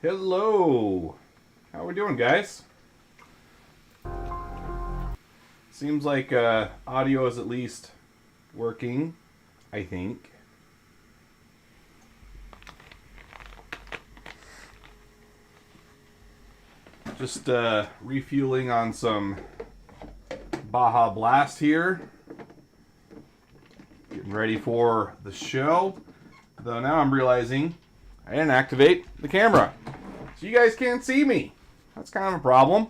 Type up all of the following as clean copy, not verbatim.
Hello! How we doing, guys? Seems like audio is at least working, I think. Just refueling on some Baja Blast here. Getting ready for the show. Though now I'm realizing I didn't activate the camera. So you guys can't see me. That's kind of a problem.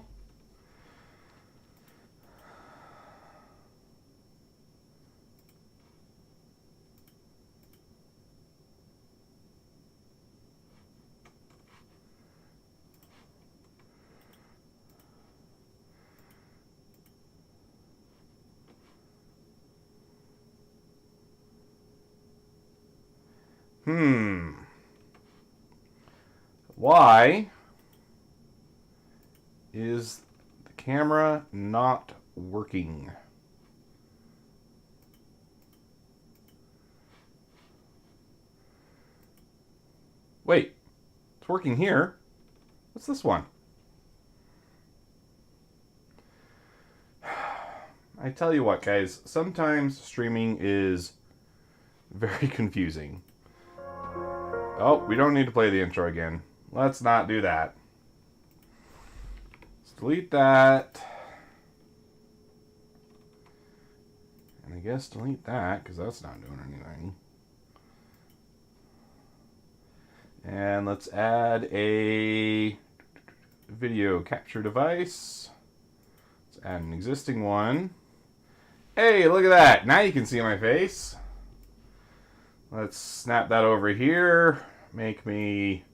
Why is the camera not working? Wait, it's working here. What's this one? I tell you what, guys, sometimes streaming is very confusing. Oh, we don't need to play the intro again. Let's not do that. Let's delete that. And I guess delete that, because that's not doing anything. And let's add a video capture device. Let's add an existing one. Hey, look at that. Now you can see my face. Let's snap that over here. Make me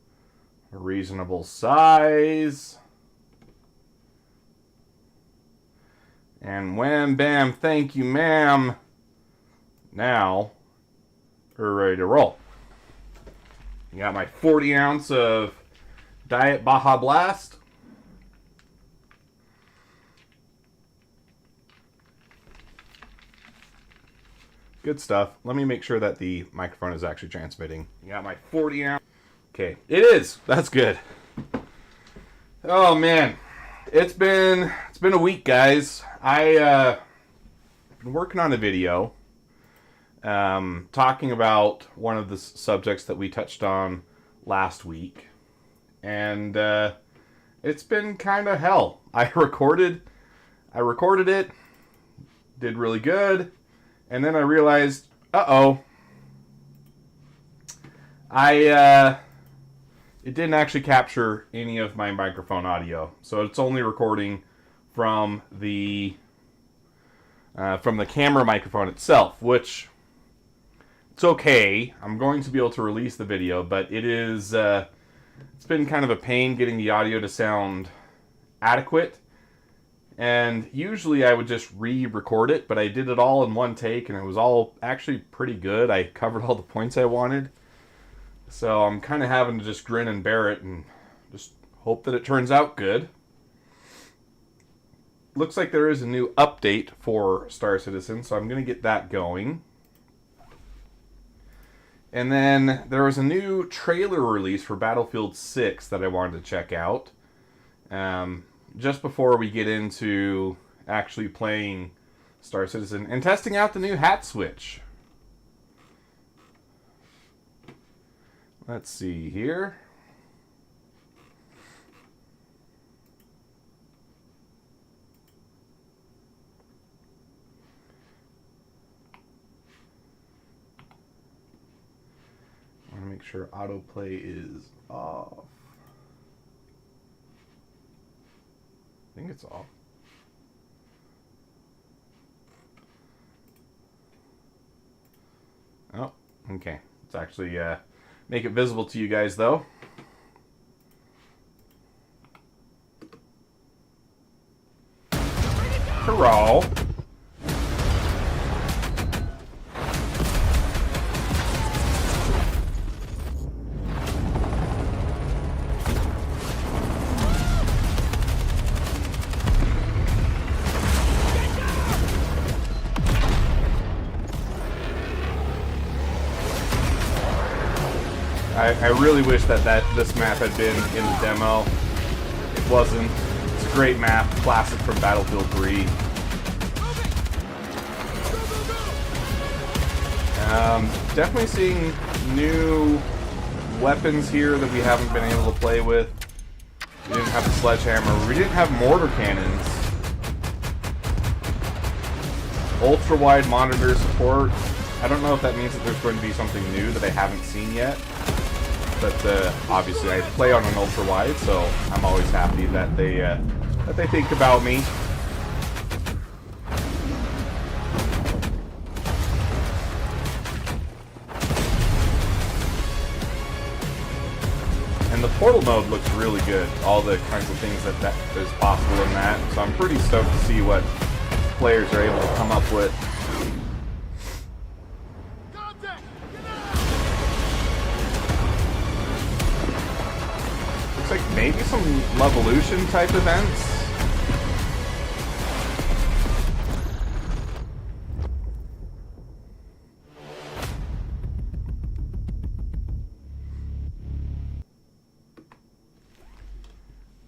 a reasonable size. And wham, bam, thank you, ma'am. Now, we're ready to roll. I got my 40 ounce of Diet Baja Blast. Good stuff. Let me make sure that the microphone is actually transmitting. You got my 40 ounce. Okay, it is. That's good. Oh man, it's been a week, guys. I've been working on a video talking about one of the subjects that we touched on last week, and it's been kind of hell. I recorded it, did really good. And then I realized, it didn't actually capture any of my microphone audio. So it's only recording from the camera microphone itself, which it's okay. I'm going to be able to release the video, but it's been kind of a pain getting the audio to sound adequate. And usually I would just re-record it, but I did it all in one take, and it was all actually pretty good. I covered all the points I wanted. So I'm kind of having to just grin and bear it and just hope that it turns out good. Looks like there is a new update for Star Citizen, so I'm going to get that going. And then there was a new trailer release for Battlefield 6 that I wanted to check out. Just before we get into actually playing Star Citizen and testing out the new hat switch. Let's see here. I want to make sure autoplay is off. I think it's off. Oh, okay. Let's actually make it visible to you guys, though. Hurrah! I really wish that this map had been in the demo. It wasn't. It's a great map, classic from Battlefield 3. Definitely seeing new weapons here that we haven't been able to play with. We didn't have the sledgehammer. We didn't have mortar cannons. Ultra-wide monitor support. I don't know if that means that there's going to be something new that I haven't seen yet. But obviously I play on an ultra-wide, so I'm always happy that they think about me. And the portal mode looks really good. All the kinds of things that is possible in that. So I'm pretty stoked to see what players are able to come up with. Looks like maybe some Levolution type events.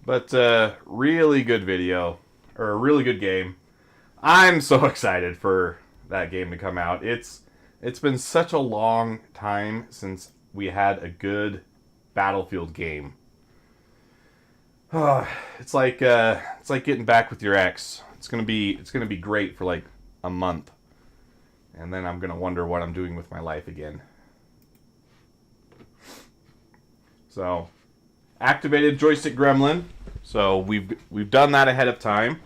But really good video, or a really good game. I'm so excited for that game to come out. It's been such a long time since we had a good Battlefield game. It's like getting back with your ex. It's gonna be great for like a month, and then I'm gonna wonder what I'm doing with my life again. So, activated joystick gremlin. So we've done that ahead of time.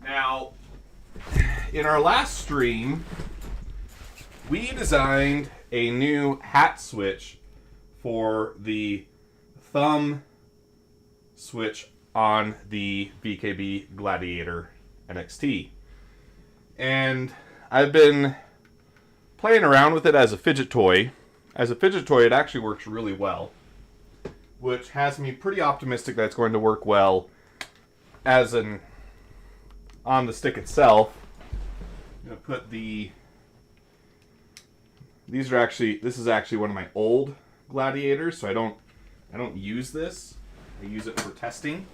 Now, in our last stream, we designed a new hat switch for the thumb switch on the BKB Gladiator NXT. And I've been playing around with it as a fidget toy. As a fidget toy, it actually works really well, which has me pretty optimistic that it's going to work well as an on the stick itself. I'm going to put this is actually one of my old Gladiators, so I don't use this. I use it for testing.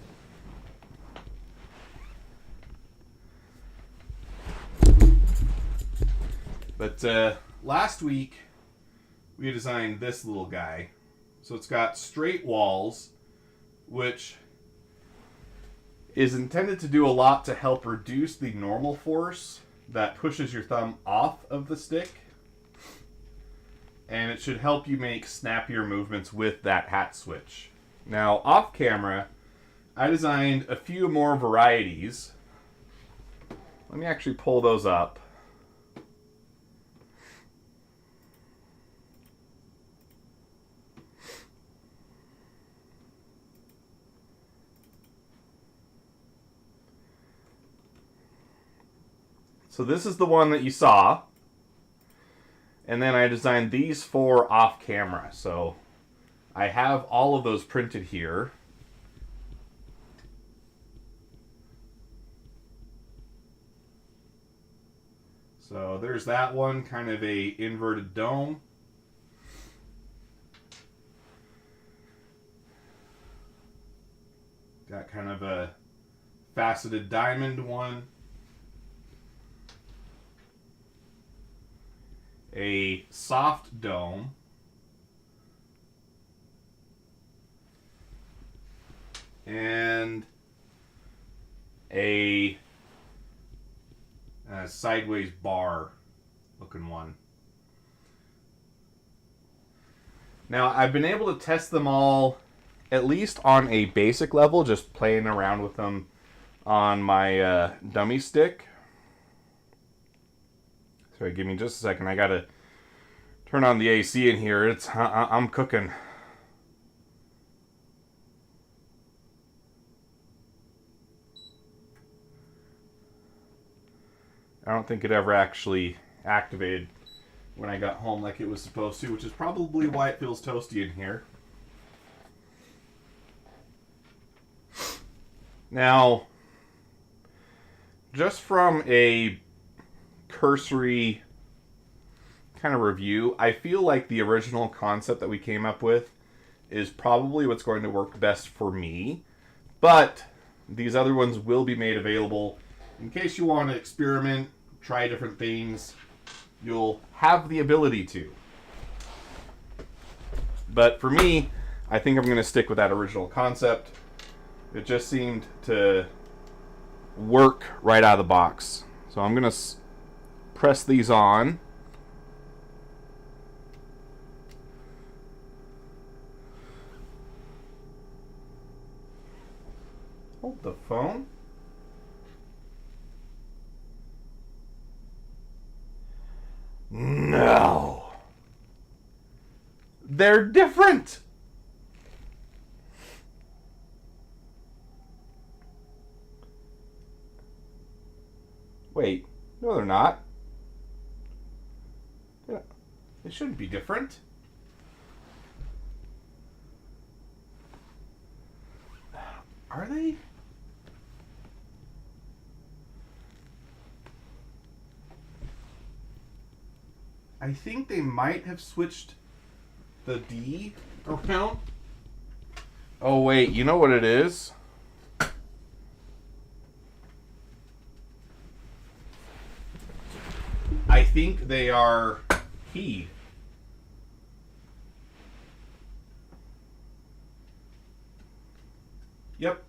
But last week we designed this little guy. So it's got straight walls, which is intended to do a lot to help reduce the normal force that pushes your thumb off of the stick. And it should help you make snappier movements with that hat switch. Now, off camera, I designed a few more varieties. Let me actually pull those up. So this is the one that you saw. And then I designed these 4 off camera. So I have all of those printed here. So there's that one, kind of a inverted dome. Got kind of a faceted diamond one. A soft dome. And a sideways bar looking one. Now, I've been able to test them all at least on a basic level, just playing around with them on my dummy stick. Sorry, give me just a second. I gotta turn on the AC in here. I'm cooking. I don't think it ever actually activated when I got home like it was supposed to, which is probably why it feels toasty in here. Now, just from a cursory kind of review, I feel like the original concept that we came up with is probably what's going to work best for me. But these other ones will be made available in case you want to experiment, try different things. You'll have the ability to. But for me, I think I'm going to stick with that original concept. It just seemed to work right out of the box. So I'm going to press these on. Hold the phone. No. They're different. Wait. No, they're not. They shouldn't be different. Are they? I think they might have switched the D around. Oh, wait. You know what it is? I think they are keyed. Yep.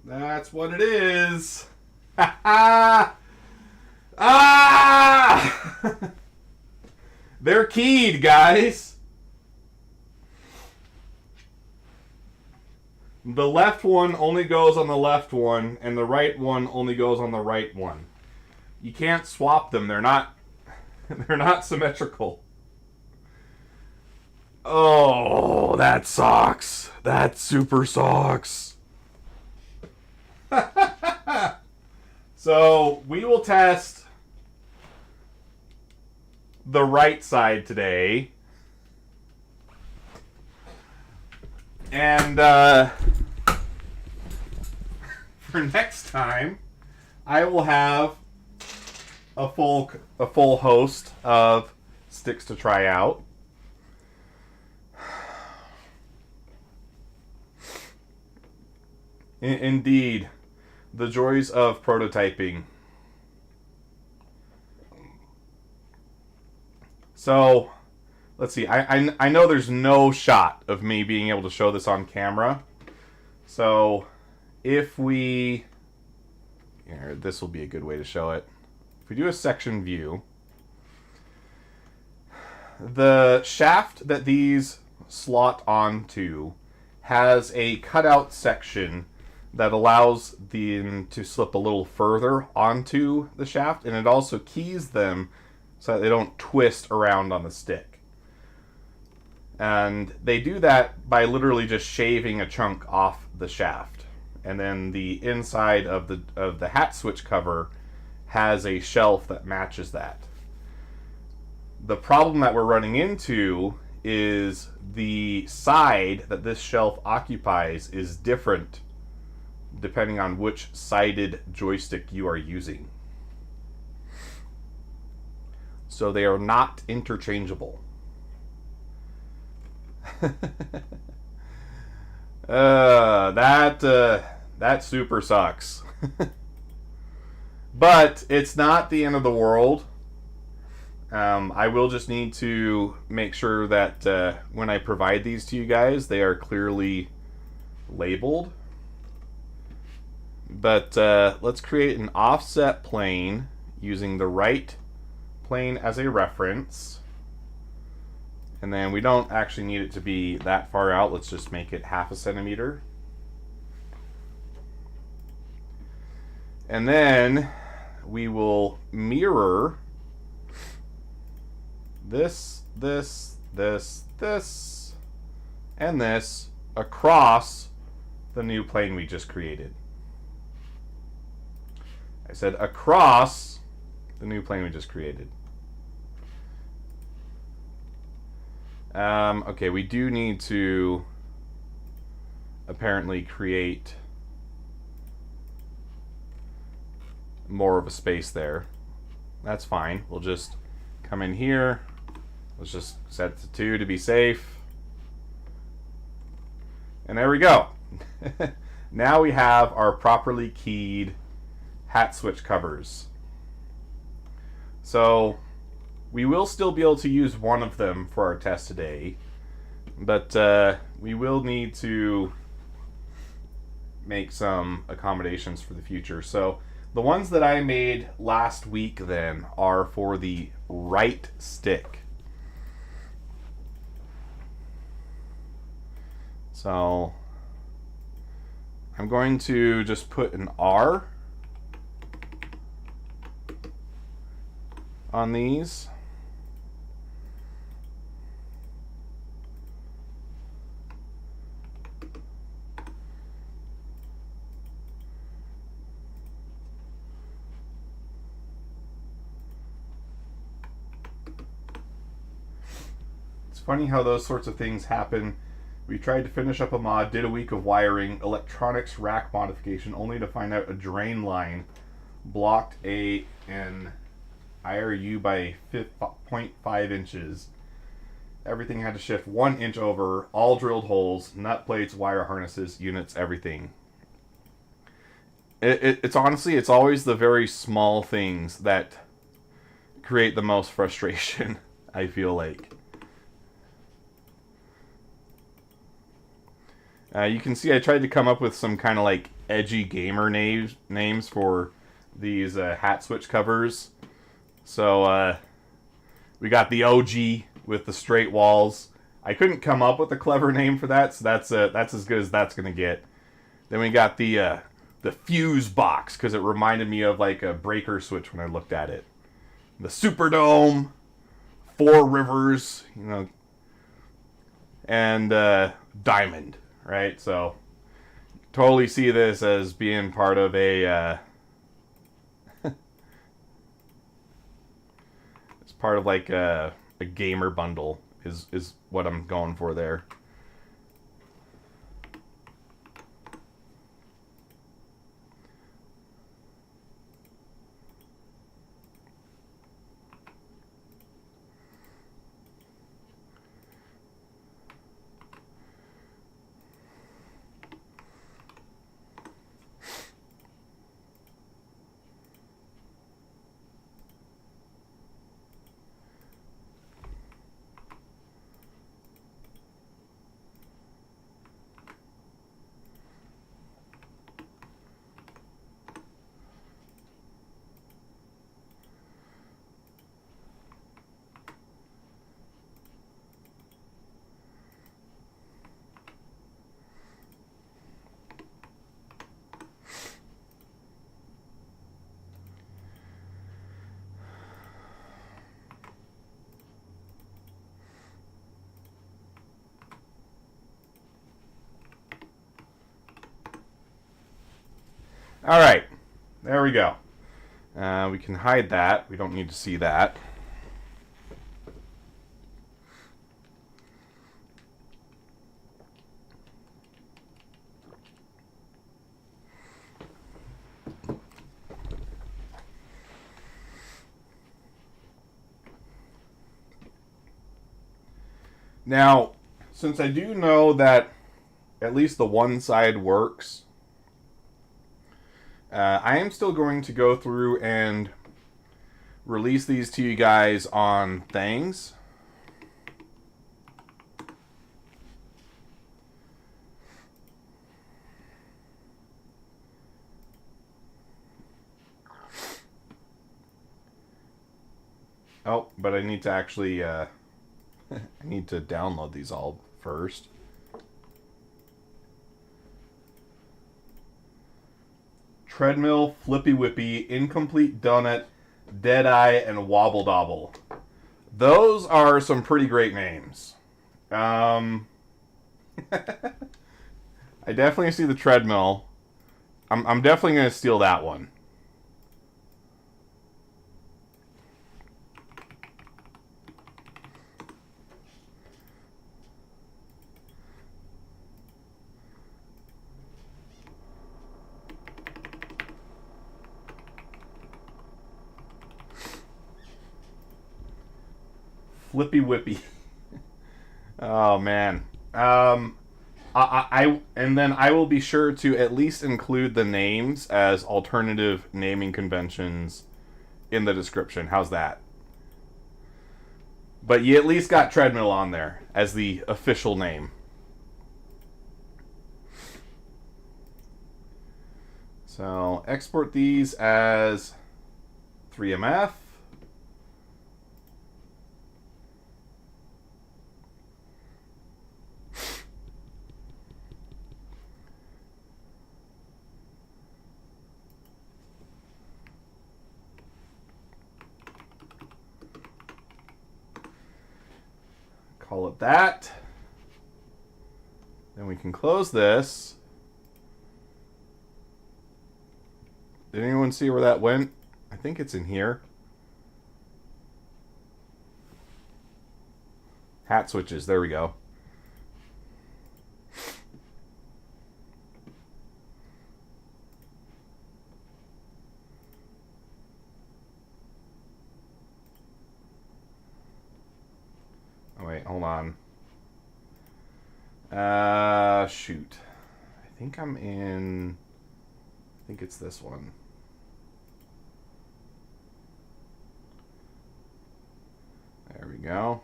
That's what it is. Ha ha! Ah! They're keyed, guys. The left one only goes on the left one, and the right one only goes on the right one. You can't swap them. They're not symmetrical. Oh, that sucks. That super sucks. So, we will test the right side today. And for next time, I will have a full host of sticks to try out. Indeed, the joys of prototyping. So, let's see. I know there's no shot of me being able to show this on camera. So, if we... Here, this will be a good way to show it. If we do a section view, the shaft that these slot onto has a cutout section that allows them to slip a little further onto the shaft, and it also keys them so that they don't twist around on the stick. And they do that by literally just shaving a chunk off the shaft. And then the inside of the hat switch cover has a shelf that matches that. The problem that we're running into is the side that this shelf occupies is different depending on which sided joystick you are using. So they are not interchangeable. That super sucks. But it's not the end of the world. I will just need to make sure that when I provide these to you guys, they are clearly labeled. But let's create an offset plane using the right plane as a reference. And then we don't actually need it to be that far out. Let's just make it 0.5 centimeter. And then we will mirror this, and this across the new plane we just created. I said across the new plane we just created. Okay, we do need to apparently create more of a space there. That's fine. We'll just come in here. Let's just set it to 2 to be safe. And there we go. Now we have our properly keyed hat switch covers. So we will still be able to use one of them for our test today, but we will need to make some accommodations for the future. So the ones that I made last week then are for the right stick. So I'm going to just put an R on these. It's funny how those sorts of things happen. We tried to finish up a mod, did a week of wiring, electronics rack modification, only to find out a drain line blocked an IRU by 0.5 inches. Everything had to shift 1 inch over, all drilled holes, nut plates, wire harnesses, units, everything. It's honestly, it's always the very small things that create the most frustration, I feel like. You can see I tried to come up with some kind of like edgy gamer names for these hat switch covers. So we got the OG with the straight walls. I couldn't come up with a clever name for that, so that's as good as that's gonna get. Then we got the fuse box, because it reminded me of like a breaker switch when I looked at it. The Superdome, Four Rivers, you know, and Diamond. Right, so totally see this as being part of a it's part of like a gamer bundle is what I'm going for there. All right, there we go. We can hide that. We don't need to see that. Now, since I do know that at least the one side works, I am still going to go through and release these to you guys on things. Oh, but I need to actually, I need to download these all first. Treadmill, Flippy Whippy, Incomplete Donut, Deadeye, and Wobble Dobble. Those are some pretty great names. I definitely see the treadmill. I'm definitely going to steal that one. Flippy Whippy. Oh man. And then I will be sure to at least include the names as alternative naming conventions in the description. How's that? But you at least got treadmill on there as the official name. So export these as 3MF. Call it that. Then we can close this. Did anyone see where that went? I think it's in here. Hat switches. There we go. Oh, wait, hold on. Shoot. I think I'm in... I think it's this one. There we go.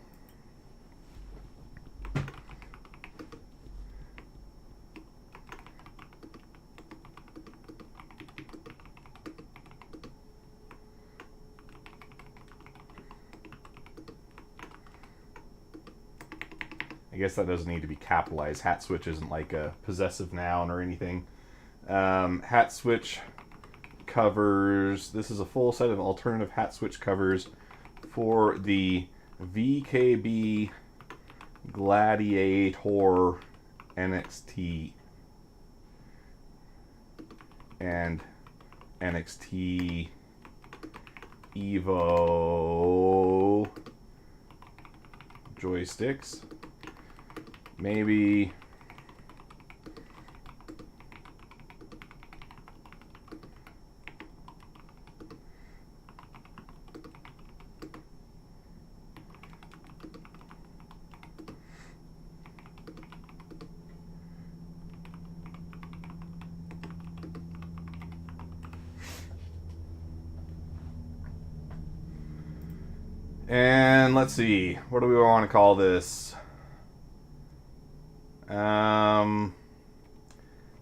I guess that doesn't need to be capitalized. Hat switch isn't like a possessive noun or anything. Hat switch covers. This is a full set of alternative hat switch covers for the VKB Gladiator NXT and NXT Evo joysticks. Maybe and let's see, what do we want to call this?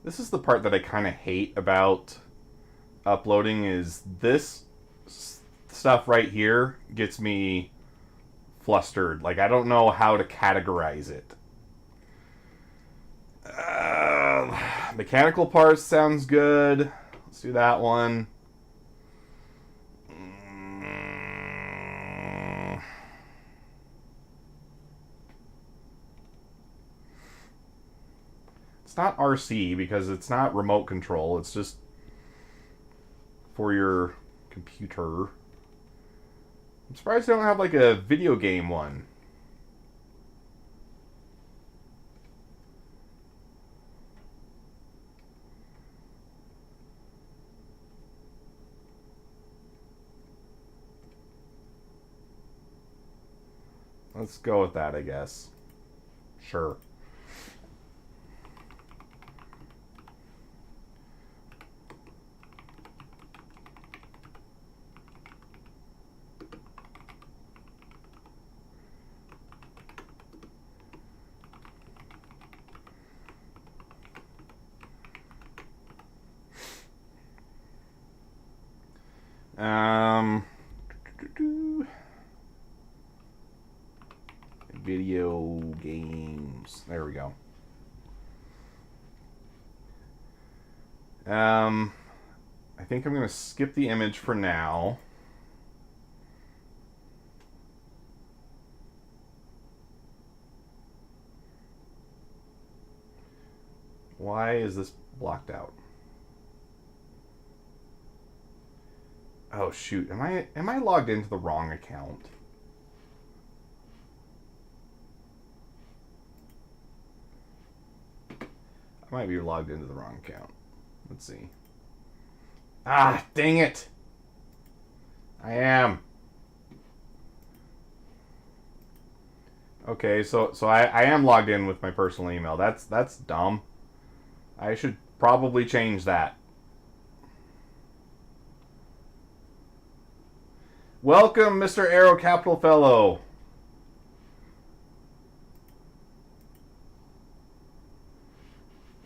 This is the part that I kind of hate about uploading, is this stuff right here gets me flustered. Like, I don't know how to categorize it. Mechanical parts sounds good. Let's do that one. It's not RC because it's not remote control. It's just for your computer. I'm surprised they don't have like a video game one. Let's go with that, I guess. Sure. Video games. There we go. I think I'm going to skip the image for now. Why is this blocked out? Oh shoot, am I logged into the wrong account? I might be logged into the wrong account. Let's see. Ah, dang it! I am. Okay, so I am logged in with my personal email. That's dumb. I should probably change that. Welcome, Mr. Arrow Capital Fellow.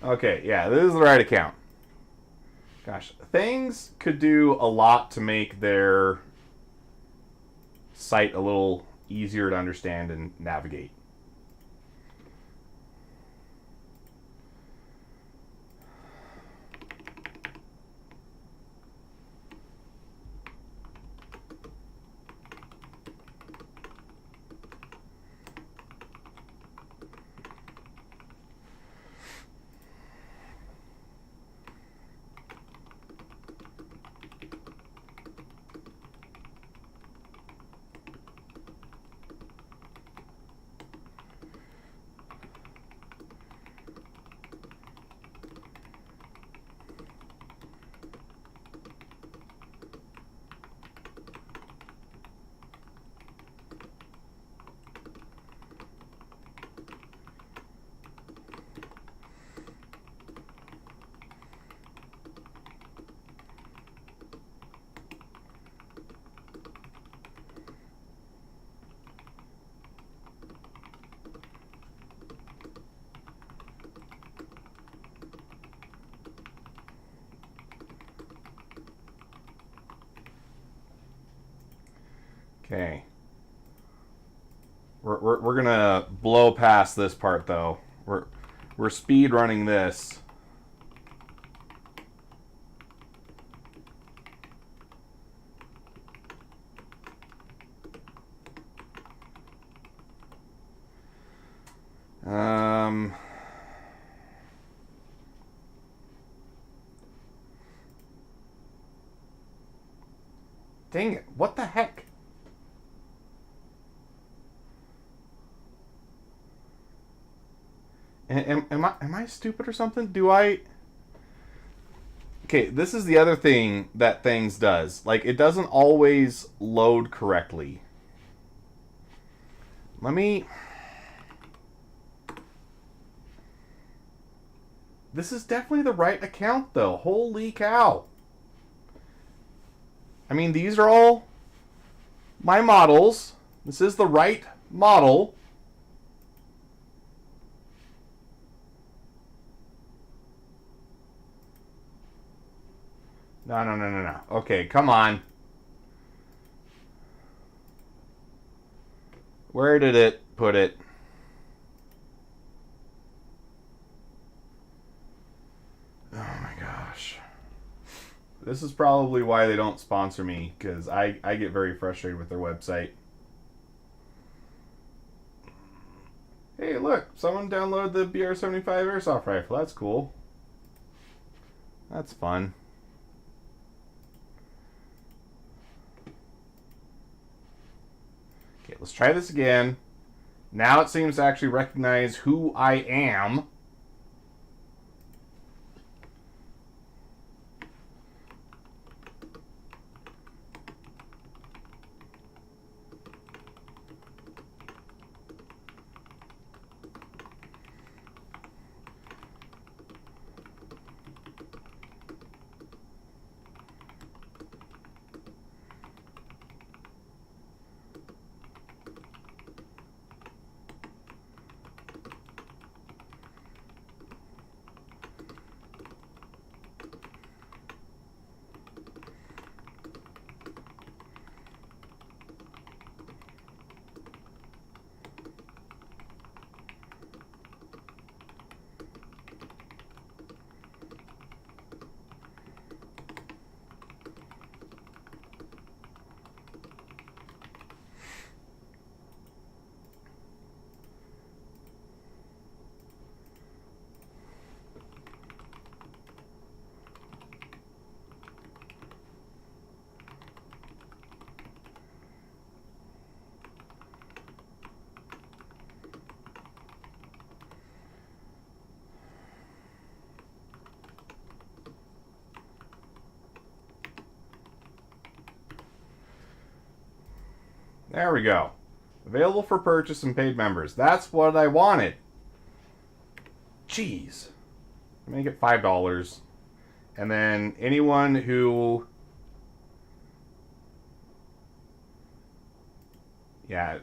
Okay, yeah, this is the right account. Gosh, things could do a lot to make their site a little easier to understand and navigate. Okay. We're gonna blow past this part though. We're speed running this. Um. Dang it! What the heck? Am I stupid or something? Do I? Okay, this is the other thing that Things does. Like, it doesn't always load correctly. Let me. This is definitely the right account, though. Holy cow! I mean, these are all my models. This is the right model. No. Okay, come on. Where did it put it? Oh my gosh. This is probably why they don't sponsor me, because I get very frustrated with their website. Hey, look, someone downloaded the BR-75 airsoft rifle. That's cool. That's fun. Okay, let's try this again. Now it seems to actually recognize who I am. There we go. Available for purchase and paid members. That's what I wanted. Jeez. Make it $5. And then anyone who... Yeah,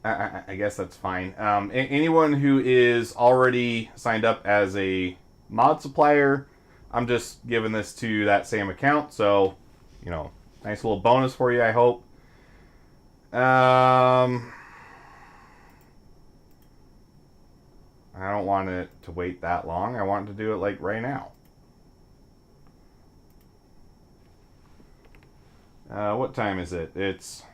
I guess that's fine. Anyone who is already signed up as a mod supplier, I'm just giving this to that same account. So, you know, nice little bonus for you, I hope. I don't want it to wait that long. I want to do it like right now. What time is it? It's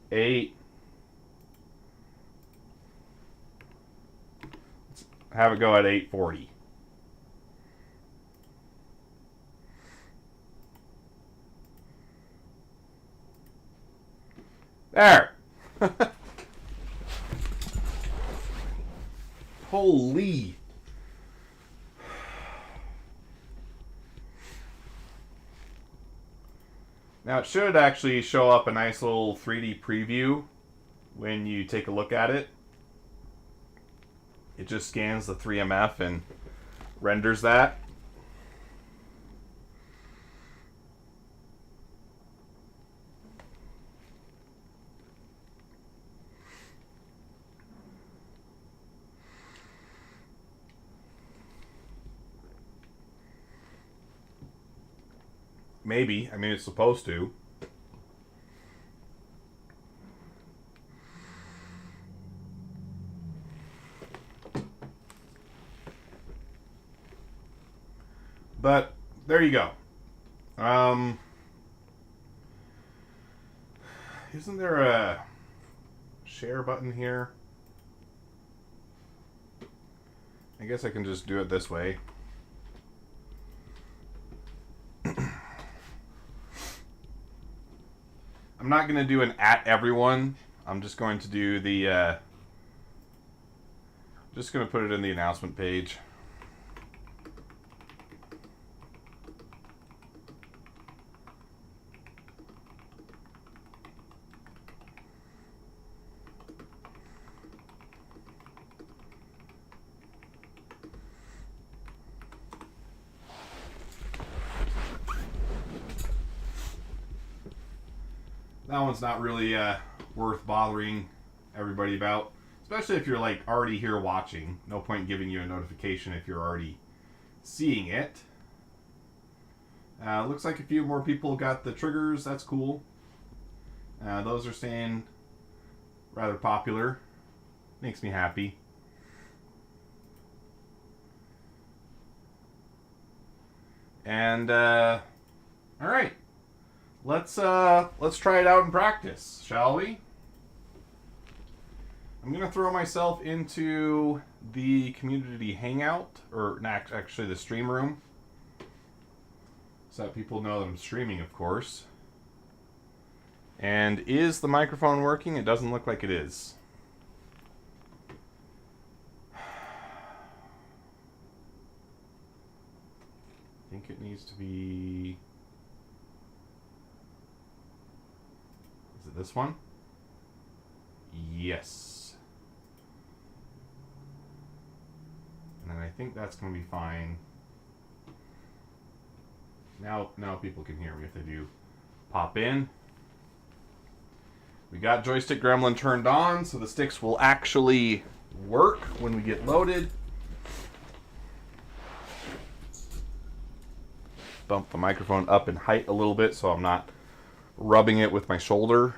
8. Let's have it go at 8:40. There. Holy. Now it should actually show up a nice little 3D preview when you take a look at it. It just scans the 3MF and renders that. Maybe. I mean, it's supposed to. But there you go. Isn't there a share button here? I guess I can just do it this way. I'm not going to do an at everyone. I'm just going to do the... just going to put it in the announcement page. That one's not really worth bothering everybody about, especially if you're like already here watching. No point giving you a notification if you're already seeing it. Looks like a few more people got the triggers. That's cool. Those are staying rather popular. Makes me happy. And all right. Let's try it out in practice, shall we? I'm gonna throw myself into the community hangout, or actually the stream room, so that people know that I'm streaming, of course. And is the microphone working? It doesn't look like it is. I think it needs to be... Is it this one? Yes. And then I think that's going to be fine. Now people can hear me if they do pop in. We got Joystick Gremlin turned on, so the sticks will actually work when we get loaded. Bump the microphone up in height a little bit so I'm not rubbing it with my shoulder.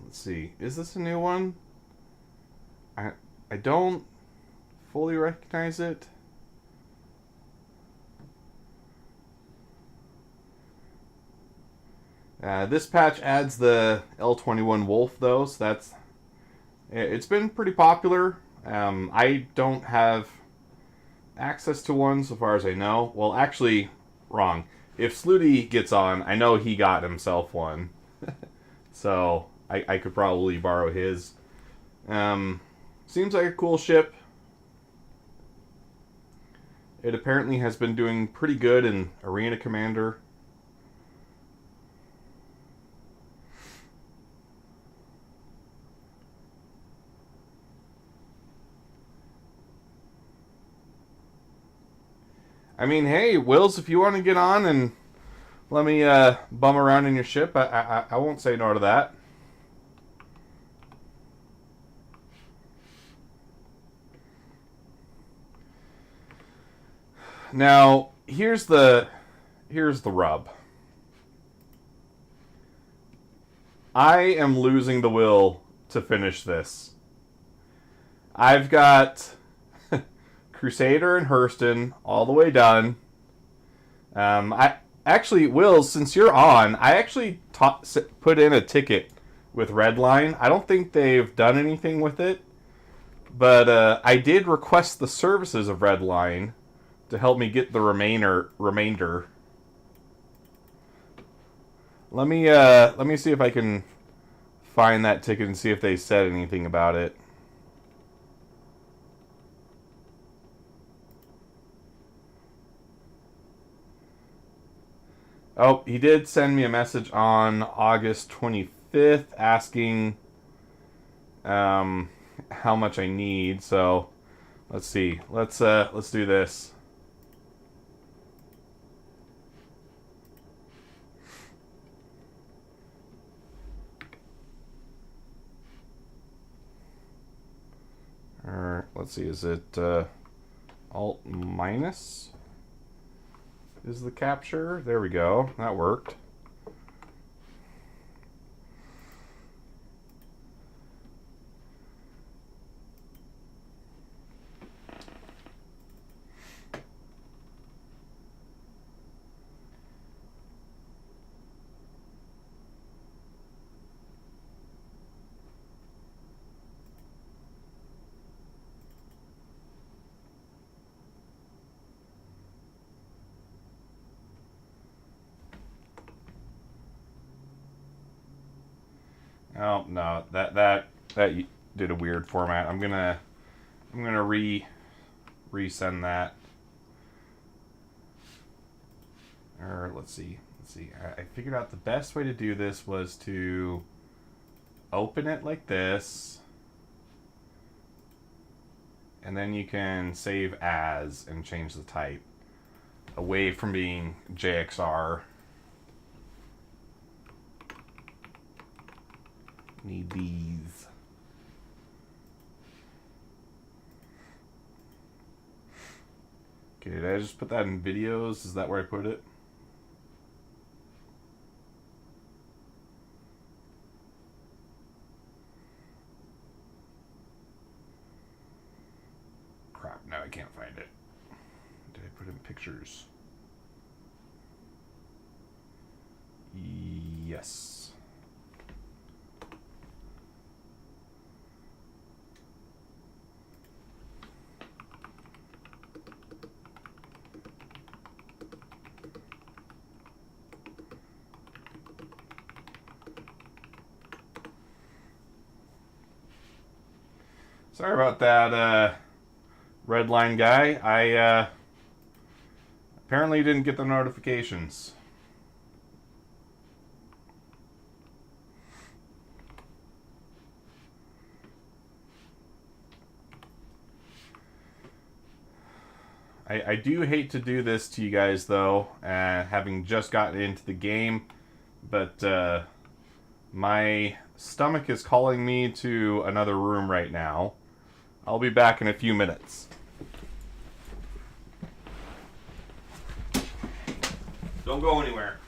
Let's see. Is this a new one? I don't fully recognize it. This patch adds the L21 Wolf though, so it's been pretty popular. I don't have access to one so far as I know. Well, actually, wrong. If Sluty gets on, I know he got himself one. So I could probably borrow his. Seems like a cool ship. It apparently has been doing pretty good in Arena Commander. I mean, hey, Wills, if you want to get on and let me bum around in your ship, I won't say no to that. Now, here's the rub. I am losing the will to finish this. I've got Crusader and Hurston all the way done. I actually, Will, since you're on, I actually put in a ticket with Redline. I don't think they've done anything with it, but I did request the services of Redline to help me get the remainder. Let me see if I can find that ticket and see if they said anything about it. Oh, he did send me a message on August 25th asking how much I need. So let's see. Let's do this. Let's see. Is it Alt minus? Is the capture? There we go. That worked. Oh no, that did a weird format. I'm gonna resend that. Or let's see. I figured out the best way to do this was to open it like this, and then you can save as and change the type away from being JXR. Need these. Okay, did I just put that in videos? Is that where I put it? Crap, now I can't find it. Did I put in pictures? Yes. Sorry about that, Redline guy. I apparently didn't get the notifications. I do hate to do this to you guys, though, having just gotten into the game, but my stomach is calling me to another room right now. I'll be back in a few minutes. Don't go anywhere.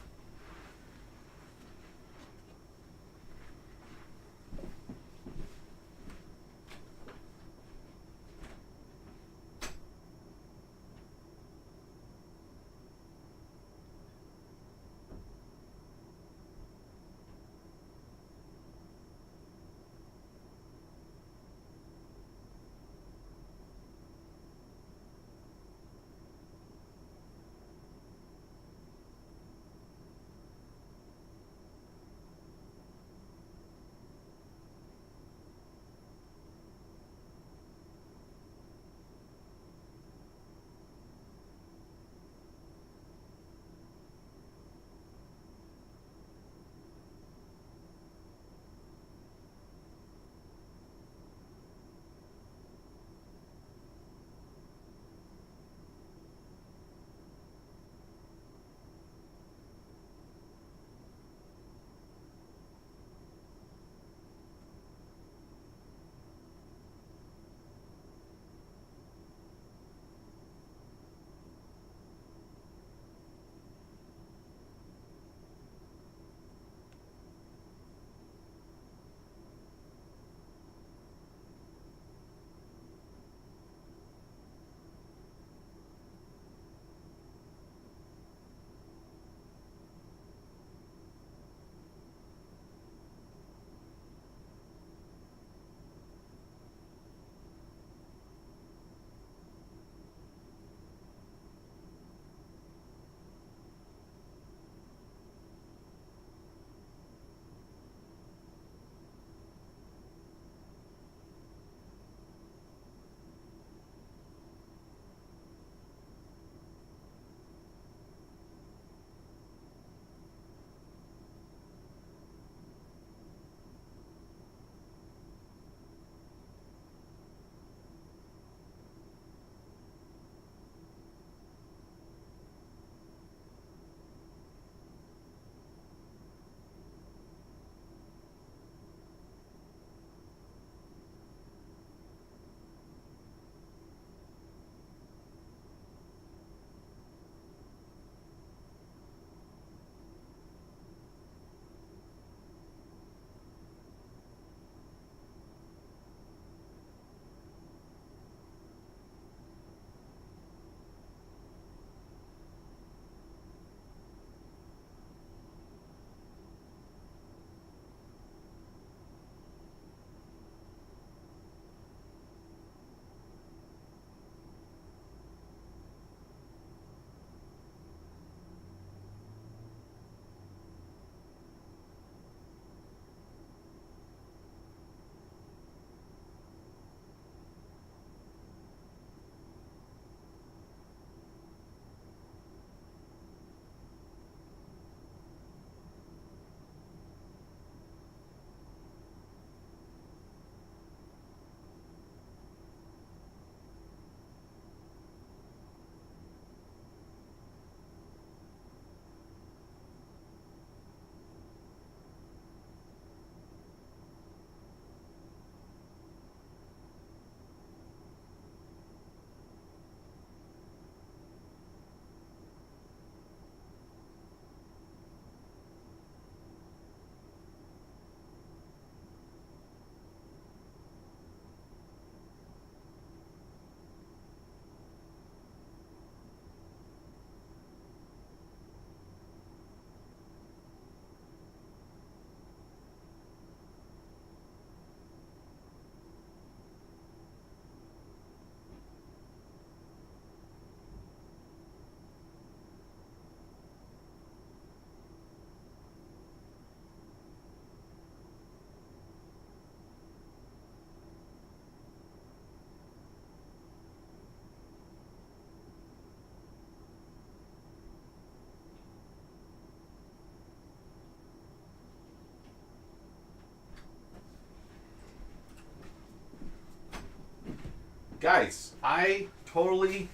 guys, I totally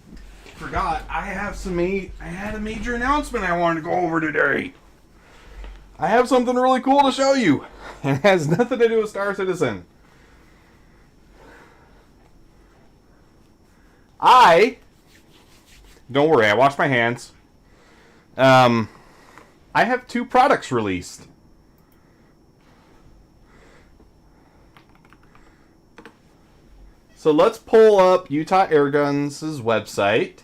forgot. I had a major announcement I wanted to go over today. I have something really cool to show you. And it has nothing to do with Star Citizen. Don't worry, I washed my hands. I have 2 products released. So let's pull up Utah Airguns' website.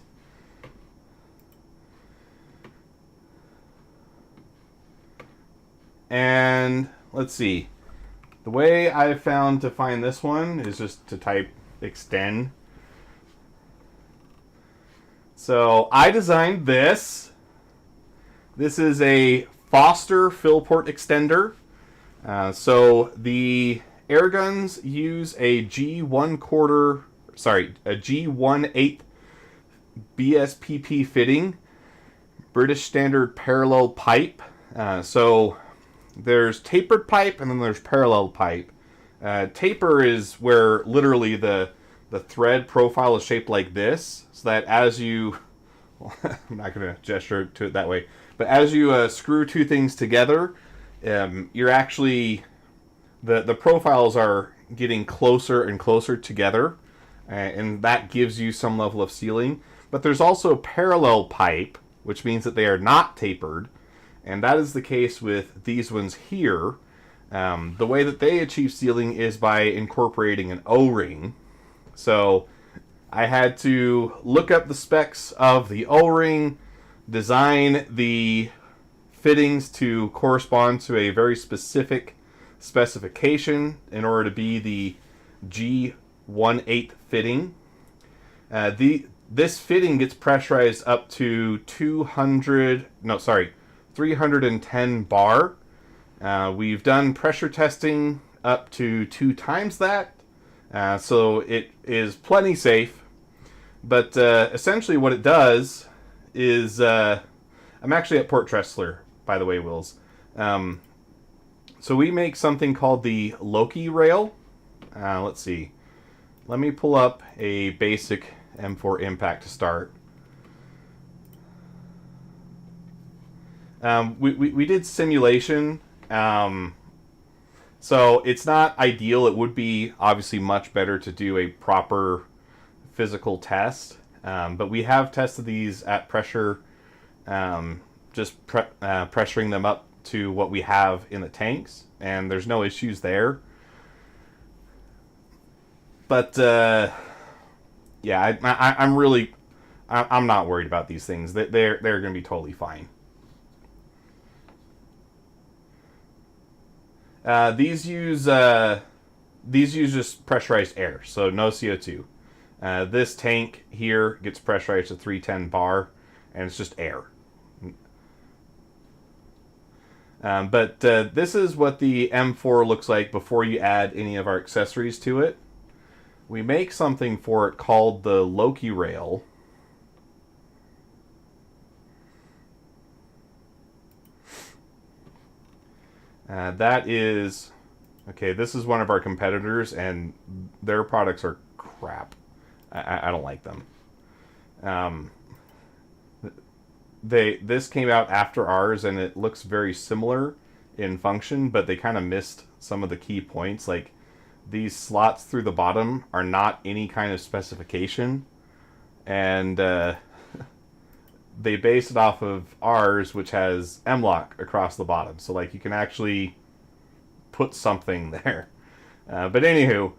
And let's see. The way I've found to find this one is just to type extend. So I designed this. This is a Foster fill port extender. So the airguns use a G1/8 BSPP fitting, British Standard parallel pipe. So there's tapered pipe and then there's parallel pipe. Taper is where literally the thread profile is shaped like this, so that as you, well, I'm not going to gesture to it that way, but as you screw 2 things together, you're actually, the profiles are getting closer and closer together, and that gives you some level of sealing. But there's also parallel pipe, which means that they are not tapered, and that is the case with these ones here. The way that they achieve sealing is by incorporating an O-ring. So I had to look up the specs of the O-ring, design the fittings to correspond to a very specific specification in order to be the G1/8 fitting. This fitting gets pressurized up to 310 bar. We've done pressure testing up to 2 times that. So it is plenty safe, but essentially what it does is, I'm actually at Port Tressler, by the way, Wills. So we make something called the Loki rail. Let's see. Let me pull up a basic M4 impact to start. We did simulation. So it's not ideal. It would be obviously much better to do a proper physical test. But we have tested these at pressure, pressuring them up to what we have in the tanks, and there's no issues there. But yeah, I'm not worried about these things. They're going to be totally fine. These use just pressurized air, so no CO2. This tank here gets pressurized to 310 bar, and it's just air. But this is what the M4 looks like before you add any of our accessories to it. We make something for it called the Loki rail. That is, okay, this is one of our competitors, and their products are crap. I don't like them. This came out after ours, and it looks very similar in function, but they kind of missed some of the key points. Like, these slots through the bottom are not any kind of specification, and they base it off of ours, which has M-LOK across the bottom. So, like, you can actually put something there. But anywho,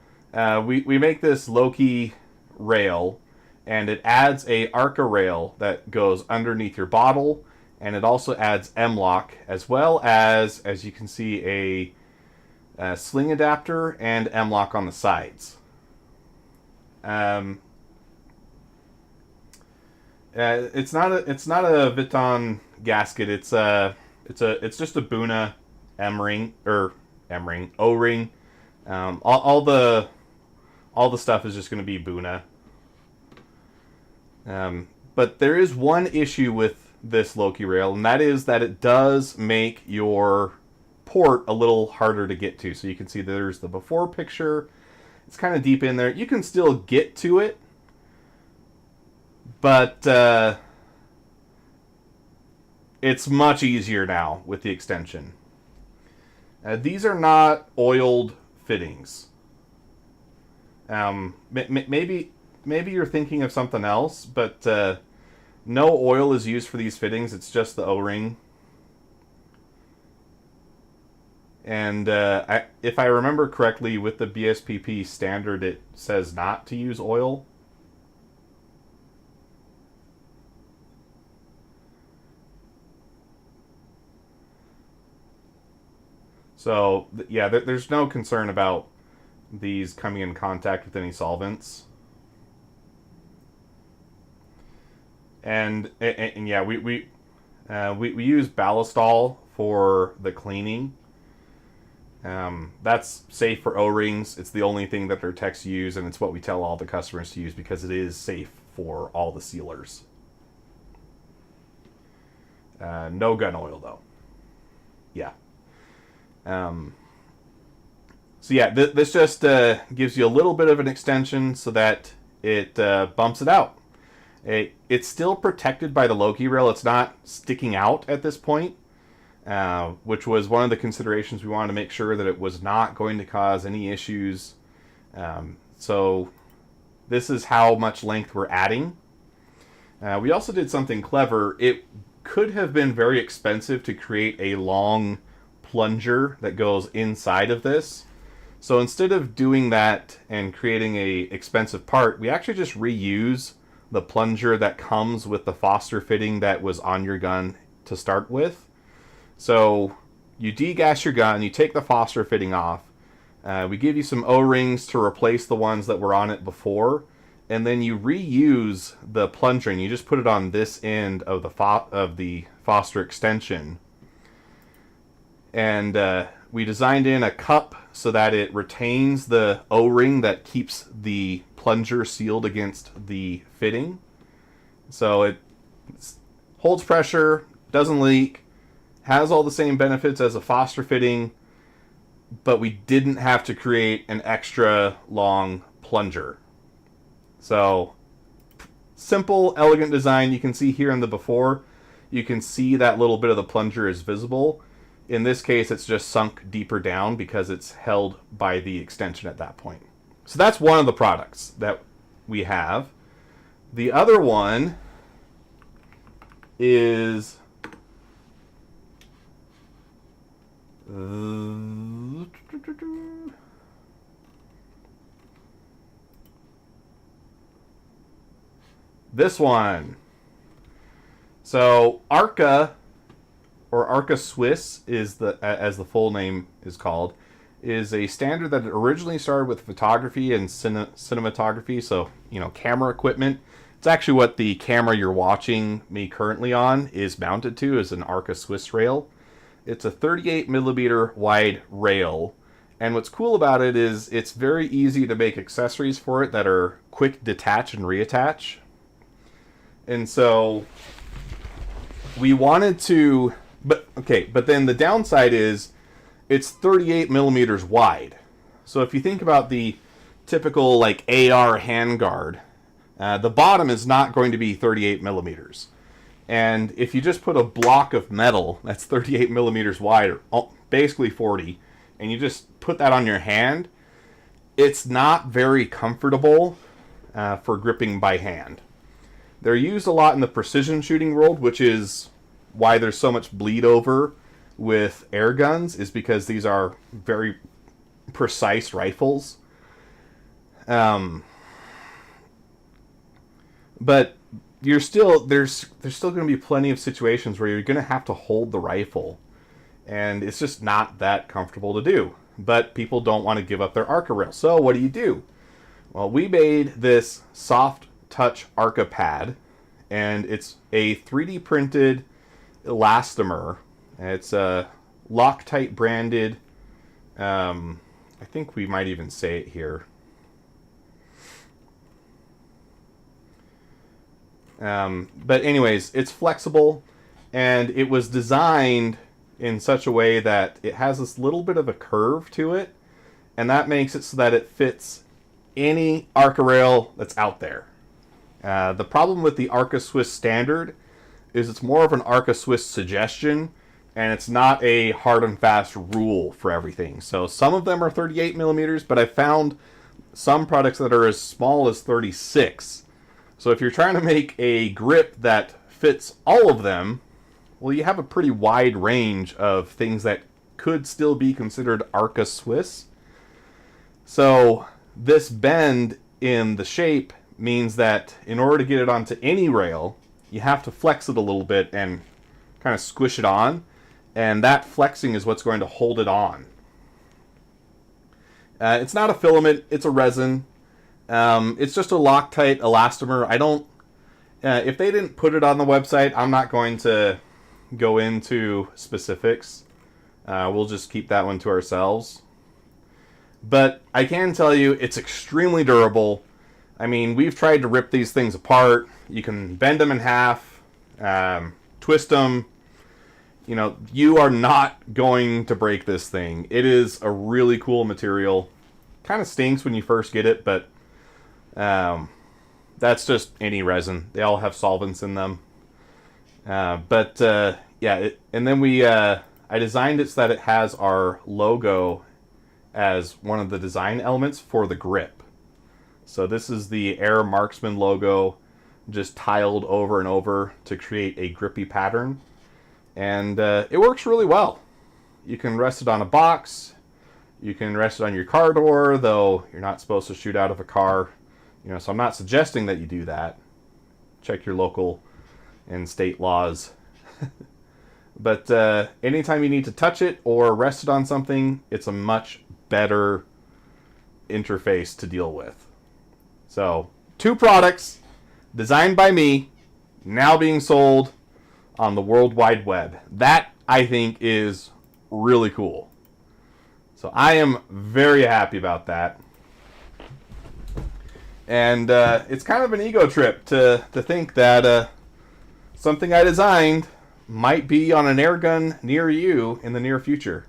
we make this Loki rail, and it adds a ARCA rail that goes underneath your bottle, and it also adds M-LOK, as well as you can see, a sling adapter and M-LOK on the sides. It's not a Viton gasket. It's just a Buna O-ring. All the stuff is just going to be Buna. But there is one issue with this Loki rail, and that is that it does make your port a little harder to get to. So you can see there's the before picture, It's kind of deep in there. You can still get to it, but it's much easier now with the extension. These are not oiled fittings. Maybe you're thinking of something else, but no oil is used for these fittings. It's just the O-ring. And if I remember correctly, with the BSPP standard, it says not to use oil. So, yeah, there's no concern about these coming in contact with any solvents. And yeah, we use Ballistol for the cleaning. That's safe for O-rings. It's the only thing that their techs use, and it's what we tell all the customers to use because it is safe for all the sealers. No gun oil, though. Yeah. So yeah, this just gives you a little bit of an extension so that it bumps it out. It's still protected by the Loki rail. It's not sticking out at this point, which was one of the considerations. We wanted to make sure that it was not going to cause any issues. So this is how much length we're adding. We also did something clever. It could have been very expensive to create a long plunger that goes inside of this. So instead of doing that and creating a expensive part, we actually just reuse the plunger that comes with the Foster fitting that was on your gun to start with. So you degas your gun, you take the Foster fitting off, we give you some O-rings to replace the ones that were on it before, and then you reuse the plunger and you just put it on this end of the Foster extension. And we designed in a cup so that it retains the O-ring that keeps the plunger sealed against the fitting. So it holds pressure, doesn't leak, has all the same benefits as a Foster fitting, but we didn't have to create an extra long plunger. So simple, elegant design. You can see here in the before, you can see that little bit of the plunger is visible. In this case, it's just sunk deeper down because it's held by the extension at that point. So that's one of the products that we have. The other one is this one. So ARCA, or ARCA Swiss is as the full name is called, is a standard that originally started with photography and cinematography, so camera equipment. It's actually what the camera you're watching me currently on is mounted to, is an ARCA Swiss rail. It's a 38 millimeter wide rail, and what's cool about it is it's very easy to make accessories for it that are quick detach and reattach. And so we wanted to, but then the downside is it's 38 millimeters wide. So if you think about the typical like AR handguard, the bottom is not going to be 38 millimeters. And if you just put a block of metal that's 38 millimeters wide, or basically 40, and you just put that on your hand, it's not very comfortable for gripping by hand. They're used a lot in the precision shooting world, which is why there's so much bleed over with air guns, is because these are very precise rifles. But there's still going to be plenty of situations where you're going to have to hold the rifle, and it's just not that comfortable to do. But people don't want to give up their ARCA rail. So what do? Well, we made this soft touch ARCA pad, and it's a 3D printed elastomer. It's a Loctite branded. I think we might even say it here. But anyways, it's flexible, and it was designed in such a way that it has this little bit of a curve to it, and that makes it so that it fits any Arca rail that's out there. The problem with the Arca Swiss standard is it's more of an Arca Swiss suggestion, and it's not a hard and fast rule for everything. So some of them are 38 millimeters, but I found some products that are as small as 36. So if you're trying to make a grip that fits all of them, well, you have a pretty wide range of things that could still be considered Arca Swiss. So this bend in the shape means that in order to get it onto any rail, you have to flex it a little bit and kind of squish it on, and that flexing is what's going to hold it on. It's not a filament, it's a resin. It's just a Loctite elastomer. I don't, if they didn't put it on the website, I'm not going to go into specifics. We'll just keep that one to ourselves. But I can tell you it's extremely durable. I mean, we've tried to rip these things apart. You can bend them in half, twist them. You know, you are not going to break this thing. It is a really cool material. Kind of stinks when you first get it, but that's just any resin. They all have solvents in them. Yeah, and then I designed it so that it has our logo as one of the design elements for the grip. So this is the Air Marksman logo just tiled over and over to create a grippy pattern. And it works really well. You can rest it on a box. You can rest it on your car door, though you're not supposed to shoot out of a car. You know, so I'm not suggesting that you do that. Check your local and state laws. But anytime you need to touch it or rest it on something, it's a much better interface to deal with. So, 2 products designed by me, now being sold on the World Wide Web. That, I think, is really cool. So I am very happy about that. And it's kind of an ego trip to think that something I designed might be on an air gun near you in the near future.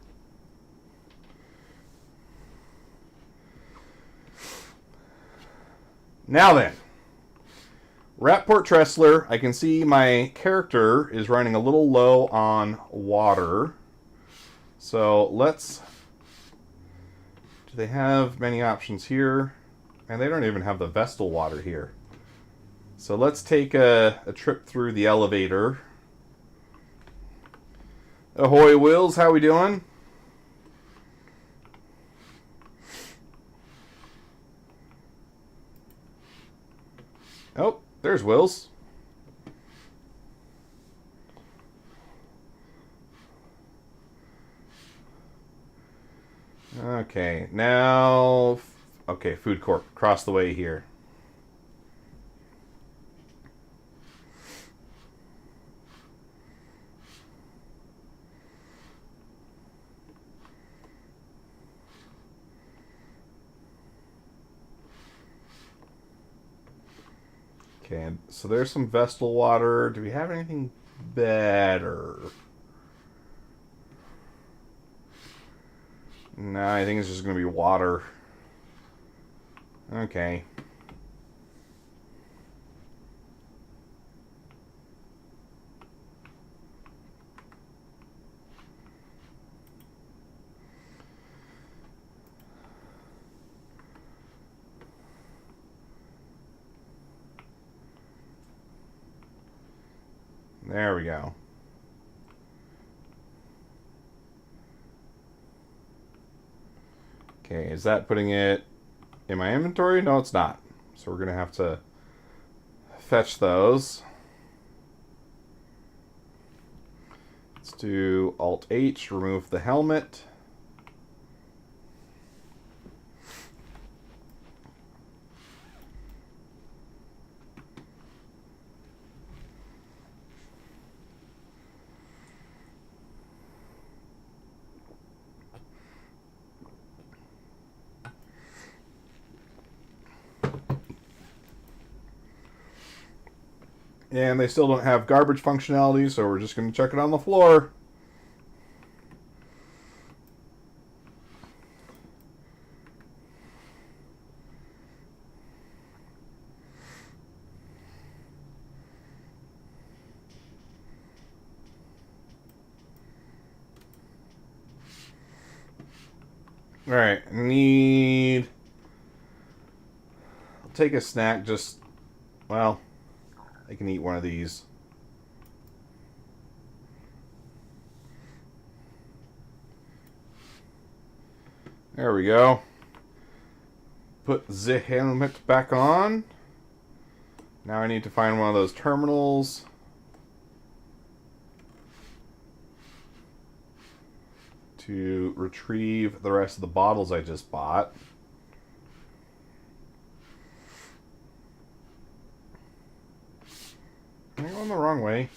Now then, we're at Port Tressler. I can see my character is running a little low on water. So let's... Do they have many options here? And they don't even have the Vestal water here. So let's take a trip through the elevator. Ahoy, Wills, how we doing? Oh, there's Wills. Okay, now... Okay, food court, across the way here. Okay, so there's some Vestal water. Do we have anything better? No, I think it's just going to be water. Okay. There we go. Okay, is that putting it in my inventory? No, it's not. So we're going to have to fetch those. Let's do Alt-H, remove the helmet. And they still don't have garbage functionality, so we're just going to chuck it on the floor. Alright, I'll take a snack just... Well, I can eat one of these. There we go. Put the helmet back on. Now I need to find one of those terminals. To retrieve the rest of the bottles I just bought. Am I going the wrong way?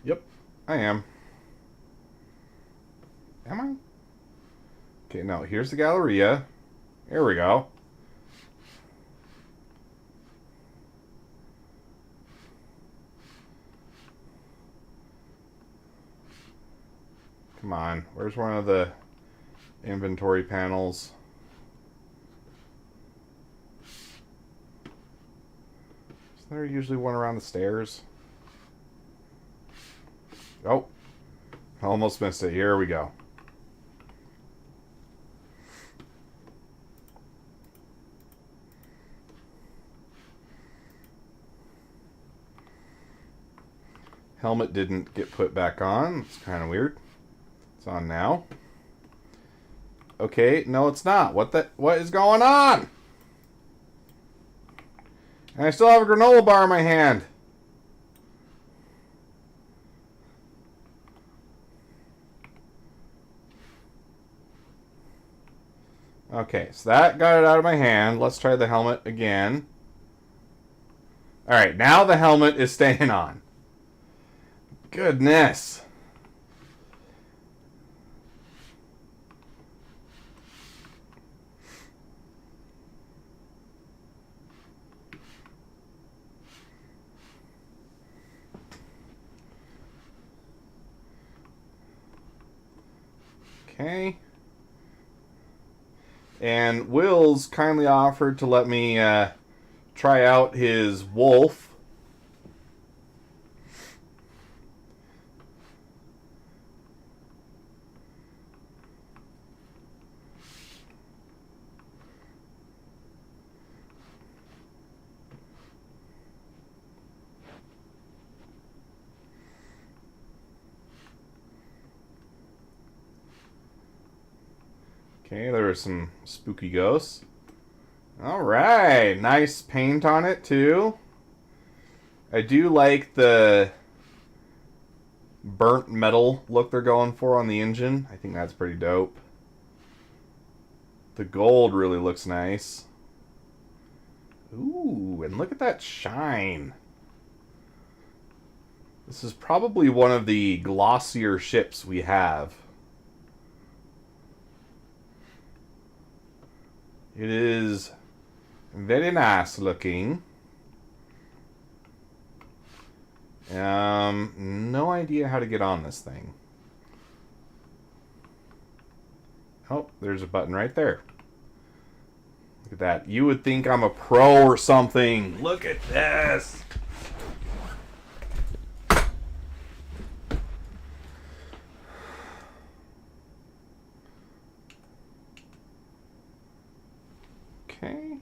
Yep, I am. Am I? Okay, now here's the Galleria. There we go. Come on, where's one of the inventory panels? Isn't there usually one around the stairs? Oh, almost missed it. Here we go. Helmet didn't get put back on. It's kind of weird. It's on now. Okay, no it's not. What is going on? And I still have a granola bar in my hand. Okay, so that got it out of my hand. Let's try the helmet again. Alright, now the helmet is staying on. Goodness. Okay. And Will's kindly offered to let me try out his wolf. Okay, there are some spooky ghosts. Alright, nice paint on it too. I do like the burnt metal look they're going for on the engine. I think that's pretty dope. The gold really looks nice. Ooh, and look at that shine. This is probably one of the glossier ships we have. It is very nice looking. No idea how to get on this thing. Oh, there's a button right there. Look at that. You would think I'm a pro or something. Look at this. Okay.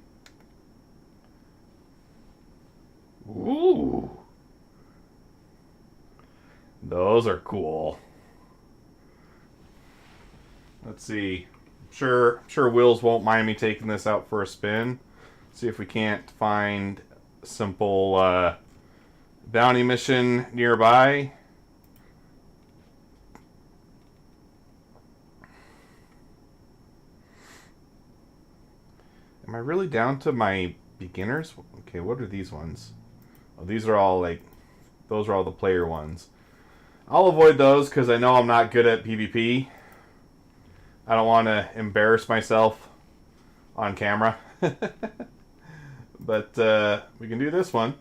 Ooh. Those are cool. Let's see. Sure Wills won't mind me taking this out for a spin. See if we can't find a simple bounty mission nearby. Am I really down to my beginners? Okay, what are these ones? Oh, these are all like, those are all the player ones. I'll avoid those because I know I'm not good at PvP. I don't want to embarrass myself on camera. But we can do this one.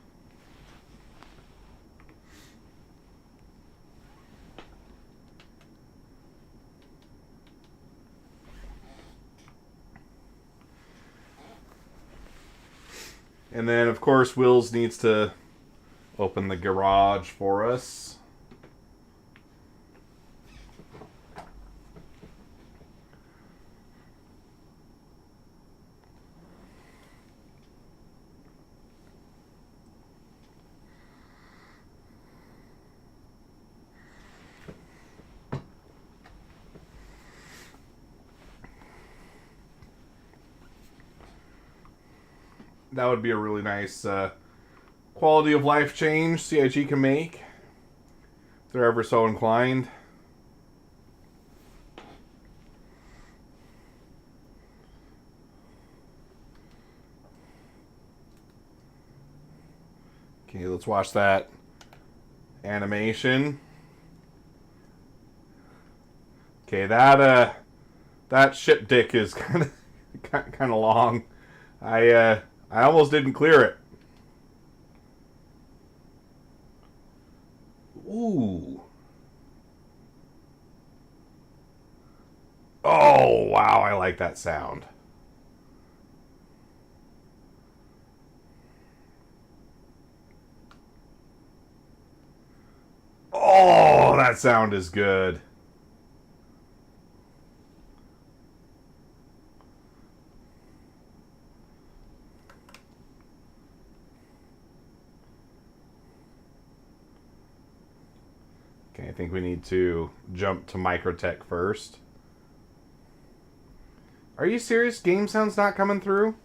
And then, of course, Wills needs to open the garage for us. That would be a really nice quality of life change CIG can make if they're ever so inclined. Okay, let's watch that animation. Okay, that ship dick is kind of long. I almost didn't clear it. Ooh. Oh, wow, I like that sound. Oh, that sound is good. Okay, I think we need to jump to Microtech first. Are you serious? Game sound's not coming through?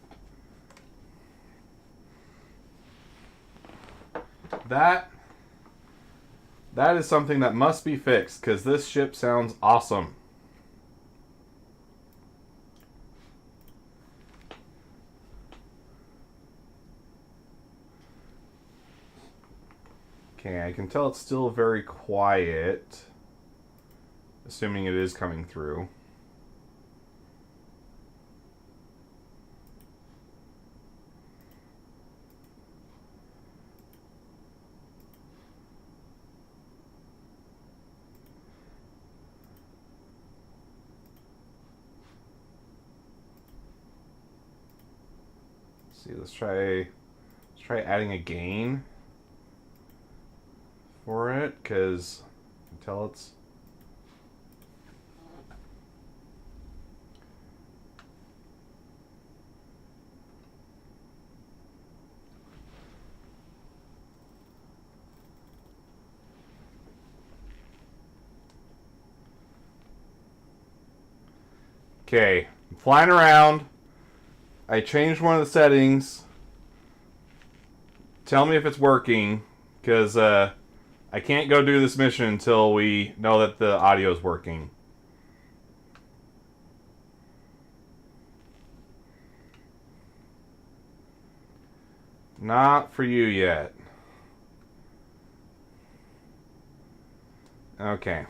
That is something that must be fixed, because this ship sounds awesome. Okay, I can tell it's still very quiet, assuming it is coming through. See, let's try adding a gain for it, because I can tell it's okay. I'm flying around. I changed one of the settings. Tell me if it's working, because I can't go do this mission until we know that the audio is working. Not for you yet. Okay.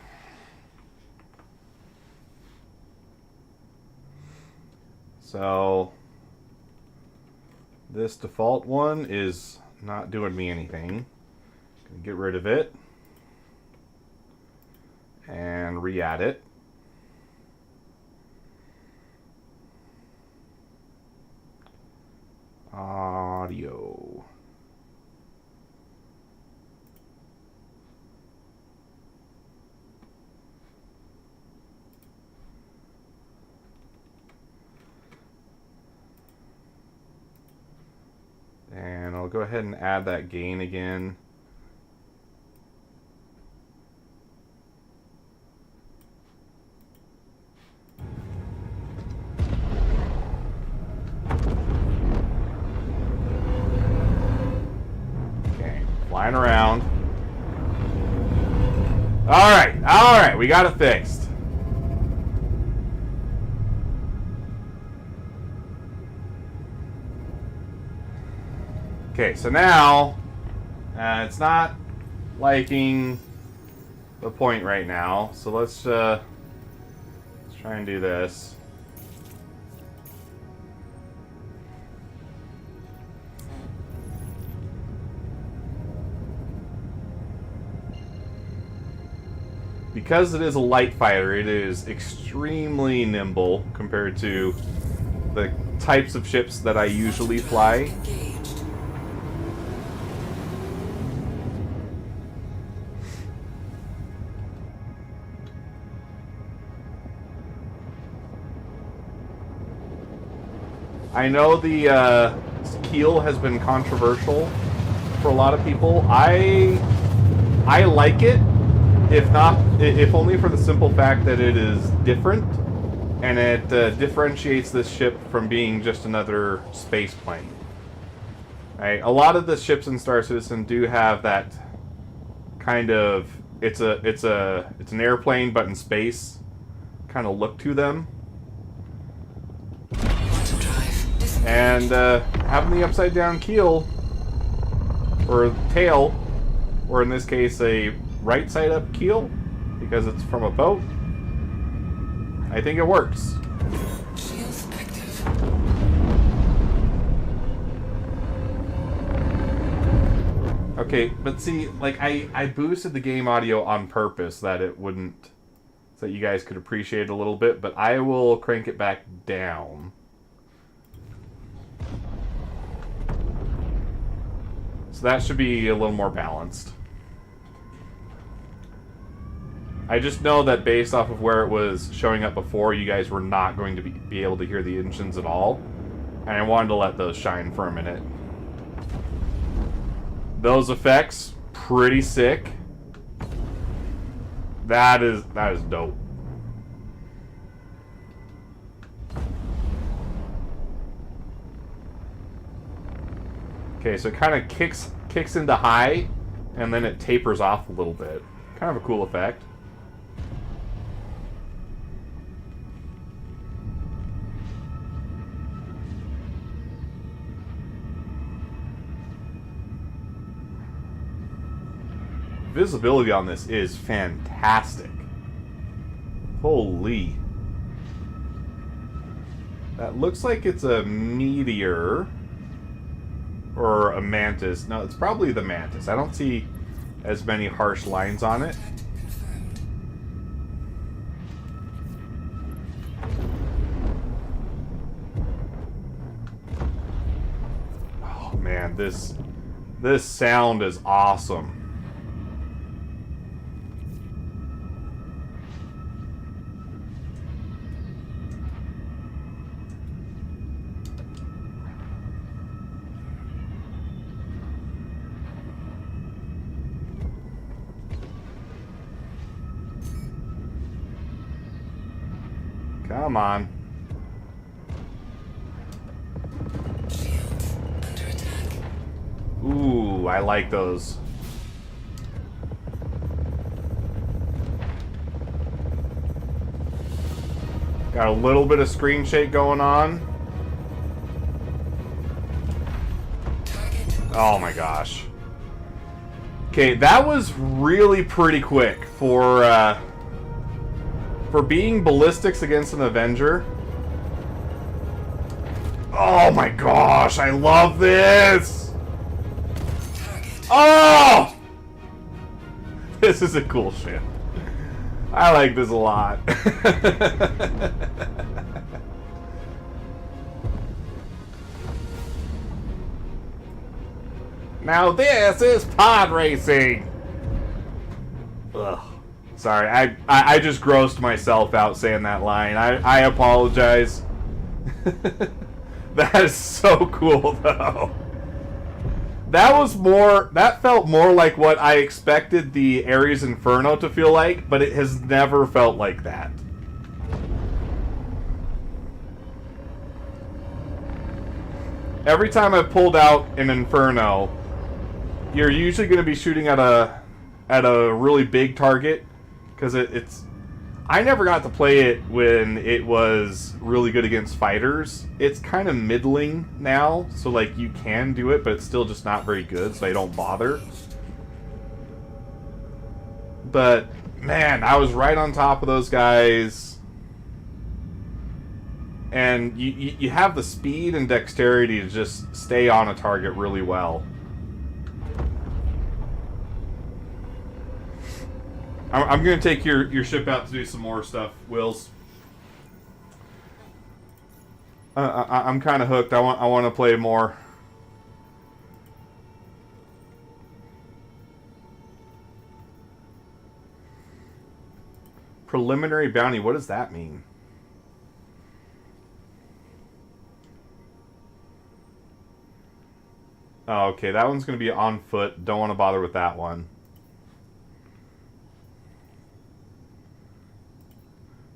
So this default one is not doing me anything. Gonna get rid of it and re-add it. Audio. And I'll go ahead and add that gain again. Okay, flying around. All right, we got it fixed. Okay, so now it's not liking the point right now, so let's try and do this. Because it is a light fighter, it is extremely nimble compared to the types of ships that I usually fly. I know the keel has been controversial for a lot of people. I like it, if only for the simple fact that it is different, and it differentiates this ship from being just another space plane. Right? A lot of the ships in Star Citizen do have that kind of it's an airplane but in space kind of look to them. And having the upside down keel or tail, or in this case a right side up keel because it's from a boat, I think it works. Shields active. Okay, but see, like I boosted the game audio on purpose that it wouldn't, so that you guys could appreciate it a little bit, but I will crank it back down. So that should be a little more balanced. I just know that based off of where it was showing up before, you guys were not going to be able to hear the engines at all. And I wanted to let those shine for a minute. Those effects, pretty sick. That is dope. Okay, so it kind of kicks into high, and then it tapers off a little bit. Kind of a cool effect. Visibility on this is fantastic. Holy. That looks like it's a meteor. Or a mantis. No, it's probably the mantis. I don't see as many harsh lines on it. Oh man, this sound is awesome. Come on. Shields under attack. Ooh, I like those. Got a little bit of screen shake going on. Oh my gosh. Okay, that was really pretty quick for being ballistics against an Avenger. Oh my gosh, I love this! Oh! This is a cool ship. I like this a lot. Now this is pod racing! Ugh. Sorry, I just grossed myself out saying that line. I apologize. That is so cool, though. That felt more like what I expected the Ares Inferno to feel like, but it has never felt like that. Every time I've pulled out an Inferno, you're usually going to be shooting at a really big target, because it's... I never got to play it when it was really good against fighters. It's kind of middling now, so like you can do it, but it's still just not very good, so I don't bother. But man, I was right on top of those guys, and you have the speed and dexterity to just stay on a target really well. I'm going to take your ship out to do some more stuff, Wills. I'm kind of hooked. I want to play more. Preliminary bounty. What does that mean? Oh, okay. That one's going to be on foot. Don't want to bother with that one.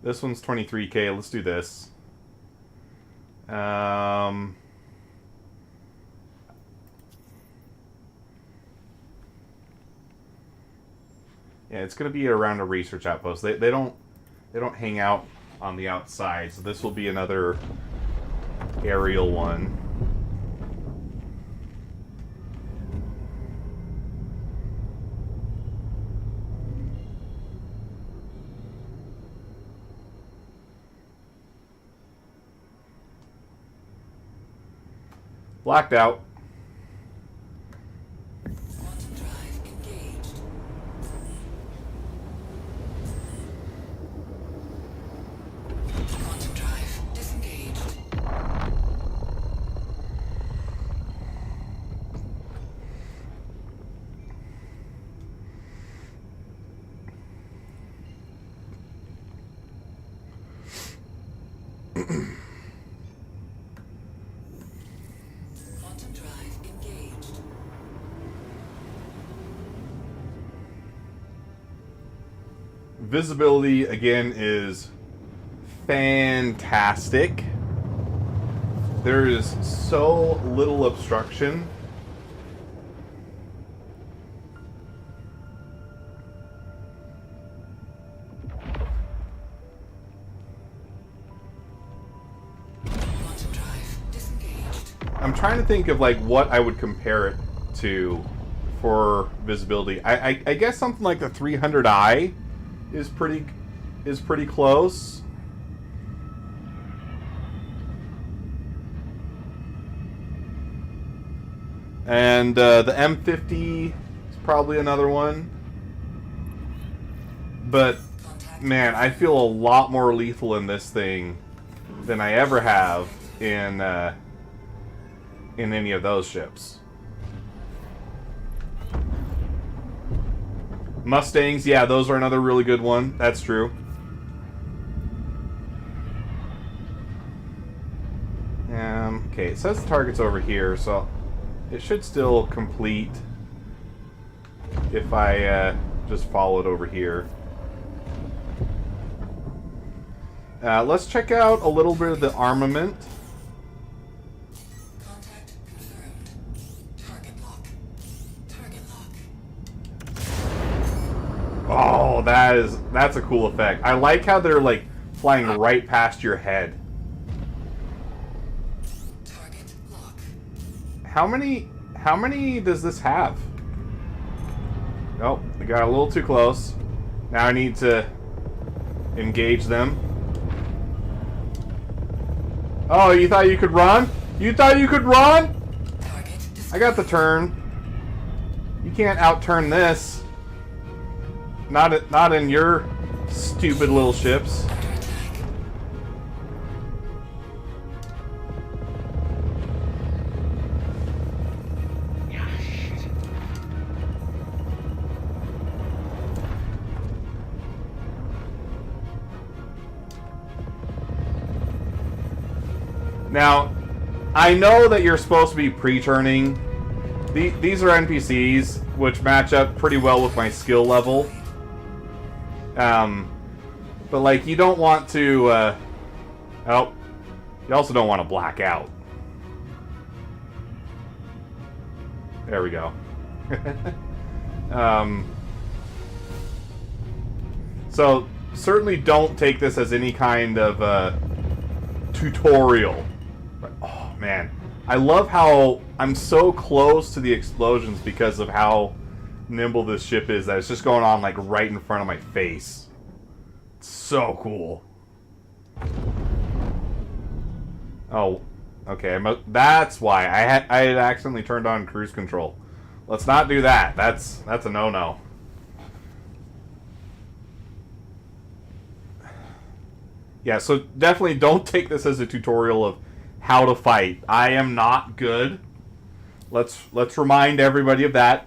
This one's 23k. Let's do this. Yeah, it's going to be around a research outpost. They don't hang out on the outside, so this will be another aerial one. Blacked out. Quantum drive engaged. Quantum drive disengaged. Quantum drive engaged. Visibility, again, is fantastic. There is so little obstruction. Quantum drive disengaged. I'm trying to think of like what I would compare it to for visibility. I guess something like the 300i is pretty close. And the M50 is probably another one. But man, I feel a lot more lethal in this thing than I ever have in any of those ships. Mustangs, yeah, those are another really good one. That's true. Okay, it says the target's over here, so it should still complete if I just follow it over here. Let's check out a little bit of the armament. Contact confirmed. Target lock. Target lock. Oh, that's a cool effect. I like how they're like flying right past your head. Target lock. How many does this have? Oh, we got a little too close. Now I need to engage them. Oh, you thought you could run? You thought you could run? Target I got the turn. You can't outturn this. Not in your stupid little ships. under attack. Now, I know that you're supposed to be pre-turning. These are NPCs, which match up pretty well with my skill level. But like, you don't want to, oh, you also don't want to black out. There we go. So, certainly don't take this as any kind of, tutorial. But, oh, man. I love how I'm so close to the explosions because of how nimble this ship is, that it's just going on like right in front of my face. It's so cool. Oh, okay. That's why I had accidentally turned on cruise control. Let's not do that. That's a no-no. Yeah, so definitely don't take this as a tutorial of how to fight. I am not good. Let's remind everybody of that.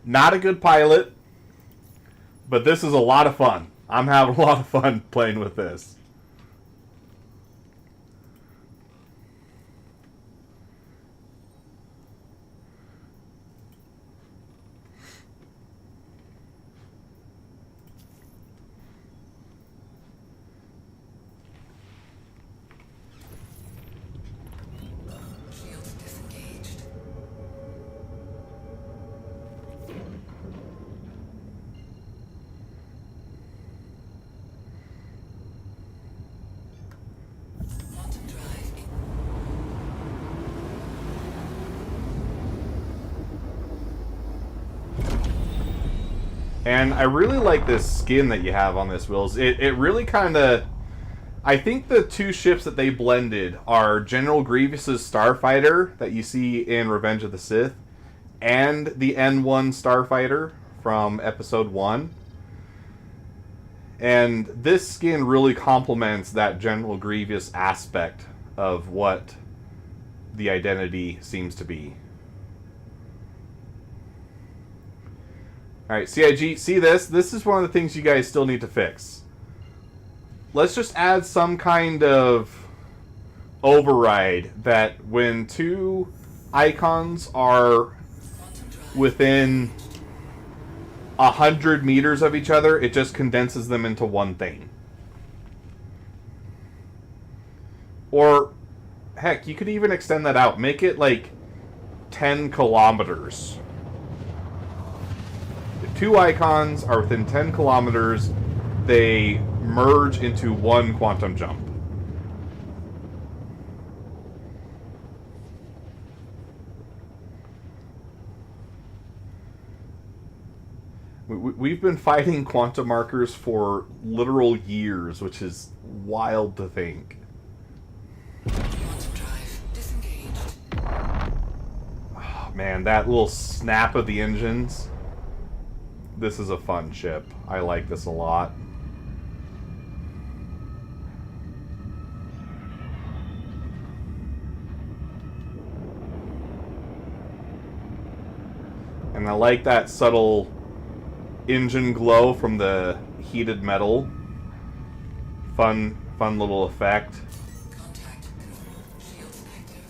Not a good pilot, but this is a lot of fun. I'm having a lot of fun playing with this. Shields disengaged. And I really like this skin that you have on this, Wills. It really kind of... I think the two ships that they blended are General Grievous's Starfighter that you see in Revenge of the Sith and the N1 Starfighter from Episode 1. And this skin really complements that General Grievous aspect of what the identity seems to be. Alright, CIG, see this? This is one of the things you guys still need to fix. Let's just add some kind of override that when two icons are within 100 meters of each other, it just condenses them into one thing. Or, heck, you could even extend that out. Make it like 10 kilometers. If two icons are within 10 kilometers, they merge into one quantum jump. We've been fighting quantum markers for literal years, which is wild to think. Quantum drive disengaged. Oh, man, that little snap of the engines. This is a fun ship. I like this a lot. And I like that subtle engine glow from the heated metal. Fun little effect. Contact. Shields active.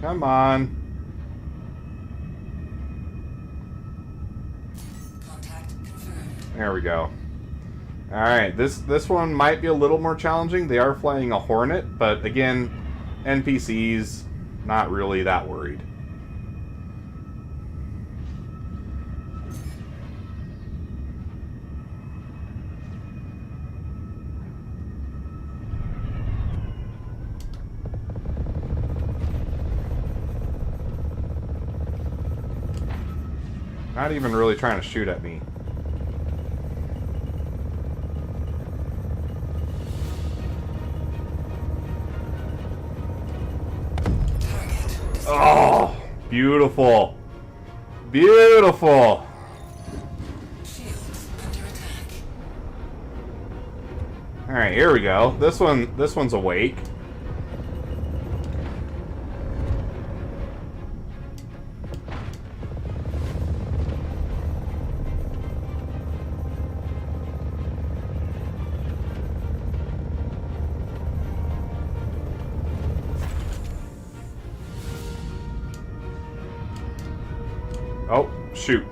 Come on. Contact confirmed. There we go. Alright, this one might be a little more challenging. They are flying a Hornet, but again, NPCs, not really that worried. Not even really trying to shoot at me. Oh, beautiful. Beautiful. Shields under attack. All right, here we go. This one's awake. Oh, shoot.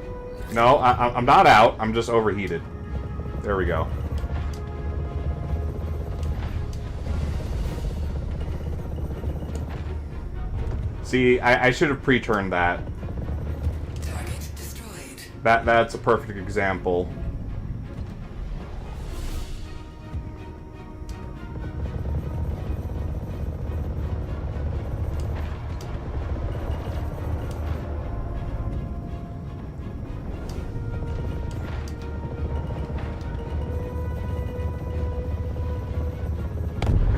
No, I'm not out. I'm just overheated. There we go. See, I should have pre-turned that. Target destroyed. That's a perfect example.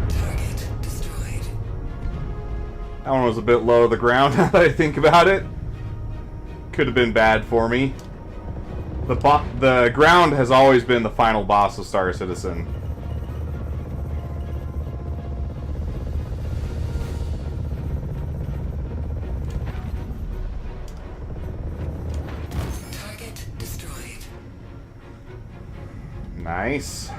Target destroyed. That one was a bit low to the ground now that I think about it. Could have been bad for me. The ground has always been the final boss of Star Citizen. Target destroyed. Nice.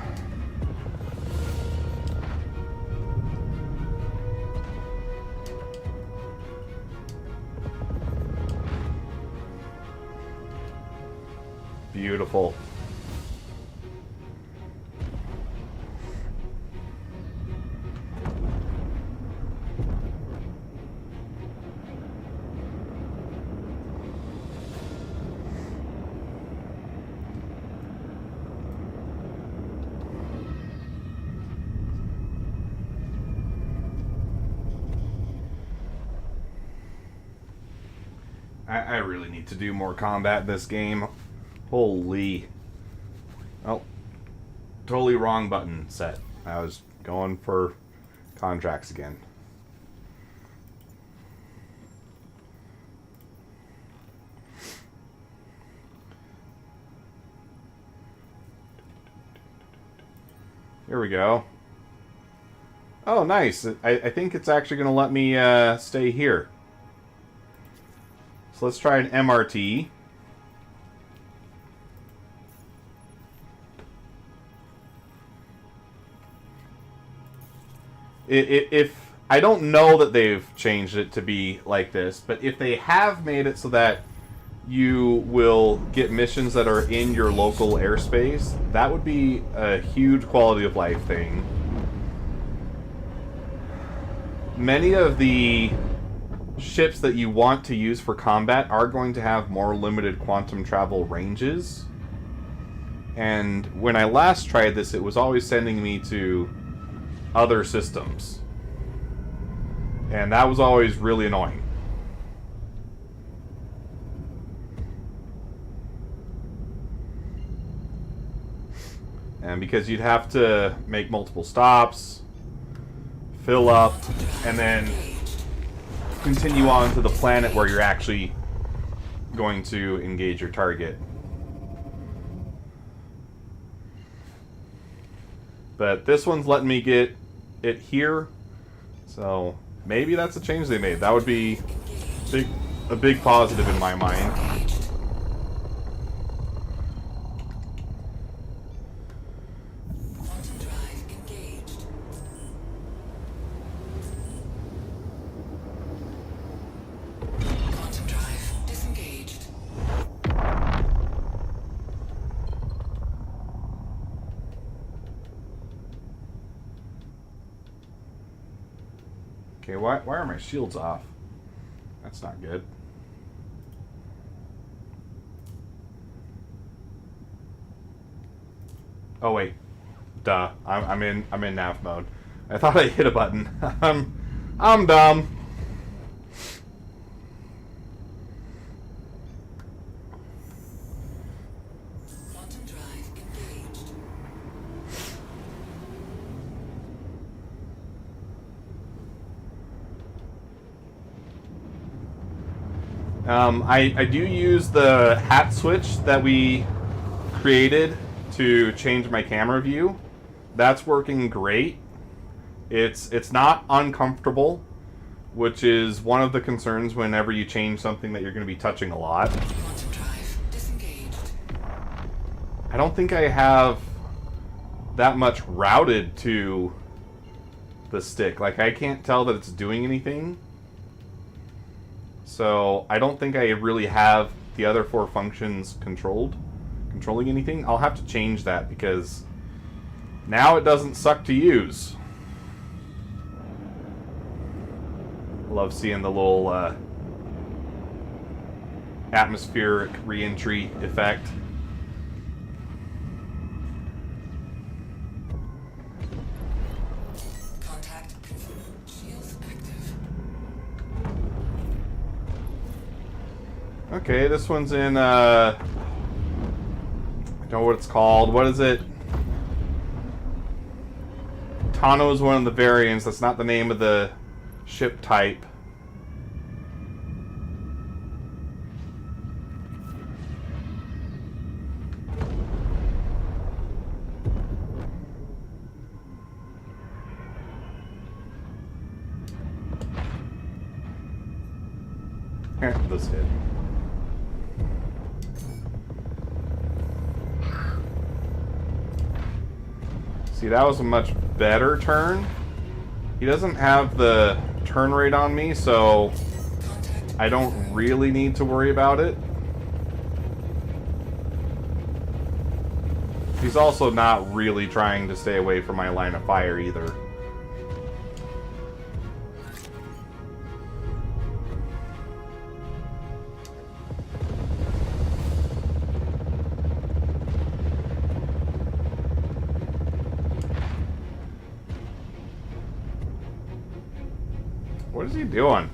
Beautiful. I really need to do more combat in this game. Holy. Oh. Totally wrong button set. I was going for contracts again. Here we go. Oh, nice. I think it's actually going to let me stay here. So let's try an MRT. If I don't know that they've changed it to be like this, but if they have made it so that you will get missions that are in your local airspace, that would be a huge quality of life thing. Many of the ships that you want to use for combat are going to have more limited quantum travel ranges. And when I last tried this, it was always sending me to other systems. And that was always really annoying. And because you'd have to make multiple stops, fill up, and then continue on to the planet where you're actually going to engage your target. But this one's letting me get it here, so maybe that's a change they made. That would be a big positive in my mind. Quantum drive engaged. Quantum drive disengaged. Okay, why are my shields off? That's not good. Oh wait, duh. I'm in nav mode. I thought I hit a button. I'm dumb. Quantum drive engaged. I do use the hat switch that we created to change my camera view. That's working great. It's not uncomfortable, which is one of the concerns whenever you change something that you're going to be touching a lot. Quantum drive disengaged. I don't think I have that much routed to the stick. Like, I can't tell that it's doing anything. So I don't think I really have the other four functions controlling anything. I'll have to change that because now it doesn't suck to use. Love seeing the little atmospheric re-entry effect. Contact confirmed. Shields active. Okay, this one's in, I don't know what it's called. What is it? Tano is one of the variants. That's not the name of the ship type. This hit. See, that was a much better turn. He doesn't have the turn rate on me, so I don't really need to worry about it. He's also not really trying to stay away from my line of fire either. What is he doing?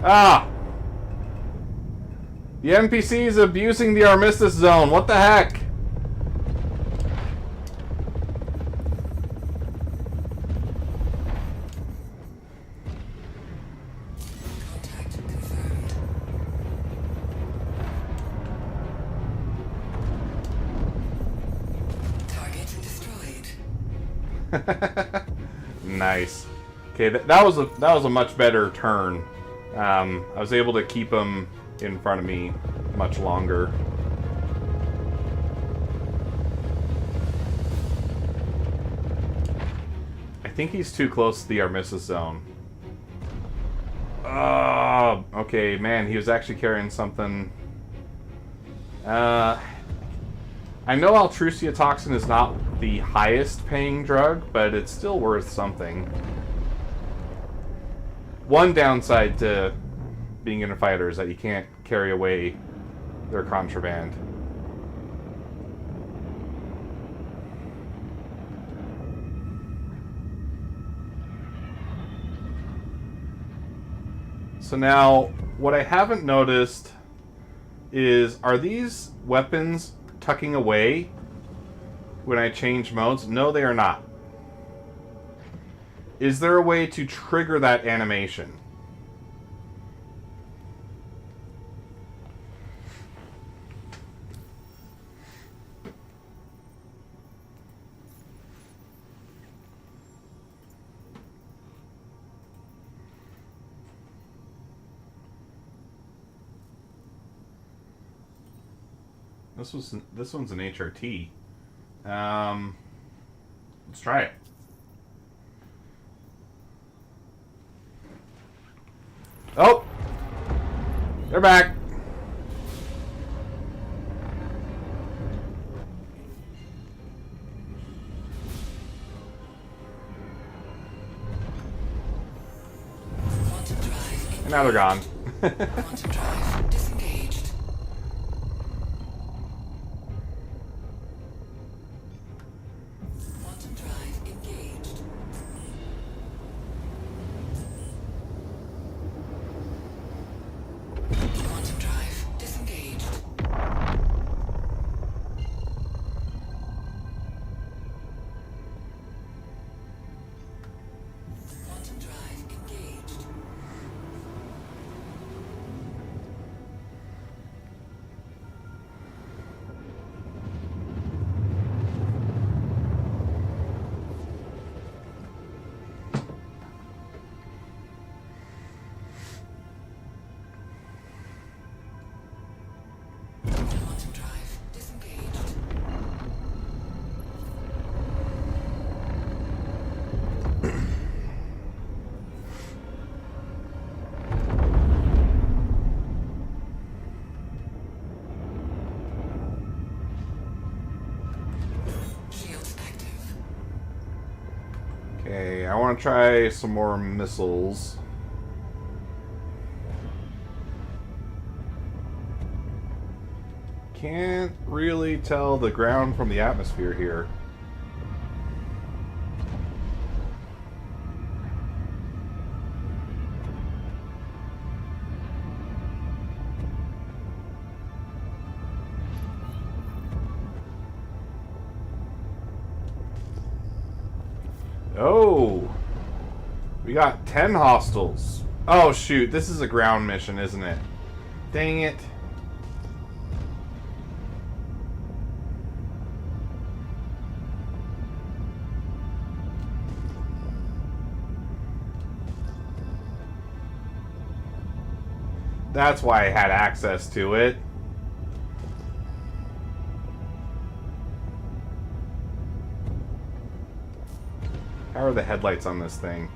Ah! The NPC is abusing the Armistice Zone. What the heck? Contact confirmed. Target destroyed. Nice. Okay, that was a much better turn. I was able to keep him in front of me much longer. I think he's too close to the Armistice Zone. Oh, okay, man, he was actually carrying something. I know Altrusia Toxin is not the highest paying drug, but it's still worth something. One downside to being in a fighter is that you can't carry away their contraband. So now, what I haven't noticed is, are these weapons tucking away when I change modes? No, they are not. Is there a way to trigger that animation? This one's an HRT. Let's try it. Oh! They're back! Quantum drive And now they're gone. Quantum drive disengaged. Quantum drive engaged. Quantum drive disengaged. Quantum drive engaged. Quantum drive disengaged. Shields active. Okay, I want to try some more missiles. Can't really tell the ground from the atmosphere here. Oh! We got 10 hostiles. Oh shoot, this is a ground mission, isn't it? Dang it. That's why I had access to it. How are the headlights on this thing?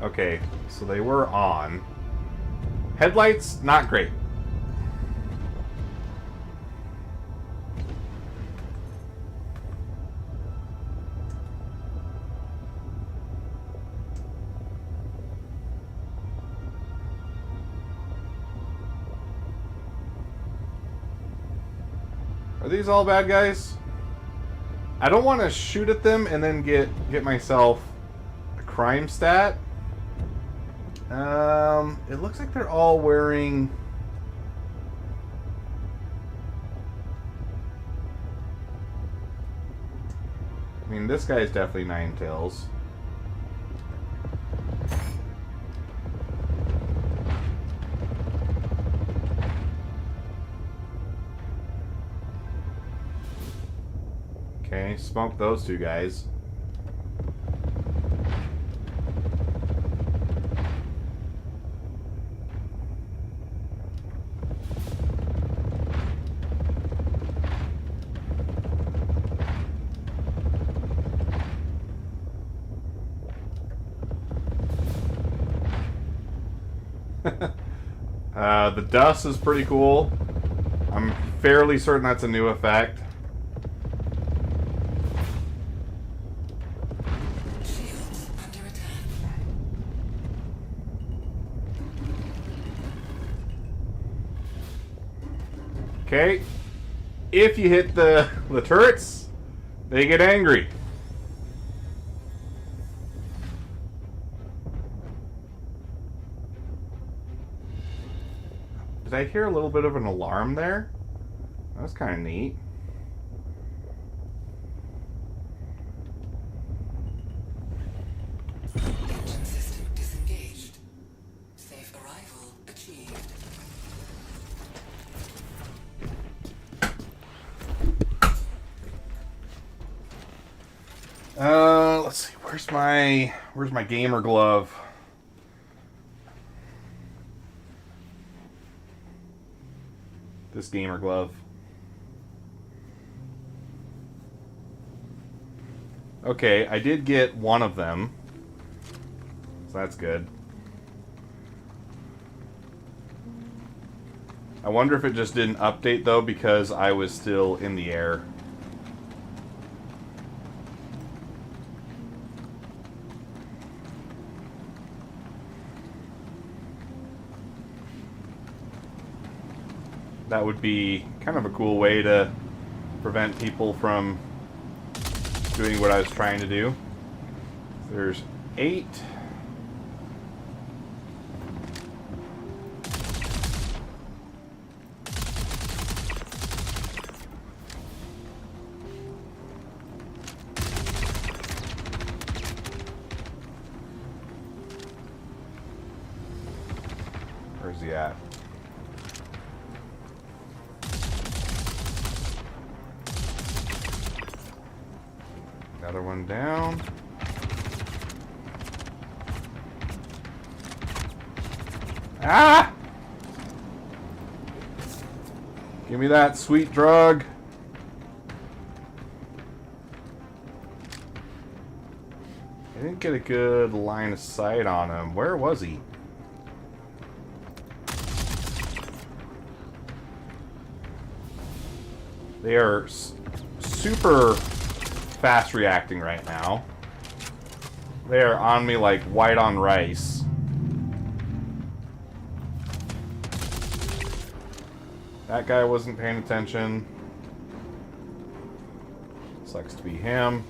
Okay, so they were on. Headlights, not great. Are these all bad guys? I don't want to shoot at them and then get myself crime stat. It looks like they're all wearing... I mean, this guy's definitely Ninetales. Okay, smoke those two guys. The dust is pretty cool. I'm fairly certain that's a new effect. Shields under attack. Okay. If you hit the turrets, they get angry. Did I hear a little bit of an alarm there? That was kind of neat. Engine system disengaged. Safe arrival achieved. Let's see. Where's my gamer glove? This gamer glove. Okay, I did get one of them. So that's good. I wonder if it just didn't update though because I was still in the air. That would be kind of a cool way to prevent people from doing what I was trying to do. There's 8. Where's he at? Another one down. Ah! Give me that sweet drug. I didn't get a good line of sight on him. Where was he? They are super fast reacting right now. They are on me like white on rice. That guy wasn't paying attention. Sucks to be him.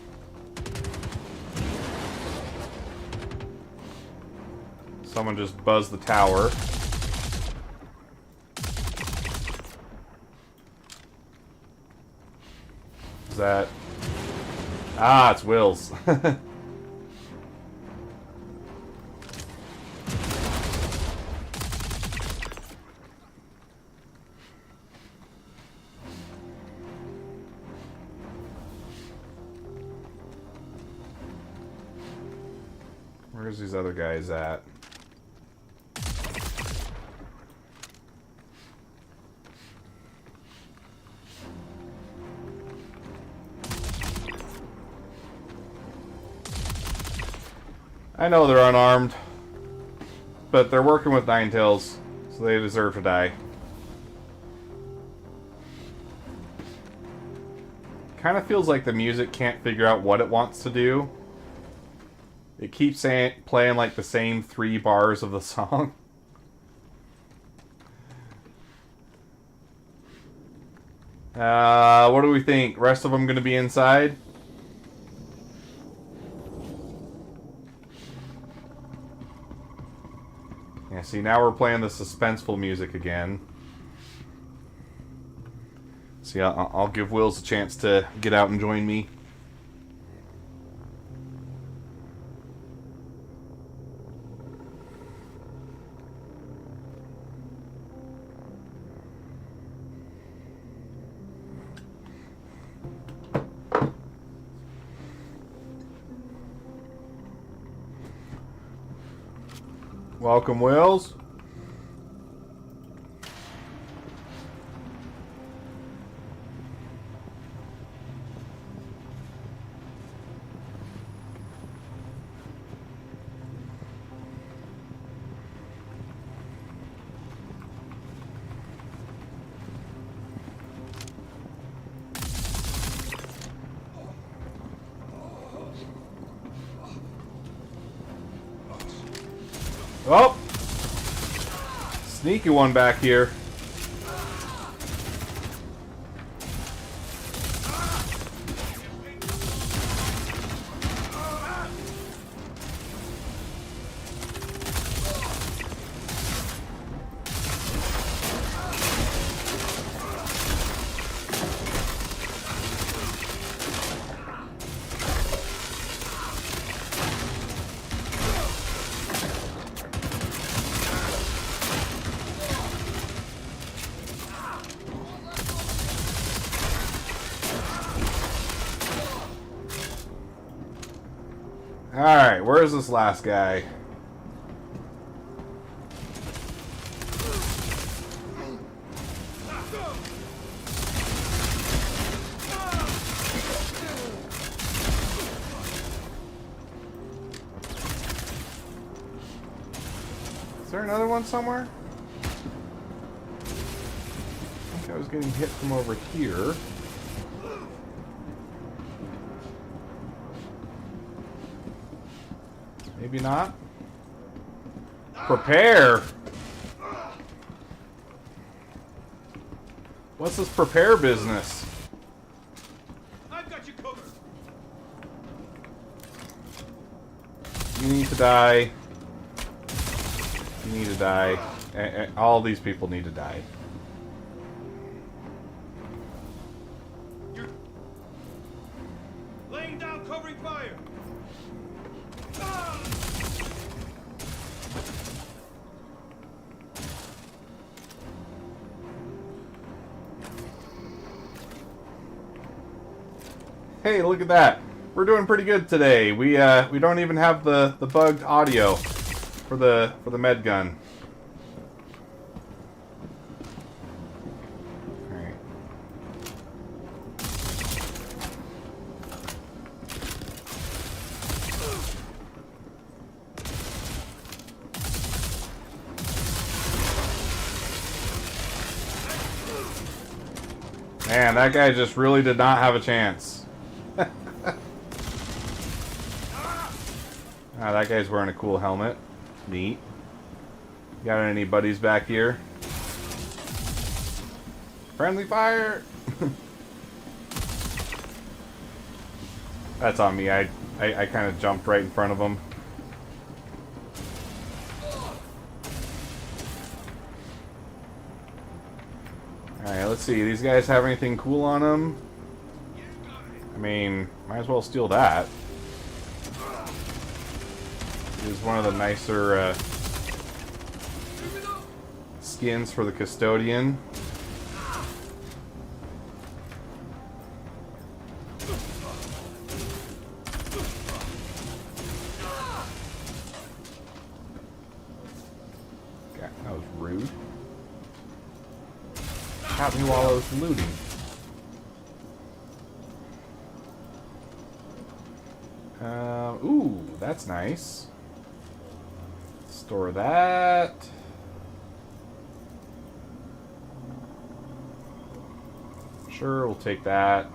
Someone just buzzed the tower. Is that... Ah, it's Will's. Where's these other guys at? I know they're unarmed, but they're working with Ninetales, so they deserve to die. Kind of feels like the music can't figure out what it wants to do. It keeps playing like the same 3 bars of the song. What do we think? Rest of them going to be inside? See, now we're playing the suspenseful music again. See, I'll give Wills a chance to get out and join me. Welcome, Wills. Oh! Sneaky one back here. Alright, where's this last guy? Is there another one somewhere? I think I was getting hit from over here. Maybe not. Prepare! What's this prepare business? I've got you covered. You need to die. You need to die. All these people need to die. You're laying down covering fire. Hey, look at that. We're doing pretty good today. We don't even have the bugged audio for the med gun. All right. Man, that guy just really did not have a chance. Ah, that guy's wearing a cool helmet. Neat. Got any buddies back here? Friendly fire! That's on me. I kind of jumped right in front of him. Alright, let's see. These guys have anything cool on them? I mean, might as well steal that. It is one of the nicer skins for the custodian. God, that was rude. Shot me while I was looting. Ooh, that's nice. Store that. Sure, we'll take that.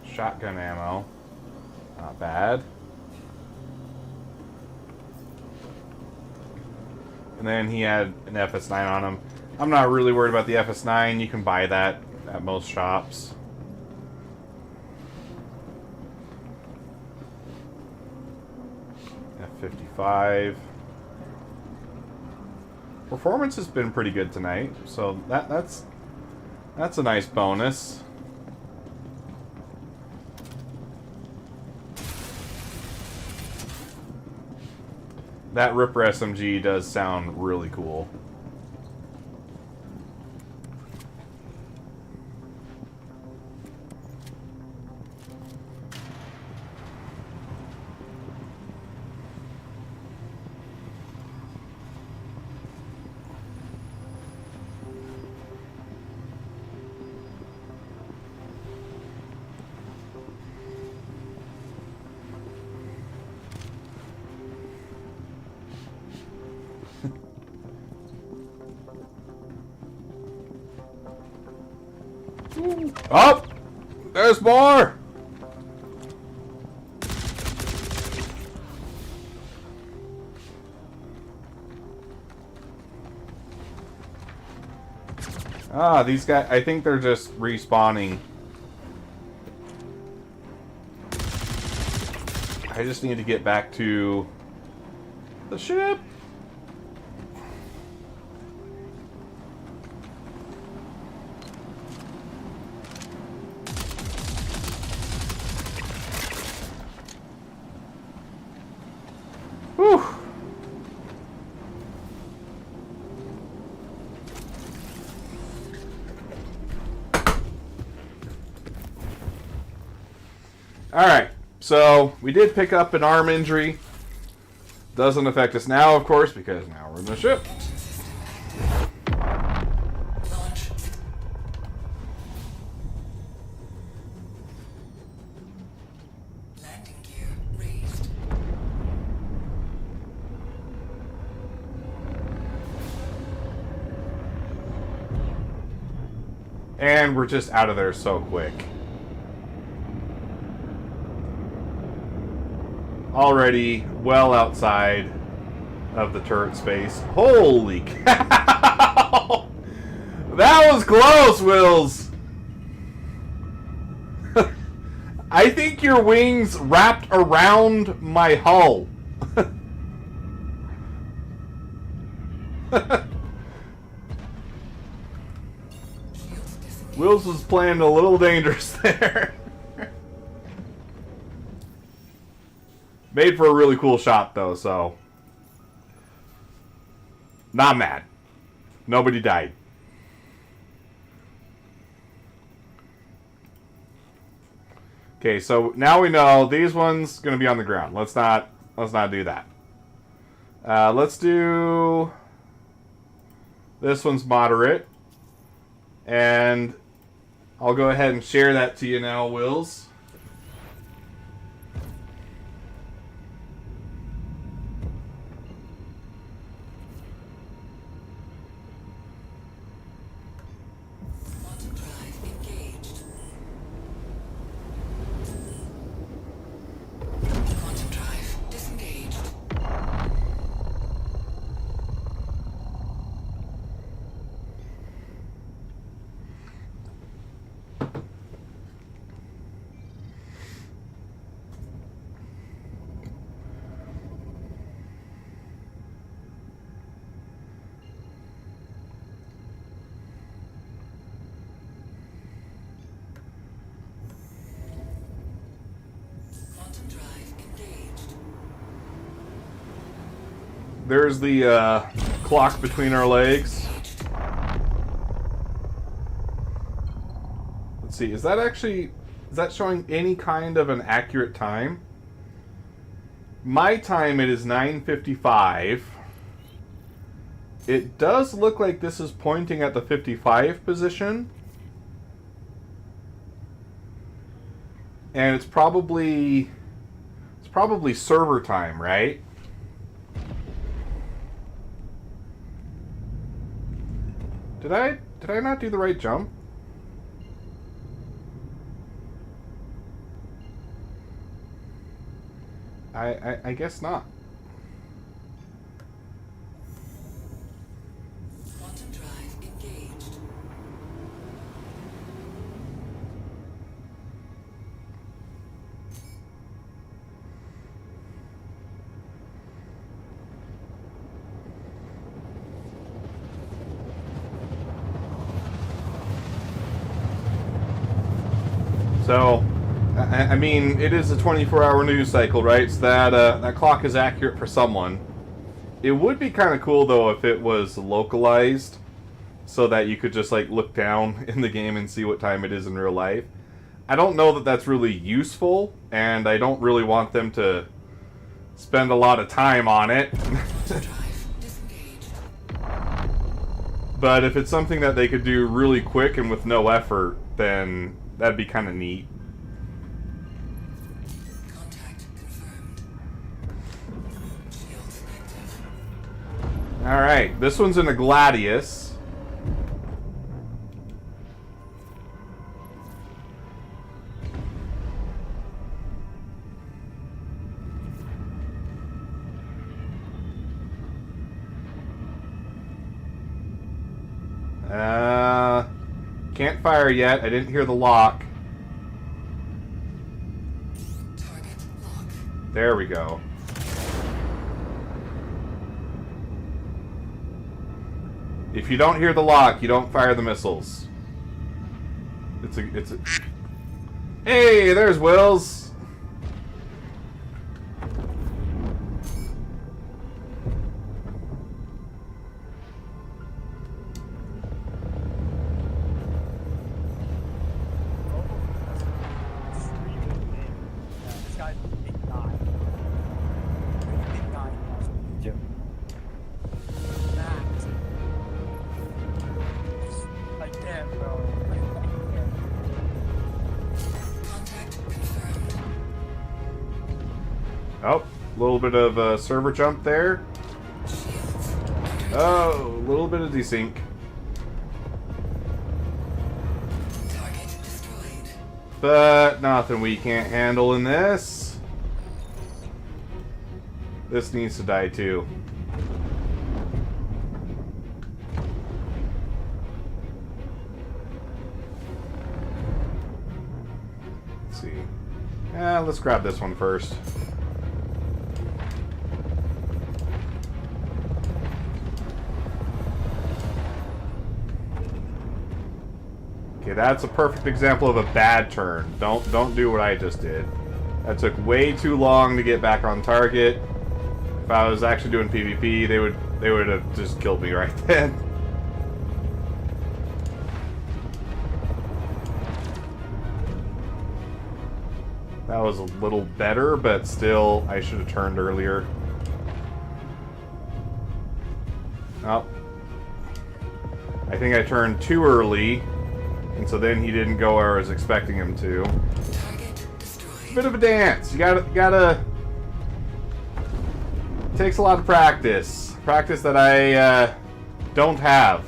Shotgun ammo. Not bad. And then he had an FS9 on him. I'm not really worried about the FS9. You can buy that at most shops. 55. Performance has been pretty good tonight, so that's a nice bonus. That Ripper SMG does sound really cool. Oh! There's more! Ah, these guys, I think they're just respawning. I just need to get back to the ship. Whew. Alright, so we did pick up an arm injury. Doesn't affect us now, of course, because now we're in the ship. Launch. Landing gear raised. And we're just out of there so quick. Already well outside of the turret space. Holy cow! That was close, Wills! I think your wings wrapped around my hull. Shields disengaged. Wills was playing a little dangerous there. Made for a really cool shot, though, so... Not mad. Nobody died. Okay, so now we know these ones gonna be on the ground. Let's not do that. Let's do... This one's moderate. And I'll go ahead and share that to you now, Wills. Quantum drive engaged. Quantum drive disengaged. Quantum drive engaged. There's the clock between our legs. Let's see, is that showing any kind of an accurate time? My time, it is 9:55. It does look like this is pointing at the 55 position. And it's probably server time, right? Did I not do the right jump? I guess not. Quantum drive engaged. So, I mean, it is a 24-hour news cycle, right? So that clock is accurate for someone. It would be kind of cool, though, if it was localized so that you could just, like, look down in the game and see what time it is in real life. I don't know that that's really useful, and I don't really want them to spend a lot of time on it. Drive disengaged. But if it's something that they could do really quick and with no effort, then that'd be kind of neat. Contact confirmed. Shields active. Alright, this one's in a Gladius. Can't fire yet. I didn't hear the lock. Target lock. There we go. If you don't hear the lock, you don't fire the missiles. It's a... Hey, there's Wills! This guy's a big guy. Big guy. Yep. Max. I can't, bro. I can't. Contact confirmed. Oh, a little bit of a server jump there. Shields under Oh, a little bit of desync. target destroyed. But nothing we can't handle in this. This needs to die too. Let's see. Let's grab this one first. Okay, that's a perfect example of a bad turn. Don't do what I just did. That took way too long to get back on target. If I was actually doing PvP, they would have just killed me right then. That was a little better, but still, I should have turned earlier. Oh. I think I turned too early, and so then he didn't go where I was expecting him to. Target destroyed. Bit of a dance. You gotta. It takes a lot of practice. Practice that I don't have.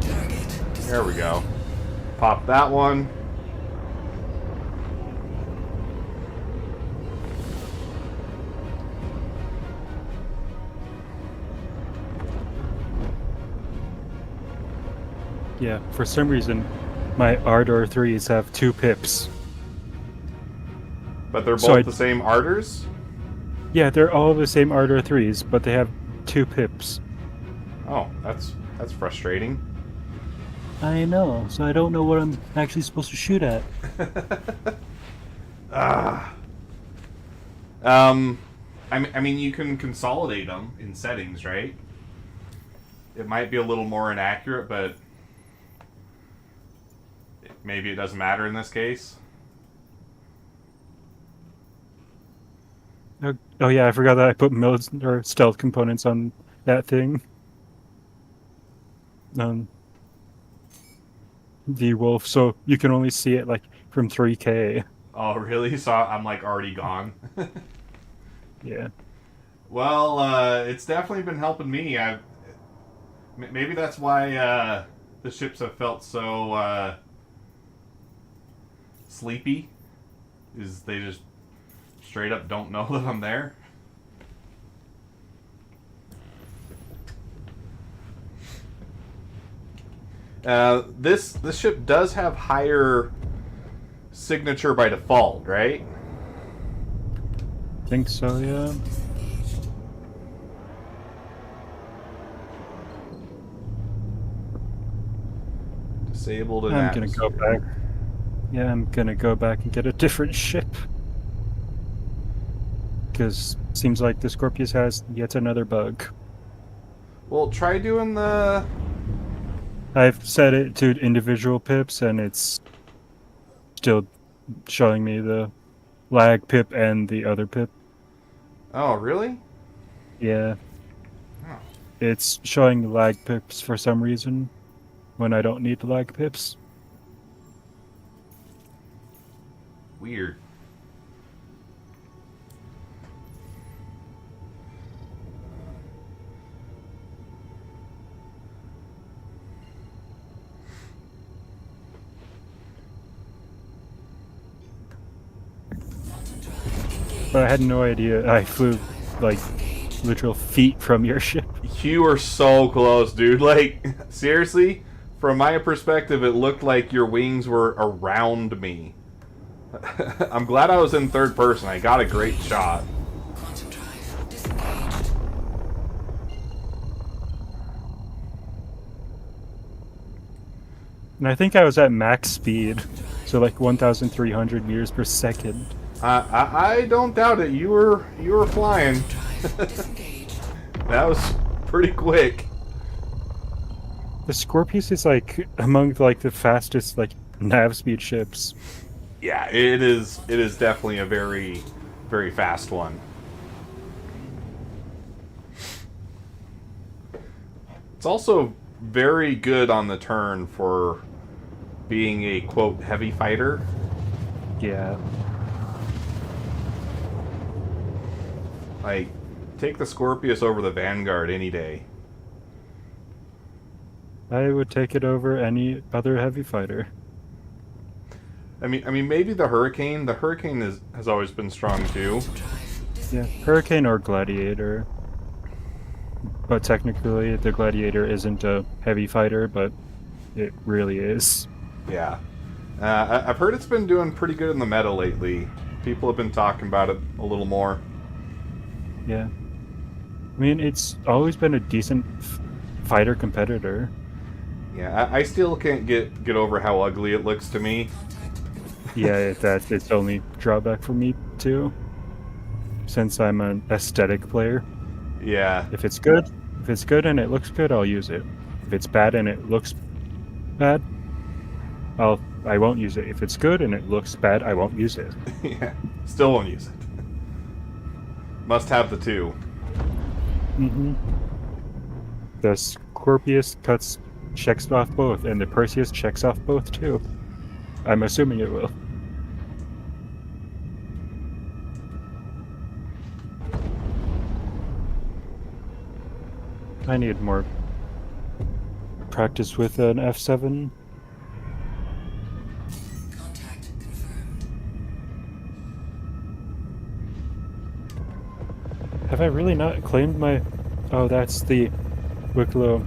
Target destroyed. There we go. Pop that one. Yeah, for some reason, my Ardor 3s have 2 pips. But they're both So I- the same Ardors? Yeah, they're all the same Ardor 3s, but they have 2 pips. Oh, that's frustrating. I know, so I don't know what I'm actually supposed to shoot at. I mean, you can consolidate them in settings, right? It might be a little more inaccurate, but maybe it doesn't matter in this case. Oh yeah, I forgot that I put or stealth components on that thing. The wolf, so you can only see it like from 3K. Oh, really? So I'm like already gone. Yeah. Well, it's definitely been helping me. Maybe that's why the ships have felt so sleepy. Is they just straight up don't know that I'm there. This ship does have higher signature by default, right? Think so, yeah. Disabled in I'm gonna go atmosphere. back. Yeah, I'm gonna go back and get a different ship. Because seems like the Scorpius has yet another bug. Well, try doing the... I've set it to individual pips and it's still showing me the lag pip and the other pip. Oh, really? Yeah. Oh. It's showing the lag pips for some reason when I don't need the lag pips. Weird. But I had no idea I flew like literal feet from your ship. You were so close, dude. Like, seriously? From my perspective, it looked like your wings were around me. I'm glad I was in third person. I got a great shot. Quantum drive disengaged. And I think I was at max speed, so like 1,300 meters per second. I don't doubt it. You were flying. Drive disengaged. That was pretty quick. The Scorpius is like among like the fastest like nav speed ships. Yeah, it is. It is definitely a very, very fast one. It's also very good on the turn for being a quote heavy fighter. Yeah. Like, take the Scorpius over the Vanguard any day. I would take it over any other heavy fighter. I mean, maybe the Hurricane. The Hurricane has always been strong too. Yeah, Hurricane or Gladiator. But technically, the Gladiator isn't a heavy fighter, but it really is. Yeah, I've heard it's been doing pretty good in the meta lately. People have been talking about it a little more. Yeah. I mean, it's always been a decent fighter competitor. Yeah, I still can't get over how ugly it looks to me. Yeah, that's its only drawback for me too. Since I'm an aesthetic player. Yeah, If it's good and it looks good, I'll use it. If it's bad and it looks bad, I won't use it. If it's good and it looks bad, I won't use it. yeah. Still won't use it. Must have the two. Mm-hmm. The Scorpius checks off both, and the Perseus checks off both too. I'm assuming it will. I need more practice with an F7. Contact confirmed. Have I really not claimed my... Oh, that's the Wicklow...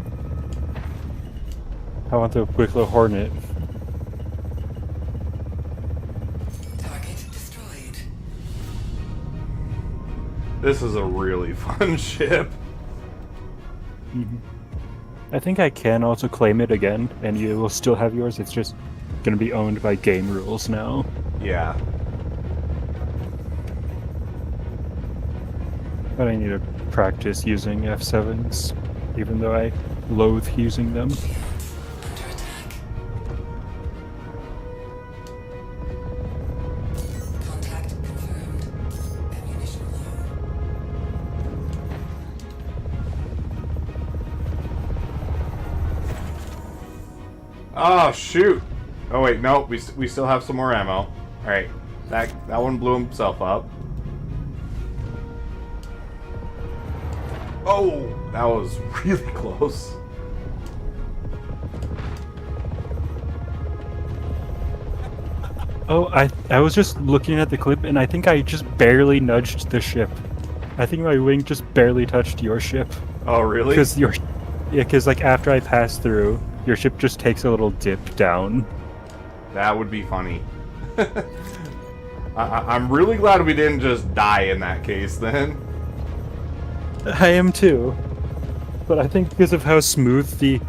I want the Wicklow Hornet. Target destroyed. This is a really fun ship. I think I can also claim it again, and you will still have yours. It's just going to be owned by game rules now. Yeah. But I need to practice using F7s, even though I loathe using them. Under attack. Contact confirmed. Ammunition low. Oh shoot! Oh wait, no, we still have some more ammo. All right, that one blew himself up. Oh, that was really close. Oh, I was just looking at the clip, and I think I just barely nudged the ship. I think my wing just barely touched your ship. Oh really? Because like after I pass through, your ship just takes a little dip down. That would be funny. I'm really glad we didn't just die in that case then. I am too. But I think because of how smooth the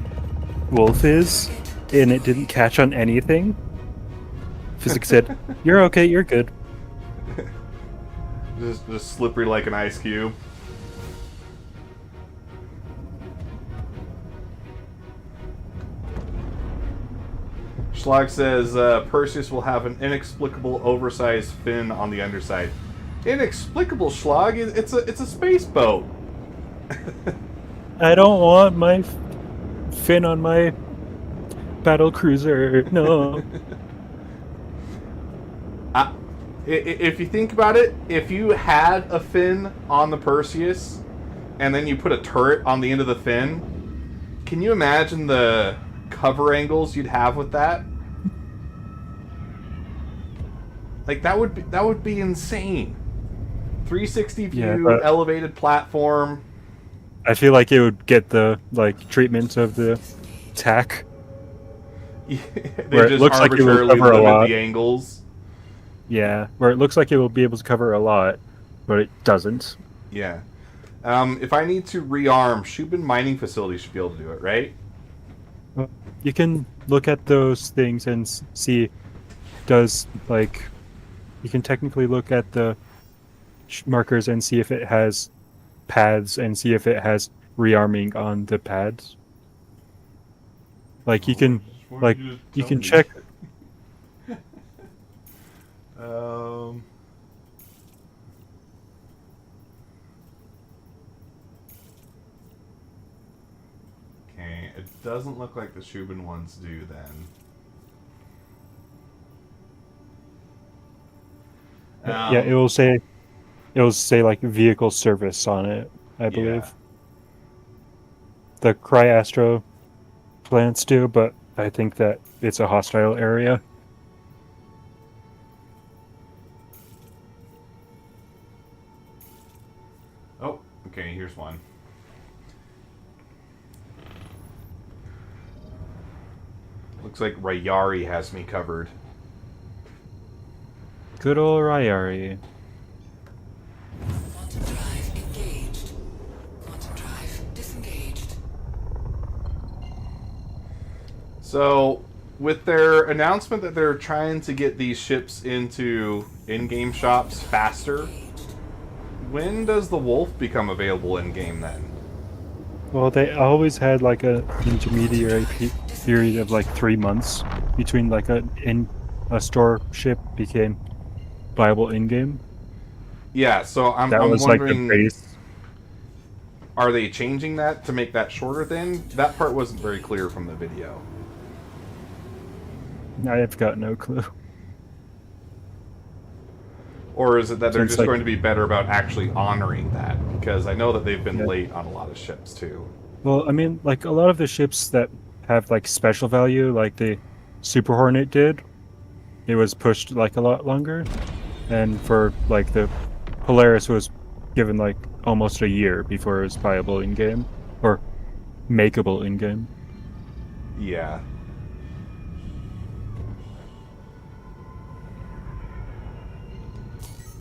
wolf is, and it didn't catch on anything, physics said, "You're okay, you're good." Just slippery like an ice cube. Schlag says Perseus will have an inexplicable oversized fin on the underside. Inexplicable, Schlag? It's a space boat. I don't want my fin on my battle cruiser. No. If you think about it, if you had a fin on the Perseus, and then you put a turret on the end of the fin, can you imagine the cover angles you'd have with that? Like that would be insane. 360 view, Yeah, but elevated platform. I feel like it would get the treatment of the tack. They Where it just looks like it will arbitrarily cover a limit lot. the angles. Yeah, where it looks like it will be able to cover a lot, but it doesn't. Yeah. If I need to rearm, Shubin Mining Facility should be able to do it, right? You can look at those things and see, you can technically look at the markers and see if it has paths and see if it has rearming on the pads. Like you can, check. Okay, it doesn't look like the Shubin ones do then. Yeah, it will say like vehicle service on it, I believe. Yeah. The Cryastro plants do, but I think that it's a hostile area. Oh, okay, here's one. Looks like Rayari has me covered. Good old Rayari. Quantum drive engaged. Quantum drive disengaged. So, with their announcement that they're trying to get these ships into in-game shops faster, when does the Wolf become available in-game then? Well, they always had like a intermediary period of like 3 months between like a store ship became viable in-game. Yeah, so I'm was like the wondering, base. are they changing that to make that shorter then? That part wasn't very clear from the video. I have got no clue. Or is it that they're Since, just like- going to be better about actually honoring that? Because I know that they've been Yeah. late on a lot of ships too. Well, I mean, like a lot of the ships that have like special value, like the Super Hornet did, it was pushed like a lot longer, and for like the Polaris was given like almost a year before it was viable in game or makeable in game. Yeah.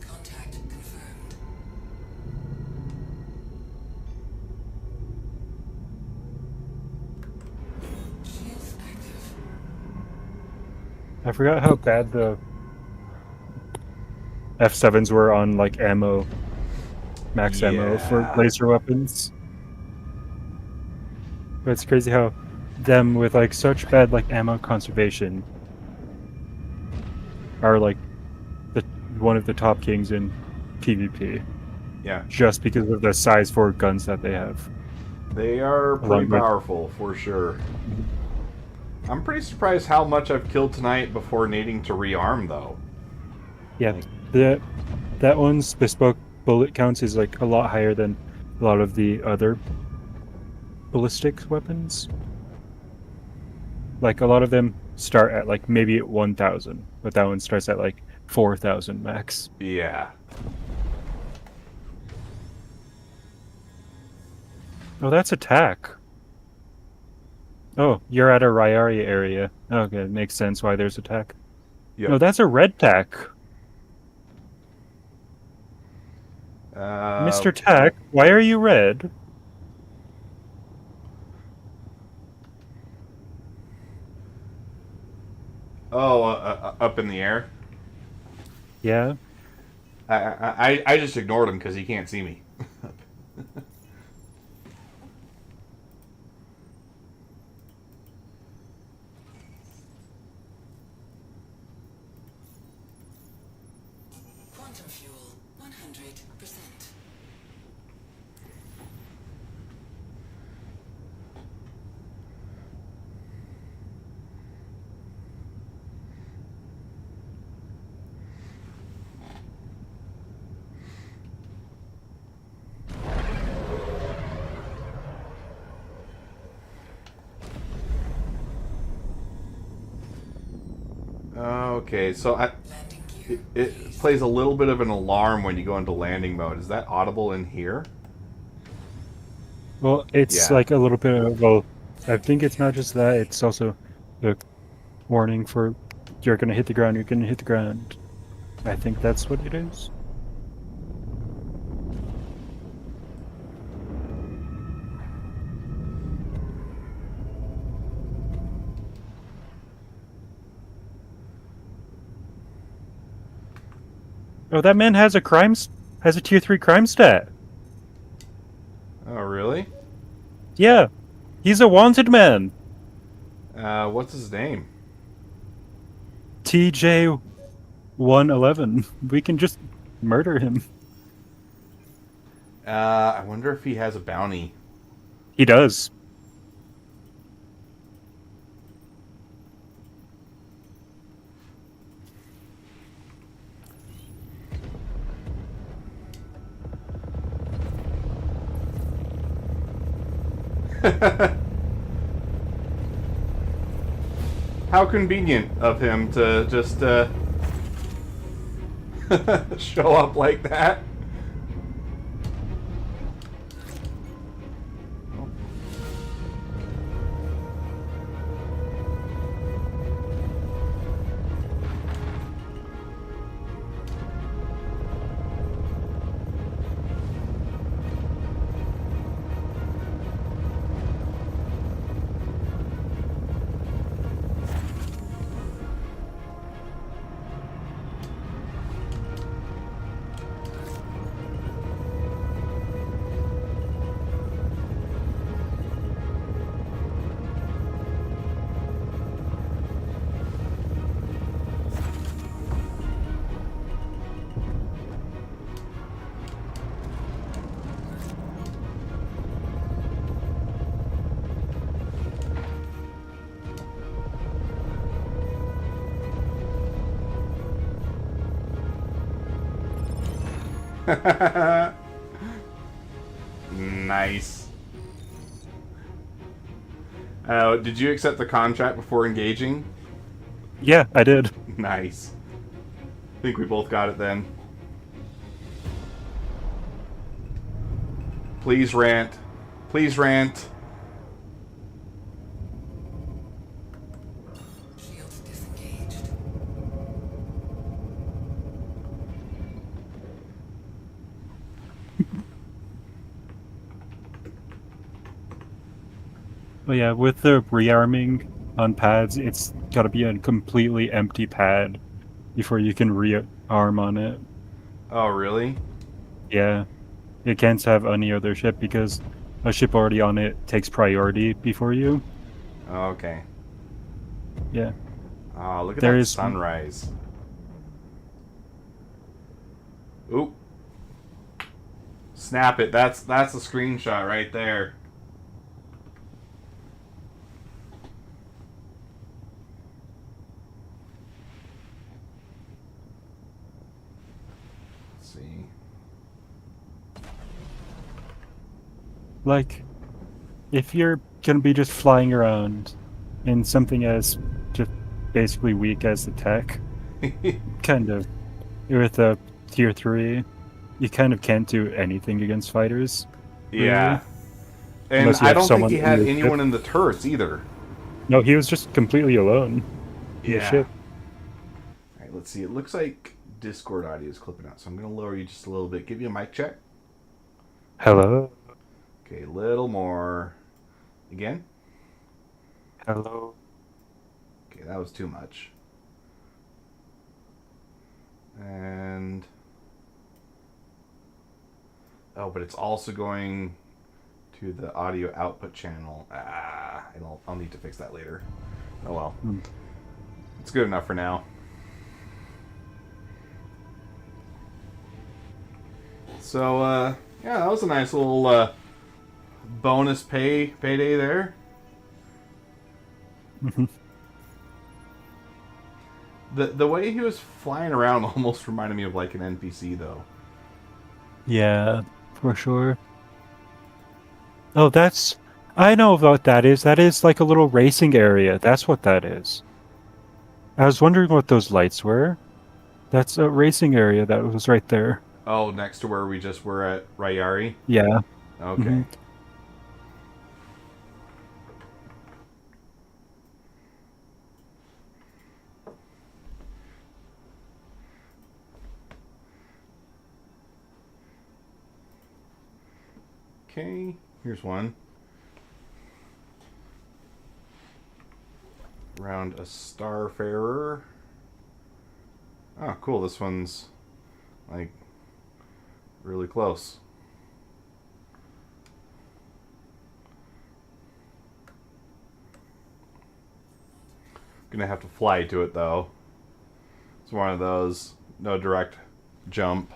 Contact confirmed. Shields active. I forgot how bad the F7s were on like ammo, max ammo for Yeah. laser weapons. But it's crazy how them with like such bad like ammo conservation are like one of the top kings in PvP Yeah. just because of the size 4 guns that they have. They are pretty Along with- powerful, for sure. I'm pretty surprised how much I've killed tonight before needing to rearm, though. Yeah, that one's bespoke bullet counts is like a lot higher than a lot of the other ballistic weapons. Like a lot of them start at like maybe at 1,000, but that one starts at like 4,000 max. Yeah. Oh, that's attack. Oh, you're at a Rayari area. Okay, it makes sense why there's attack. Yep. No, that's a red tack. Mr. Tack, why are you red? Oh, up in the air. Yeah. I just ignored him because he can't see me. Quantum fuel, 100%. Okay, so Landing gear. it plays a little bit of an alarm when you go into landing mode. Is that audible in here? Well, it's Yeah. like a little bit of, well, I think it's not just that, it's also the warning for you're gonna hit the ground, you're gonna hit the ground. I think that's what it is. Oh, that man has a has a tier 3 crime stat. Oh, really? Yeah, he's a wanted man. What's his name? TJ 111. We can just murder him. I wonder if he has a bounty. He does. How convenient of him to just show up like that. Nice. Did you accept the contract before engaging? Yeah, I did. Nice. I think we both got it then. Please rant. Please rant. Shields disengaged. But yeah, with the rearming on pads, it's gotta be a completely empty pad before you can rearm on it. Oh, really? Yeah. It can't have any other ship because a ship already on it takes priority before you. Okay. Yeah. Oh, look at There that is- sunrise. Oop. Snap it. That's a screenshot right there. Let's see. Like, if you're gonna be just flying around in something as just basically weak as the tech, kind of, with a tier 3, you kind of can't do anything against fighters. Yeah. And Unless you I have don't think someone he in had your anyone ship. in the turrets either. No, he was just completely alone in the Yeah. ship. let's see. It looks like Discord audio is clipping out, so I'm going to lower you just a little bit. Give you a mic check. Hello. Okay, a little more. Again. Hello. Okay, that was too much. And oh, but it's also going to the audio output channel. I'll need to fix that later. Oh well. It's good enough for now. So yeah, that was a nice little bonus payday there. The way he was flying around almost reminded me of like an NPC though. Yeah, for sure. Oh, I know what that is. That is like a little racing area. That's what that is. I was wondering what those lights were. That's a racing area that was right there. Oh, next to where we just were at Rayari? Yeah. Okay. Mhm. Okay, here's one. Around a Starfarer. Oh, cool. This one's like really close. Gonna have to fly to it though. It's one of those no direct jump.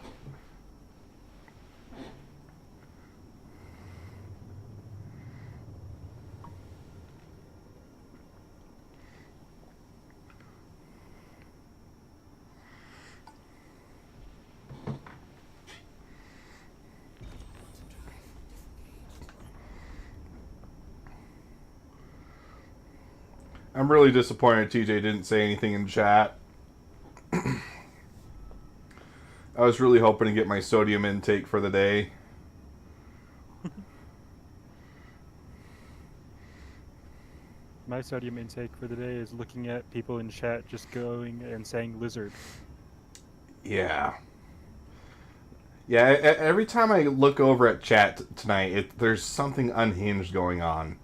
I'm really disappointed TJ didn't say anything in chat. I was really hoping to get my sodium intake for the day. My sodium intake for the day is looking at people in chat just going and saying lizard. Yeah. Yeah, every time I look over at chat tonight, there's something unhinged going on.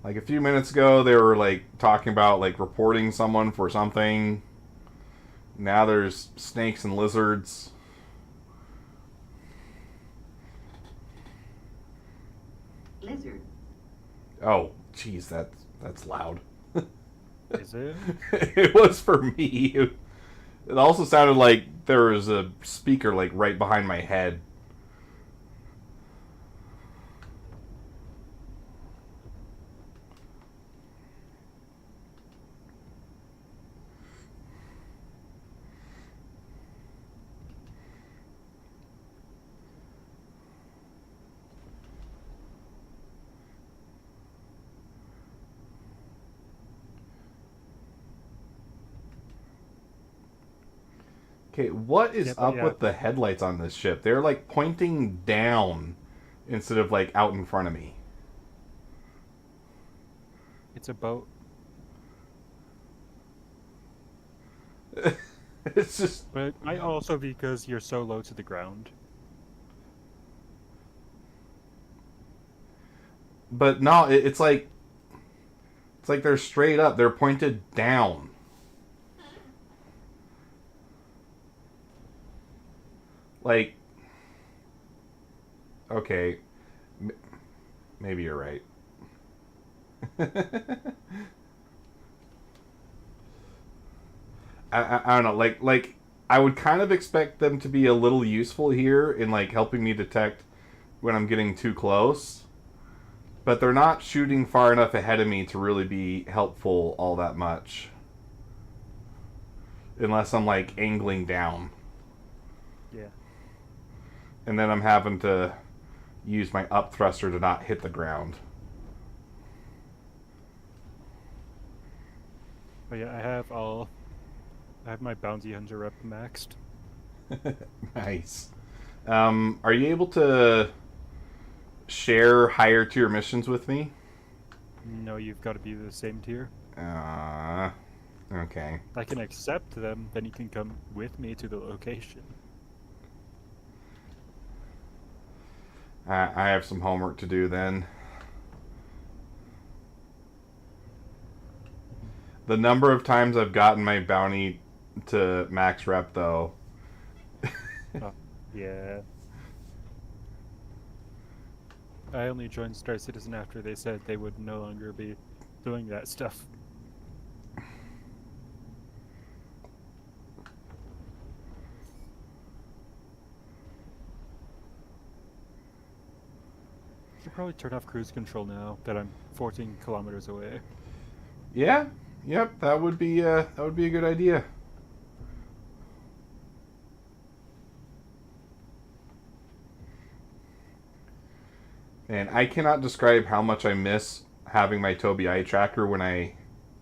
Like a few minutes ago, they were like talking about like reporting someone for something. Now there's snakes and lizards. Lizard. Oh, jeez, that's loud. Is it? It was for me. It also sounded like there was a speaker like right behind my head. Okay, what is Yep, up yeah. with the headlights on this ship? They're like pointing down instead of like out in front of me. It's a boat. It's just But I also because you're so low to the ground. but no, it's like they're straight up. They're pointed down. Like okay, maybe you're right. I don't know. Like I would kind of expect them to be a little useful here in like helping me detect when I'm getting too close, but they're not shooting far enough ahead of me to really be helpful all that much. Unless I'm like angling down, Yeah. and then I'm having to use my up thruster to not hit the ground. But yeah, I have my bounty hunter up maxed. Nice. Are you able to share higher tier missions with me? No, you've got to be the same tier. Okay. I can accept them, then you can come with me to the location. I have some homework to do then. The number of times I've gotten my bounty to max rep, though. Oh, yeah. I only joined Star Citizen after they said they would no longer be doing that stuff. Should probably turn off cruise control now that I'm 14 kilometers away. Yeah. Yep. That would be a good idea. And I cannot describe how much I miss having my Tobii eye tracker when I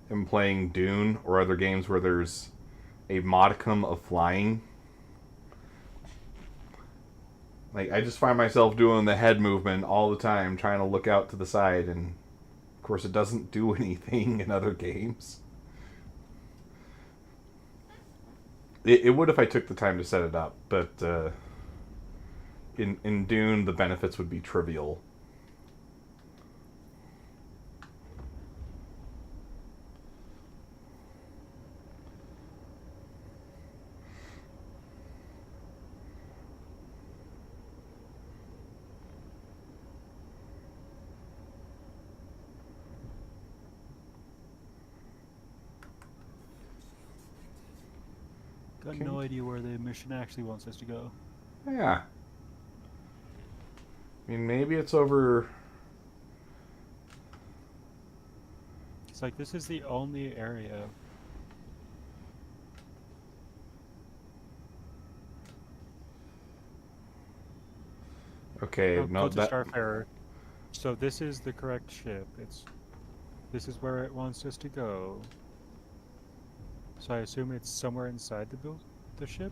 am playing Dune or other games where there's a modicum of flying. Like, I just find myself doing the head movement all the time, trying to look out to the side, and of course it doesn't do anything in other games. It would if I took the time to set it up, but in Dune the benefits would be trivial. Got Okay. no idea where the mission actually wants us to go. Yeah. I mean, maybe it's over. It's like this is the only area. Okay, Oh, no, go to that. Starfarer. So this is the correct ship. This is where it wants us to go. So I assume it's somewhere inside the ship.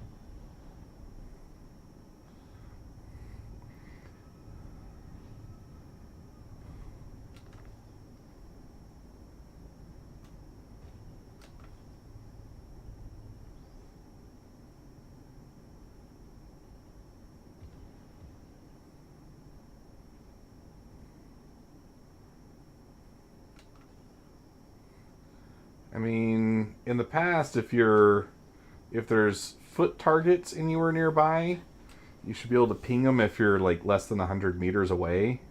I mean, in the past, if there's foot targets anywhere nearby, you should be able to ping them if you're like less than 100 meters away.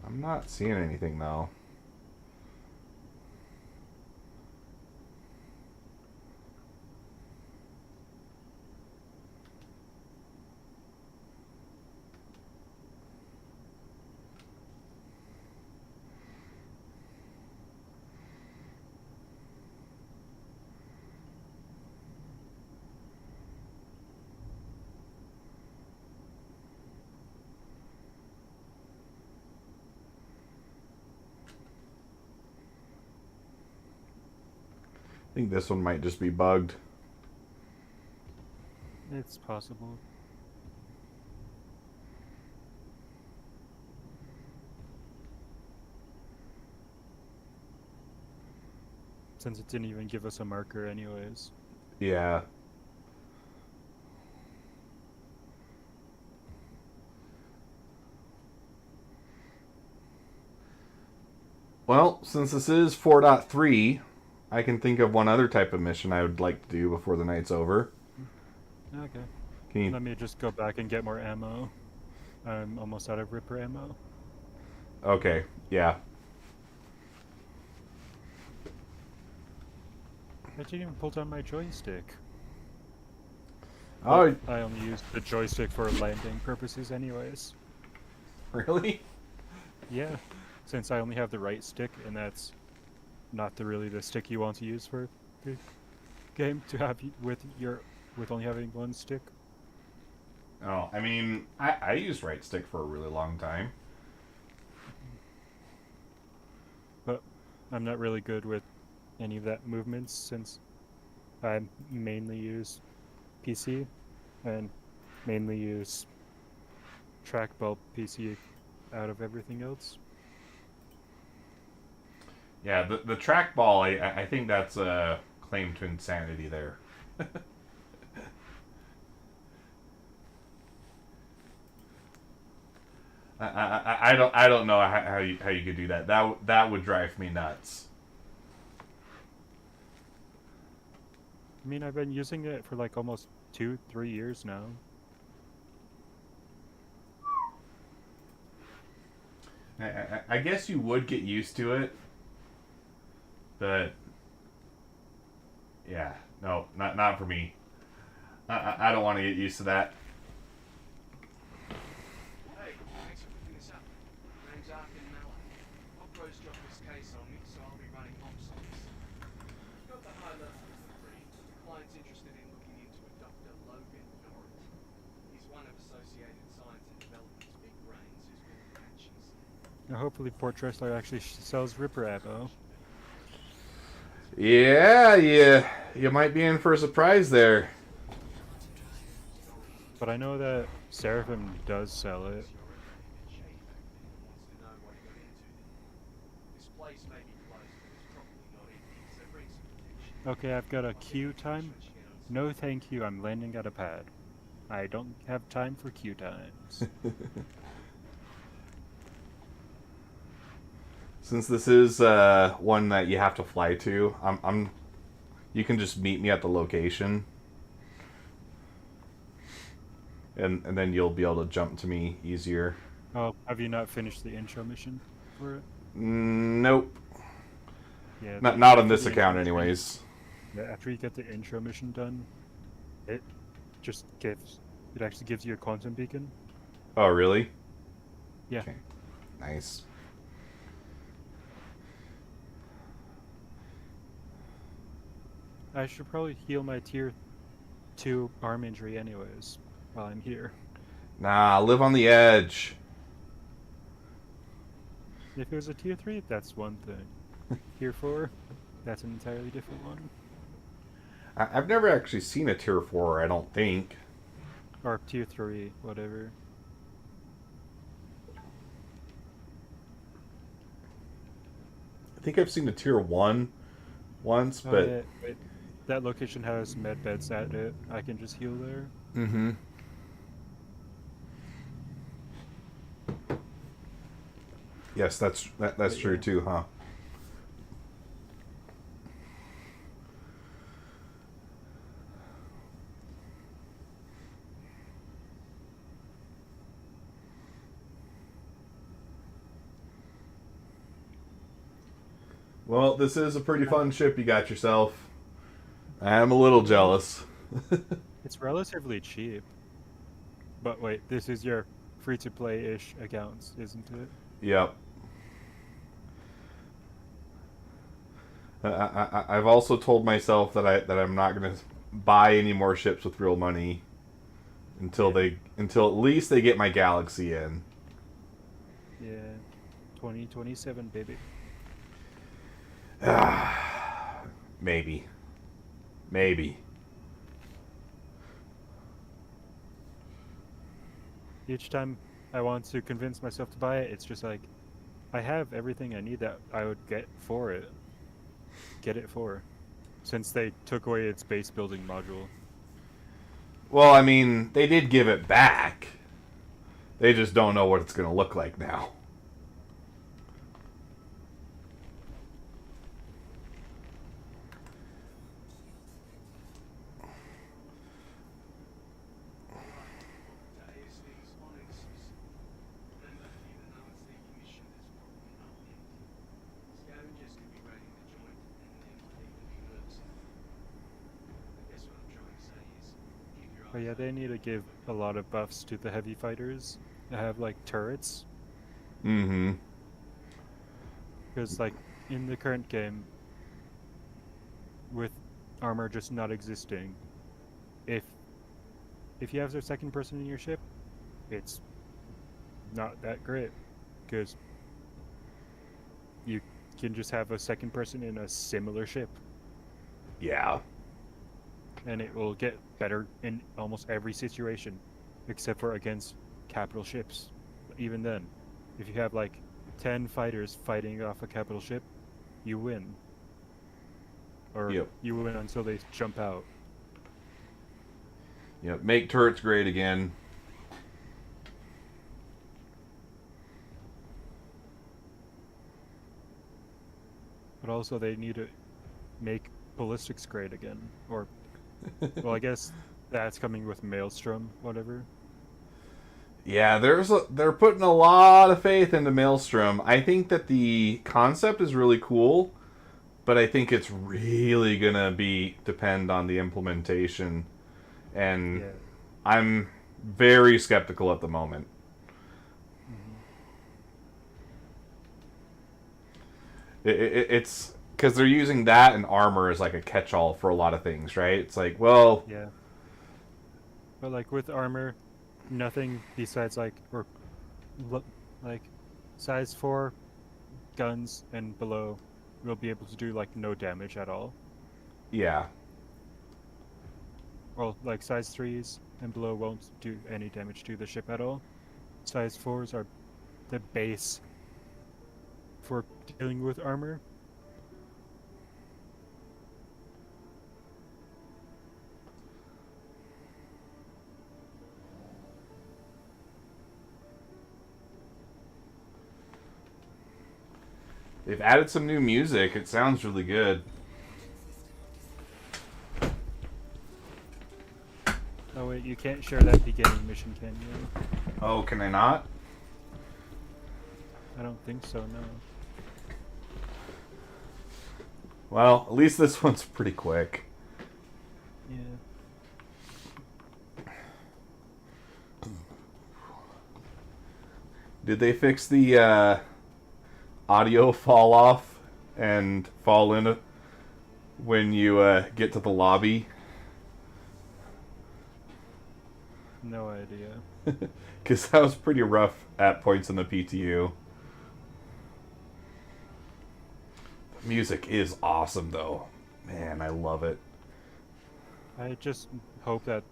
I'm not seeing anything though. I think this one might just be bugged. It's possible. Since it didn't even give us a marker anyways. Yeah. Well, since this is 4.3, I can think of one other type of mission I would like to do before the night's over. Okay. Can you... Let me just go back and get more ammo. I'm almost out of Ripper ammo. Okay, yeah. I didn't even pull down my joystick. Oh, I only use the joystick for landing purposes anyways. really? Yeah, since I only have the right stick, and that's not really the stick you want to use for the game to have with only having one stick. Oh, I mean, I used right stick for a really long time. But I'm not really good with any of that movements since I mainly use PC and mainly use trackball PC out of everything else. Yeah, the trackball, I think that's a claim to insanity there. I don't know how you could do that. That would drive me nuts. I mean, I've been using it for like almost 2-3 years now. I guess you would get used to it, but yeah, no, not for me. I don't want to get used to that. Hey, thanks for picking this up. My name's Arkin Mallow. Opro's dropped this case on me, so I'll be running ops on this. Got the high level of the brief. The client's interested in looking into a Dr. Logan Norrit. He's one of Associated Science and Development's big brains who's been catching some. Now, hopefully, Port Tressler actually sells Ripper ammo. Yeah, you might be in for a surprise there. But I know that Seraphim does sell it. Okay, I've got a queue time. No thank you, I'm landing at a pad. I don't have time for queue times. Since this is one that you have to fly to, you can just meet me at the location. And then you'll be able to jump to me easier. Oh, have you not finished the intro mission for it? Nope. Yeah. Not on this the account intro mission- anyways. Yeah, after you get the intro mission done, it actually gives you a quantum beacon. Oh, really? Yeah. Okay. Nice. I should probably heal my tier 2 arm injury anyways, while I'm here. Nah, live on the edge. If it was a tier 3, that's one thing. Tier 4, that's an entirely different one. I've never actually seen a tier 4, I don't think. Or tier 3, whatever. I think I've seen a tier 1 once, Oh, but... yeah, wait. That location has med beds at it. I can just heal there. Mm-hmm. Yes, that's true Yeah. too, huh? Well, this is a pretty fun ship you got yourself. I'm a little jealous. It's relatively cheap. But wait, this is your free-to-play-ish accounts, isn't it? Yep. I've also told myself that I'm not going to buy any more ships with real money until at least they get my Galaxy in. Yeah. 2027, baby. Maybe. Each time I want to convince myself to buy it, it's just like, I have everything I need that I would get it for. Since they took away its base building module. Well, I mean, they did give it back. They just don't know what it's going to look like now. But yeah, they need to give a lot of buffs to the heavy fighters that have like turrets. Mm-hmm. Because like in the current game, with armor just not existing, if you have a second person in your ship, it's not that great. Because you can just have a second person in a similar ship. Yeah. And it will get better in almost every situation, except for against capital ships. Even then, if you have like 10 fighters fighting off a capital ship, you win. Or Yep. you win until they jump out. Yep. Make turrets great again. But also they need to make ballistics great again. Or, well, I guess that's coming with Maelstrom, whatever. Yeah, they're putting a lot of faith into Maelstrom. I think that the concept is really cool, but I think it's really gonna depend on the implementation, and Yeah. I'm very skeptical at the moment. It's because they're using that and armor as like a catch-all for a lot of things, right? It's like, well, Yeah. But like with armor, nothing besides like size 4 guns and below will be able to do like no damage at all. yeah, Well, like size 3s and below won't do any damage to the ship at all. Size 4s are the base for dealing with armor. they've added some new music. It sounds really good. Oh wait, you can't share that beginning mission, can you? Oh, can I not? I don't think so, no. Well, at least this one's pretty quick. Yeah. Did they fix the audio fall off and fall in when you get to the lobby? No idea. Because that was pretty rough at points in the PTU. The music is awesome, though. Man, I love it. I just hope that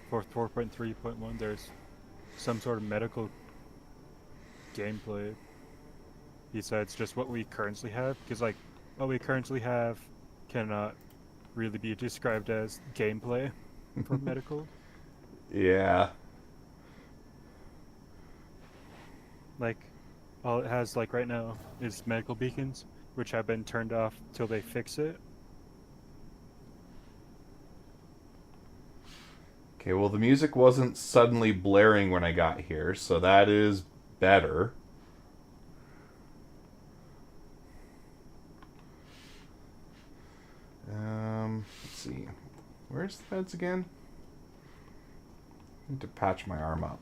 for 4.3.1 there's some sort of medical gameplay besides just what we currently have, because like what we currently have cannot really be described as gameplay for medical. Yeah. Like all it has like right now is medical beacons, which have been turned off till they fix it. Okay, well, the music wasn't suddenly blaring when I got here, so that is better. Let's see. Where's the beds again? I need to patch my arm up.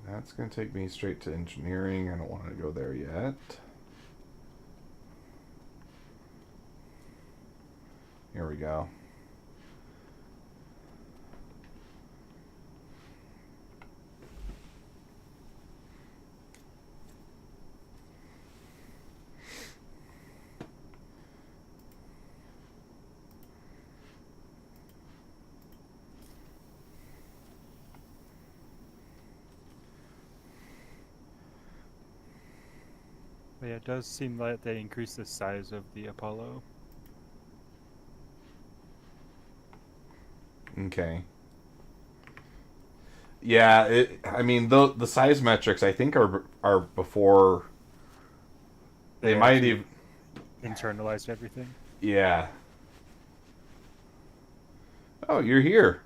That's going to take me straight to engineering. I don't want to go there yet. Here we go. But yeah, it does seem like they increased the size of the Apollo. Okay. Yeah, I mean, the size metrics I think are before they might actually even. internalized everything. Yeah. Oh, you're here.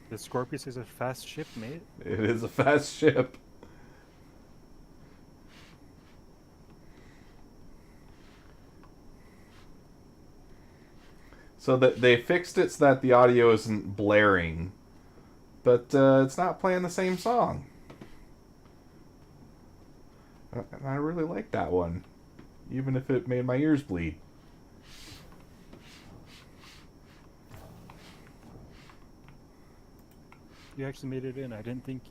The Scorpius is a fast ship, mate. It is a fast ship. So that they fixed it so that the audio isn't blaring, but it's not playing the same song. And I really like that one, even if it made my ears bleed. You actually made it in. I didn't think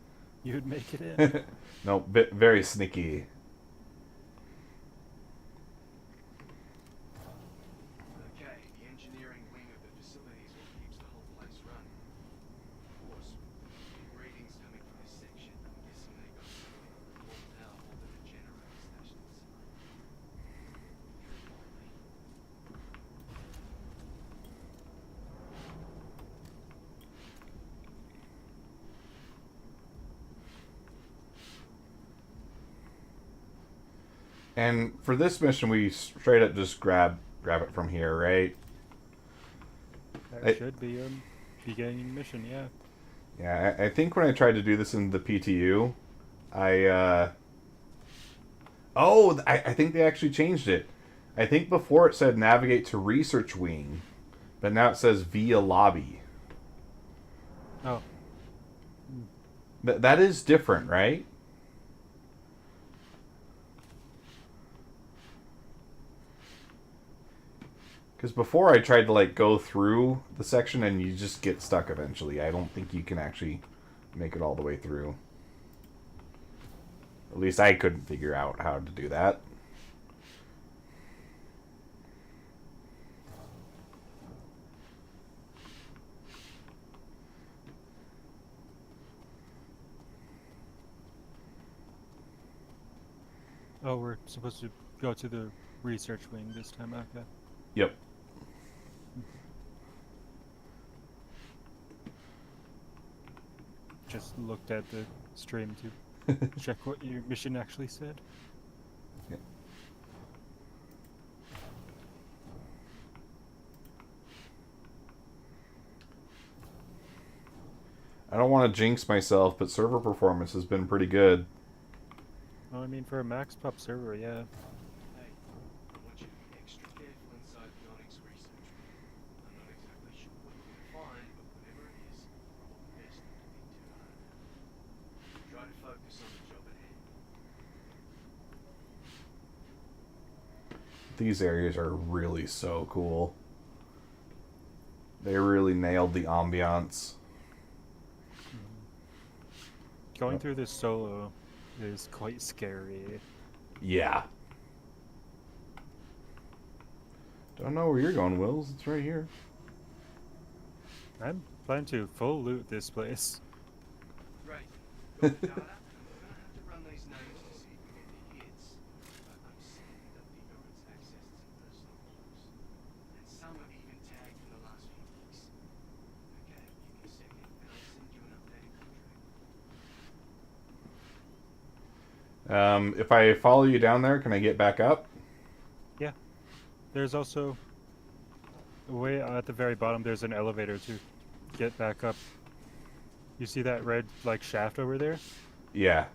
you would make it in. No, very sneaky. And for this mission, we straight up just grab it from here, right? That should be a beginning mission, yeah. Yeah, I think when I tried to do this in the PTU, I think they actually changed it. I think before it said navigate to research wing, but now it says via lobby. Oh, That is different, right? Because before I tried to like go through the section and you just get stuck eventually. I don't think you can actually make it all the way through. At least I couldn't figure out how to do that. oh, we're supposed to go to the research wing this time, okay. Yep. Just looked at the stream to check what your mission actually said. I don't want to jinx myself, but server performance has been pretty good. Oh, I mean, for a max pop server, yeah. Hey, I want you to be extra careful inside the Onyx research. I'm not exactly sure what you're going to find, but whatever it is, best not to be too hard. Try to focus on the job at hand. These areas are really so cool. They really nailed the ambiance. Going through this solo is quite scary. Yeah. Don't know where you're going, Wills. It's right here. I'm planning to full loot this place. Great. Got the data, and we're going to have to run these names to see if we get any hits. But I'm certain that the Owens accessed some personal logs. And some are even tagged in the last few weeks. Okay, give me a second, and I'll send you an updated contract. If I follow you down there, can I get back up? Yeah. There's also way at the very bottom. There's an elevator to get back up. You see that red like shaft over there? Yeah.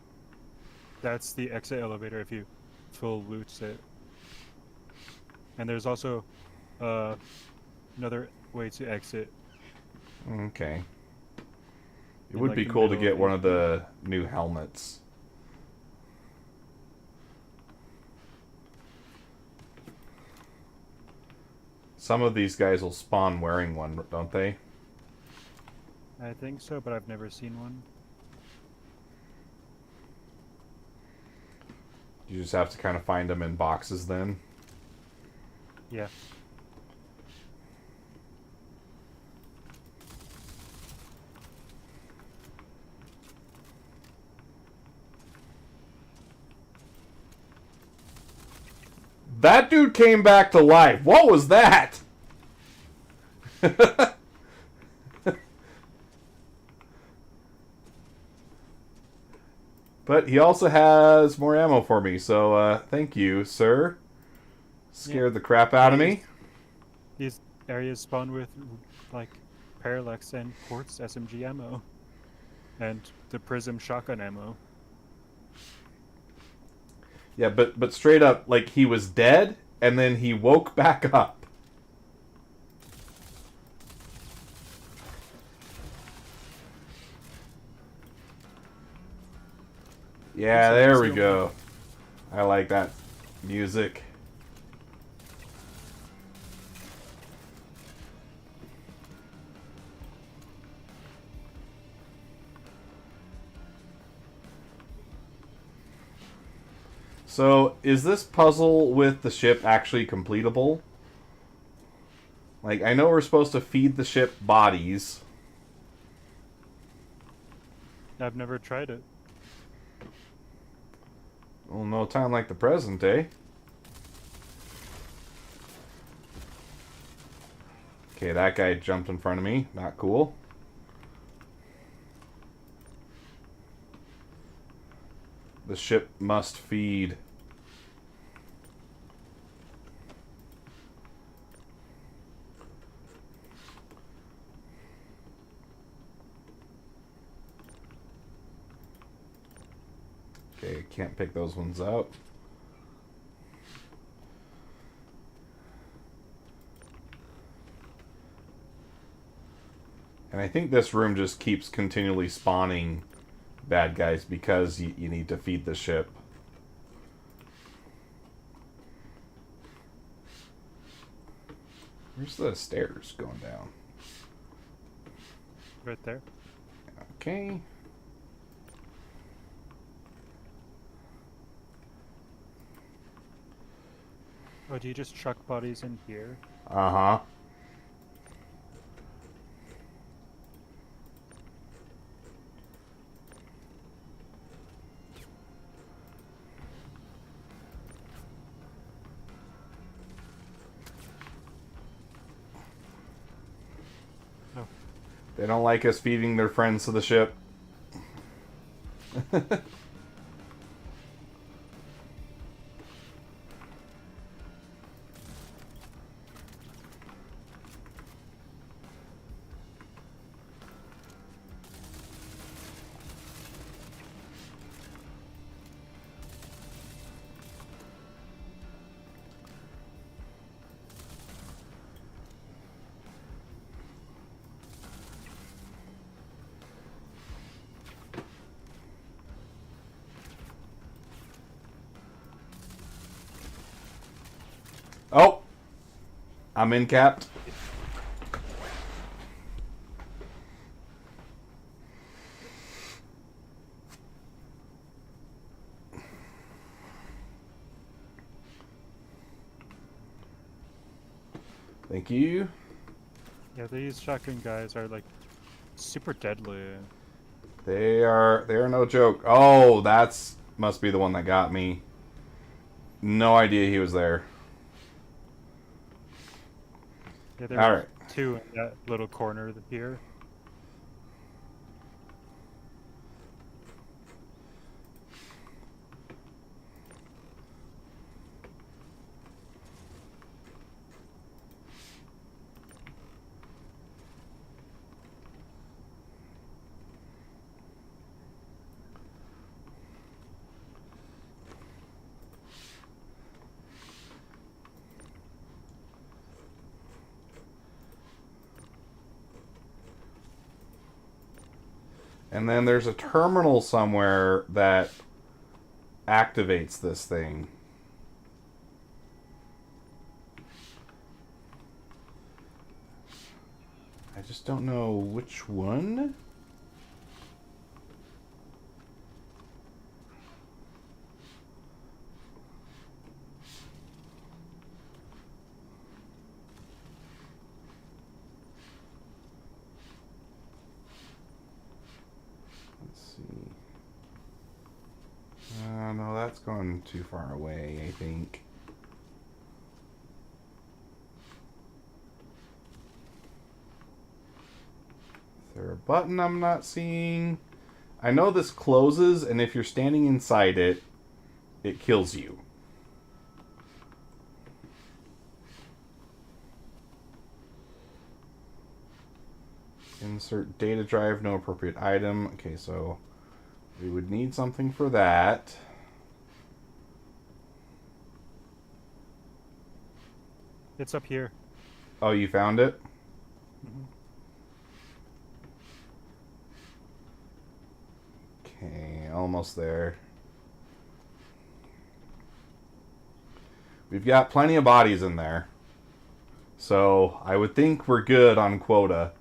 That's the exit elevator if you full loot it. And there's also another way to exit. Okay. It In, would like, be the cool to middle get of one the- of the new helmets. Some of these guys will spawn wearing one, don't they? I think so, but I've never seen one. You just have to kind of find them in boxes then. Yeah. That dude came back to life. What was that? But he also has more ammo for me, so thank you, sir. Scared the crap out of me. These areas spawn with like parallax and quartz SMG ammo. And the prism shotgun ammo. Yeah, but straight up, like, he was dead, and then he woke back up. Yeah, there we go. I like that music. So, is this puzzle with the ship actually completable? Like, I know we're supposed to feed the ship bodies. I've never tried it. Well, no time like the present, eh? Okay, that guy jumped in front of me. Not cool. The ship must feed. Okay, can't pick those ones up. And I think this room just keeps continually spawning bad guys because you need to feed the ship. Where's the stairs going down? Right there. Okay. Oh, do you just chuck bodies in here? Uh-huh. No. They don't like us feeding their friends to the ship. Oh! I'm in capped. Thank you. Yeah, these shotgun guys are like super deadly. They're no joke. Oh, that's must be the one that got me. No idea he was there. Yeah, there's All right. two in that little corner here. And then there's a terminal somewhere that activates this thing. I just don't know which one. Let's see. No, that's gone too far away, I think. Is there a button I'm not seeing? I know this closes, and if you're standing inside it, it kills you. Insert data drive, no appropriate item. Okay, so we would need something for that. It's up here. Oh, you found it? Okay, almost there. We've got plenty of bodies in there. So I would think we're good on quota.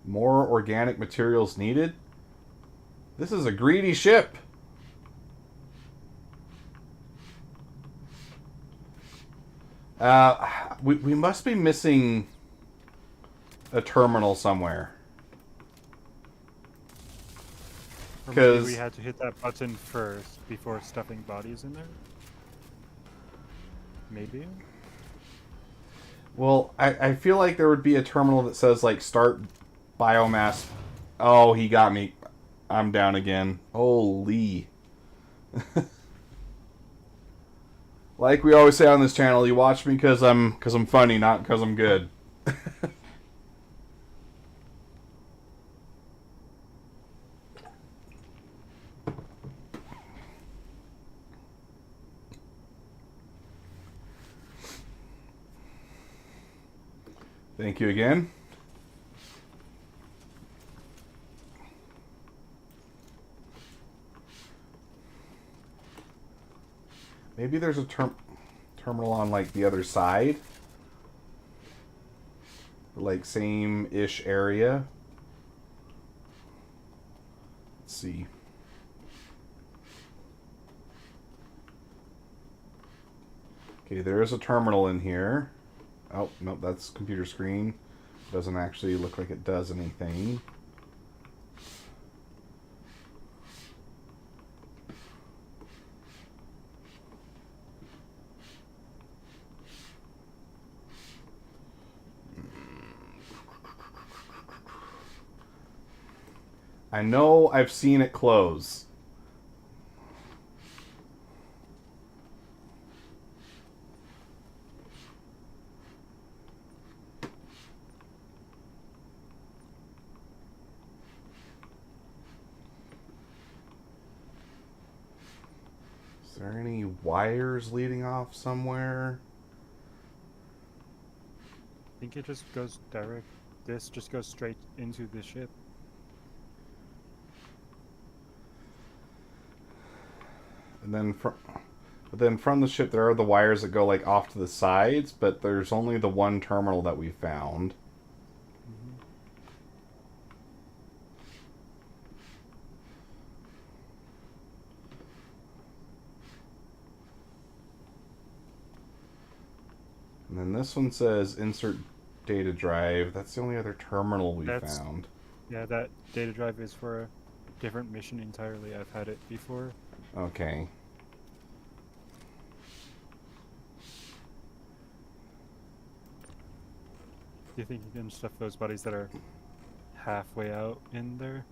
More organic materials needed? This is a greedy ship. We must be missing a terminal somewhere. Or maybe 'Cause- we had to hit that button first before stuffing bodies in there. Maybe. Well, I feel like there would be a terminal that says, like, start biomass. Oh, he got me. I'm down again. Holy. Like we always say on this channel, you watch me because I'm funny, not because I'm good. Thank you again. Maybe there's a terminal on like the other side. Like same-ish area. Let's see. Okay, there is a terminal in here. Oh, no, that's computer screen. Doesn't actually look like it does anything. I know I've seen it close. Is there any wires leading off somewhere? I think it just goes direct. This just goes straight into the ship. And then from the ship there are the wires that go like off to the sides, but there's only the one terminal that we found. And then this one says insert data drive. That's the only other terminal we found. Yeah, that data drive is for a different mission entirely. I've had it before. Okay. Do you think you can stuff those bodies that are halfway out in there?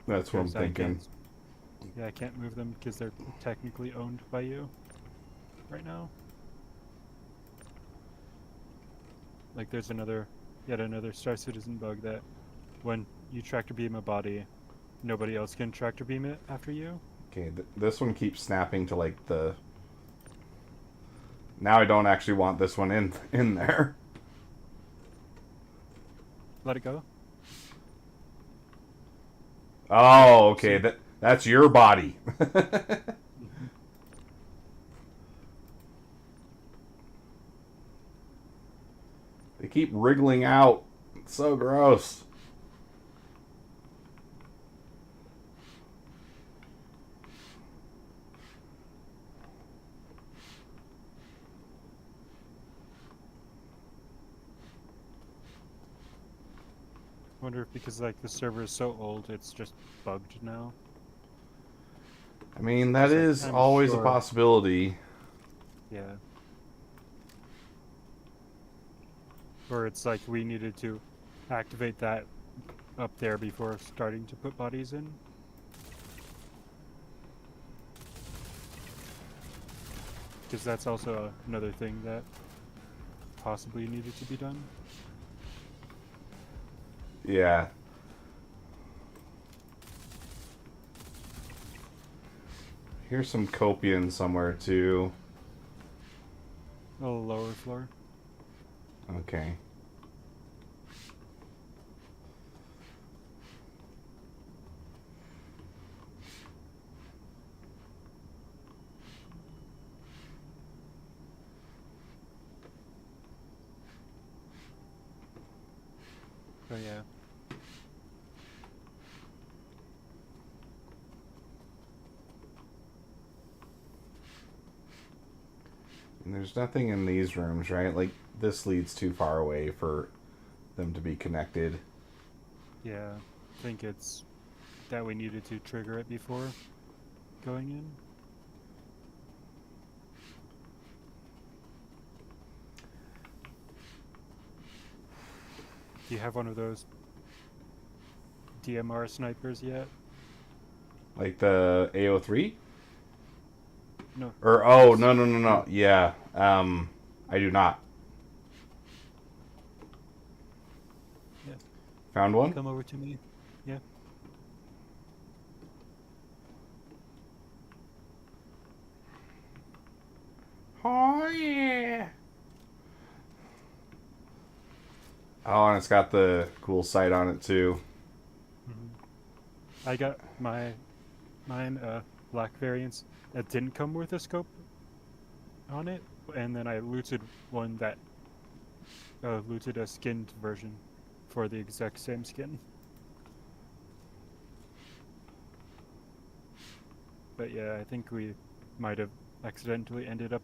That's what I'm 'Cause I thinking. can't- Yeah, I can't move them because they're technically owned by you right now. Like there's yet another Star Citizen bug that when you tractor beam a body, nobody else can tractor beam it after you. Okay, this one keeps snapping to like the... Now I don't actually want this one in there. Let it go. Oh, okay. That's your body. They keep wriggling out. It's so gross. I wonder if because like the server is so old, it's just bugged now. I mean, that is I'm always sure. a possibility. Yeah. Or it's like we needed to activate that up there before starting to put bodies in. Because that's also another thing that possibly needed to be done. Yeah. Here's some copian somewhere too. A little lower floor. Okay. Oh yeah. And there's nothing in these rooms, right? Like, this leads too far away for them to be connected. Yeah. I think it's that we needed to trigger it before going in. Do you have one of those DMR snipers yet? Like the AO3? No. Or, oh, no. Yeah, I do not. Yeah. Found one? Come over to me. Yeah. Oh, yeah. Oh, and it's got the cool sight on it too. I got mine black variants that didn't come with a scope on it, and then I looted one that looted a skinned version for the exact same skin. But yeah, I think we might have accidentally ended up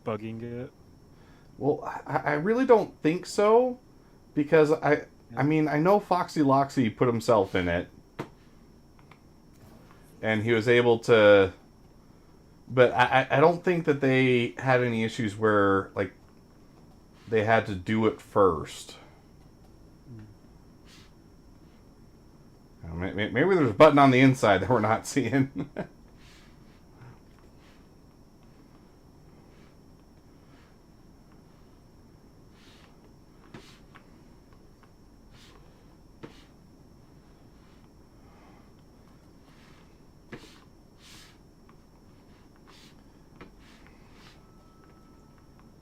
bugging it. Well, I really don't think so, because I mean, I know Foxy Loxy put himself in it, and he was able to, but I don't think that they had any issues where, like, they had to do it first. Maybe there's a button on the inside that we're not seeing.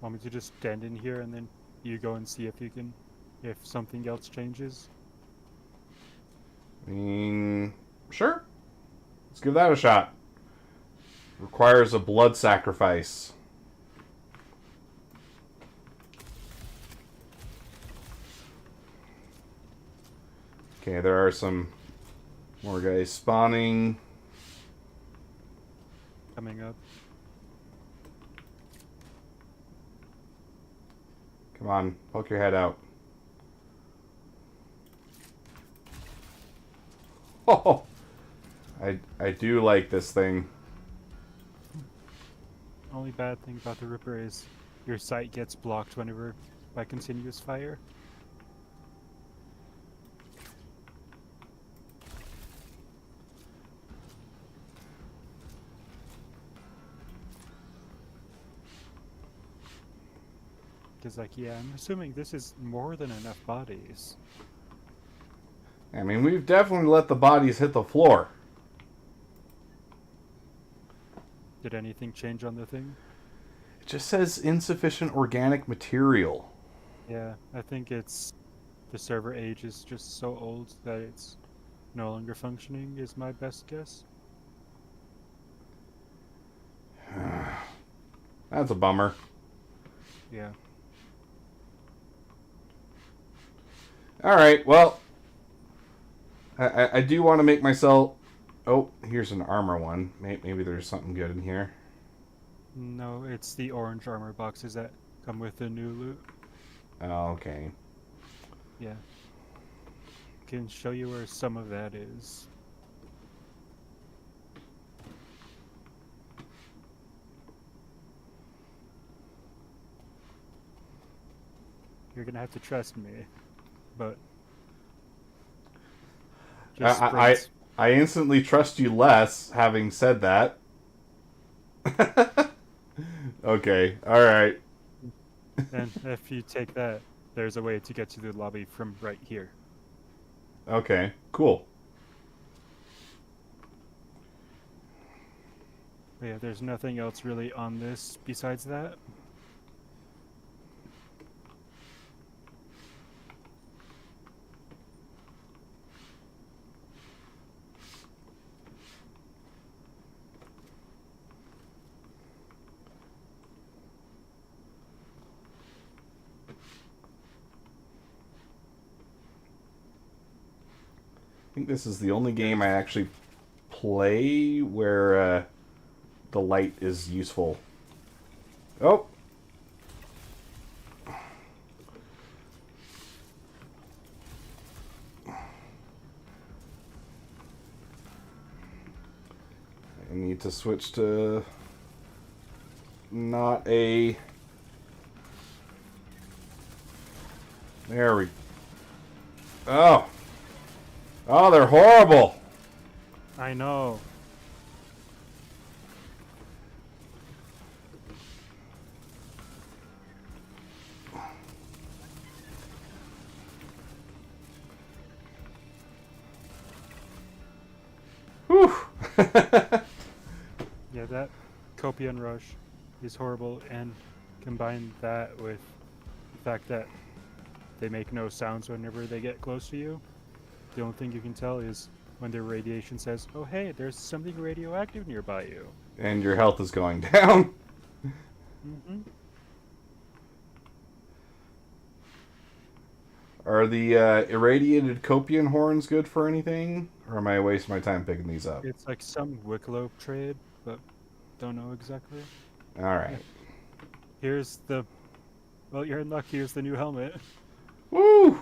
Want me to just stand in here and then you go and see if something else changes? I mean, sure. Let's give that a shot. Requires a blood sacrifice. Okay, there are some more guys spawning. Coming up. Come on, poke your head out. Oh, I do like this thing. Only bad thing about the Ripper is your sight gets blocked whenever by continuous fire. Because, like, yeah, I'm assuming this is more than enough bodies. I mean, we've definitely let the bodies hit the floor. Did anything change on the thing? It just says insufficient organic material. Yeah, I think it's the server age is just so old that it's no longer functioning, is my best guess. That's a bummer. Yeah. All right, well, I do want to make myself... Oh, here's an armor one. Maybe there's something good in here. No, it's the orange armor boxes that come with the new loot. Oh, okay. Yeah. Can show you where some of that is. You're gonna have to trust me, but just sprints. I instantly trust you less, having said that. Okay, alright. And if you take that, there's a way to get to the lobby from right here. Okay, cool. But yeah, there's nothing else really on this besides that. I think this is the only game I actually play where the light is useful. Oh! I need to switch to not a... There we... Oh! Oh, they're horrible! I know. Whew! Yeah, that Copian Rush is horrible, and combine that with the fact that they make no sounds whenever they get close to you. The only thing you can tell is when their radiation says, "Oh hey, there's something radioactive nearby you." And your health is going down. Mm-hmm. Are the irradiated Copian horns good for anything? Or am I wasting my time picking these up? It's like some Wicklow trade, but don't know exactly. Alright. Here's the... Well, you're in luck. Here's the new helmet. Woo!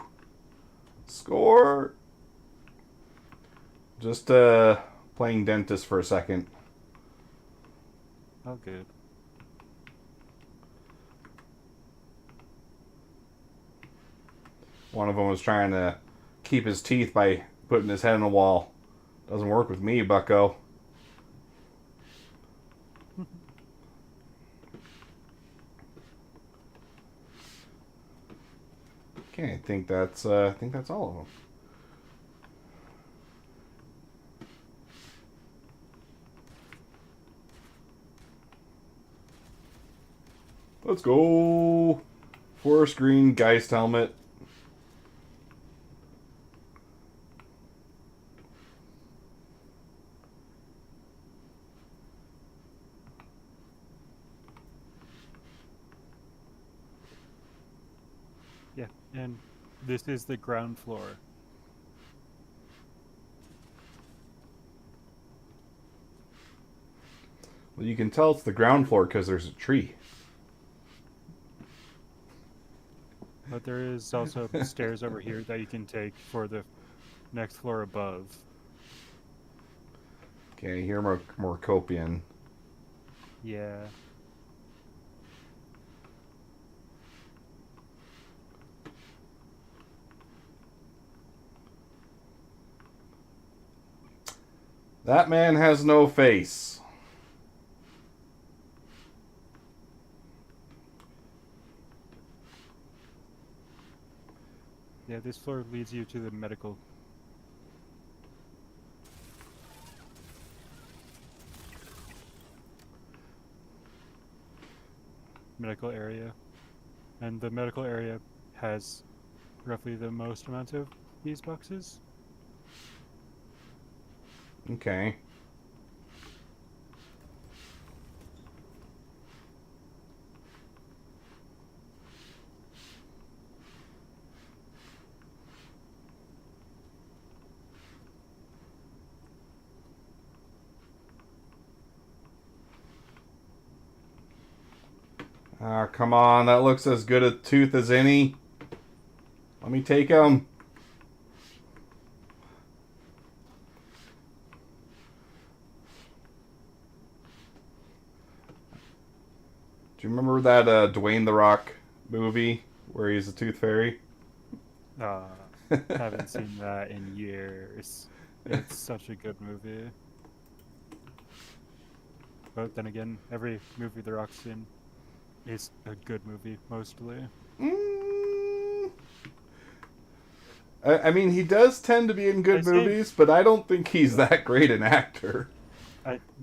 Score! Just playing dentist for a second. Oh, good. One of them was trying to keep his teeth by putting his head in a wall. Doesn't work with me, bucko. Okay, I think that's all of them. Let's go. Forest green Geist helmet. Yeah, and this is the ground floor. Well, you can tell it's the ground floor because there's a tree. But there is also stairs over here that you can take for the next floor above. Okay, here more Copian. Yeah. That man has no face. Yeah, this floor leads you to the medical. Medical area. And the medical area has roughly the most amount of these boxes. Okay. Ah, come on. That looks as good a tooth as any. Let me take him. Do you remember that Dwayne The Rock movie where he's a tooth fairy? Haven't seen that in years. It's such a good movie. But then again, every movie The Rock's in is a good movie, mostly. I mean, he does tend to be in good movies, but I don't think he's that great an actor.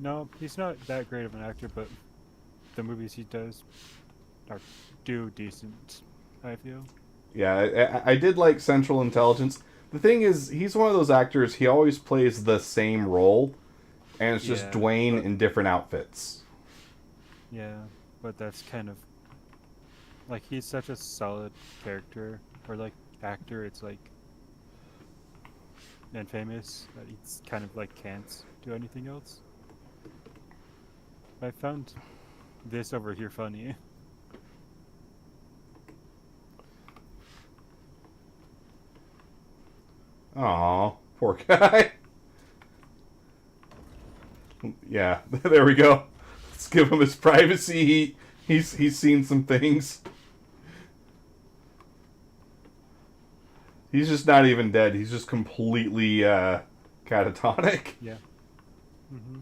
No, he's not that great of an actor, but the movies he does do decent, I feel. Yeah, I did like Central Intelligence. The thing is, he's one of those actors, he always plays the same role, and it's just Dwayne in different outfits. Yeah, but that's kind of... Like, he's such a solid character, or, like, actor, it's like... And famous, that he's kind of, like, can't do anything else. I found this over here funny. Aw, poor guy. Yeah, there we go. Let's give him his privacy. He's seen some things. He's just not even dead. He's just completely catatonic. Yeah. Mm-hmm.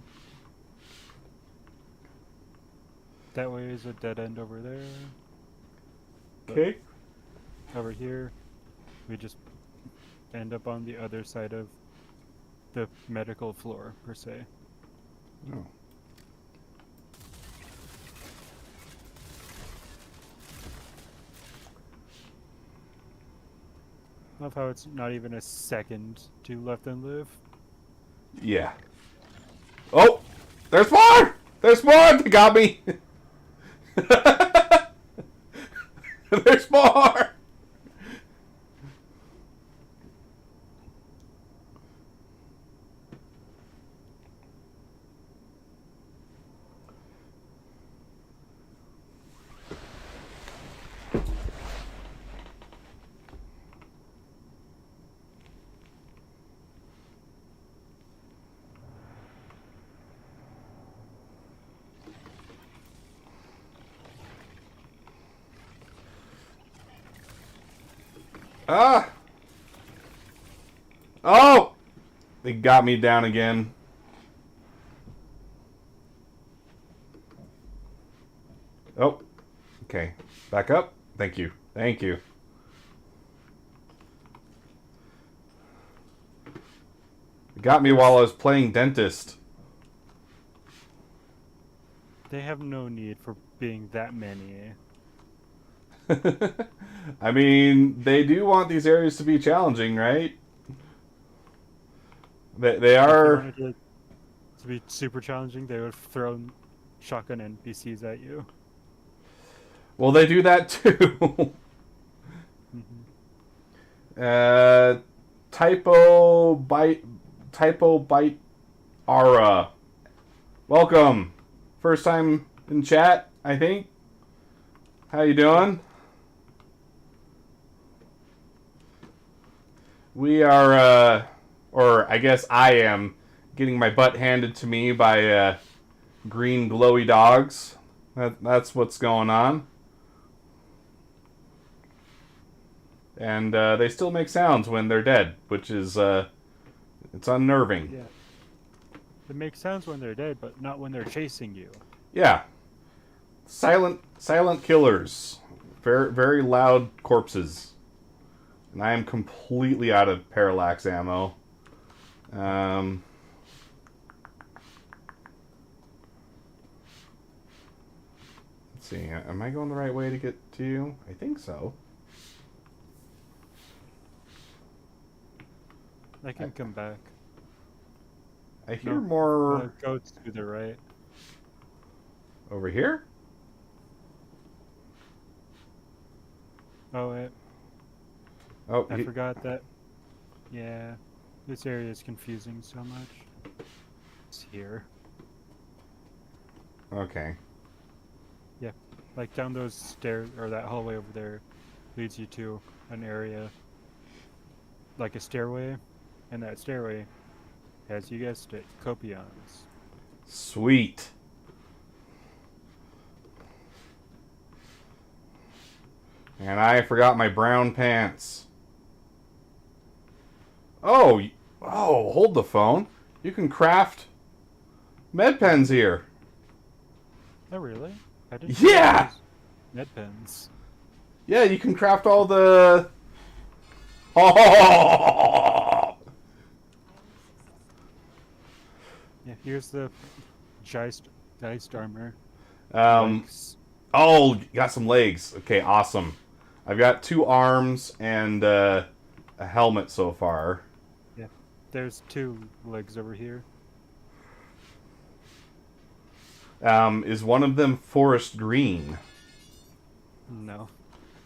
That way is a dead end over there. Okay. Over here, we just end up on the other side of the medical floor, per se. Oh. Love how it's not even a second to left and live. Yeah. Oh! There's more! There's more! They got me! There's more! Ah! Oh! They got me down again. Oh. Okay. Back up. Thank you. Thank you. They got me while I was playing dentist. They have no need for being that many. I mean, they do want these areas to be challenging, right? They If they are... wanted it to be super challenging, they would have thrown shotgun NPCs at you. Well, they do that too. Typo Bite Ara. Welcome. First time in chat, I think. How you doing? We are, or I guess I am, getting my butt handed to me by green glowy dogs. That's what's going on. And they still make sounds when they're dead, which is, it's unnerving. Yeah. They make sounds when they're dead, but not when they're chasing you. Yeah. Silent killers. Very, very loud corpses. And I am completely out of parallax ammo. Let's see. Am I going the right way to get to you? I think so. I can come back. I hear No, more go to the right. over here. Oh, wait. Oh, I forgot that. Yeah. This area is confusing so much. It's here. Okay. Yeah. Like down those stairs, or that hallway over there leads you to an area. Like a stairway. And that stairway has, you guessed it, Copions. Sweet. And I forgot my brown pants. Oh, hold the phone. You can craft med pens here. Oh, really? I didn't Yeah! realize med pens. Yeah, you can craft all the... Oh! Yeah, here's the Geist armor. Oh, you got some legs. Okay, awesome. I've got 2 arms and a helmet so far. Yeah, there's 2 legs over here. Is one of them forest green? No.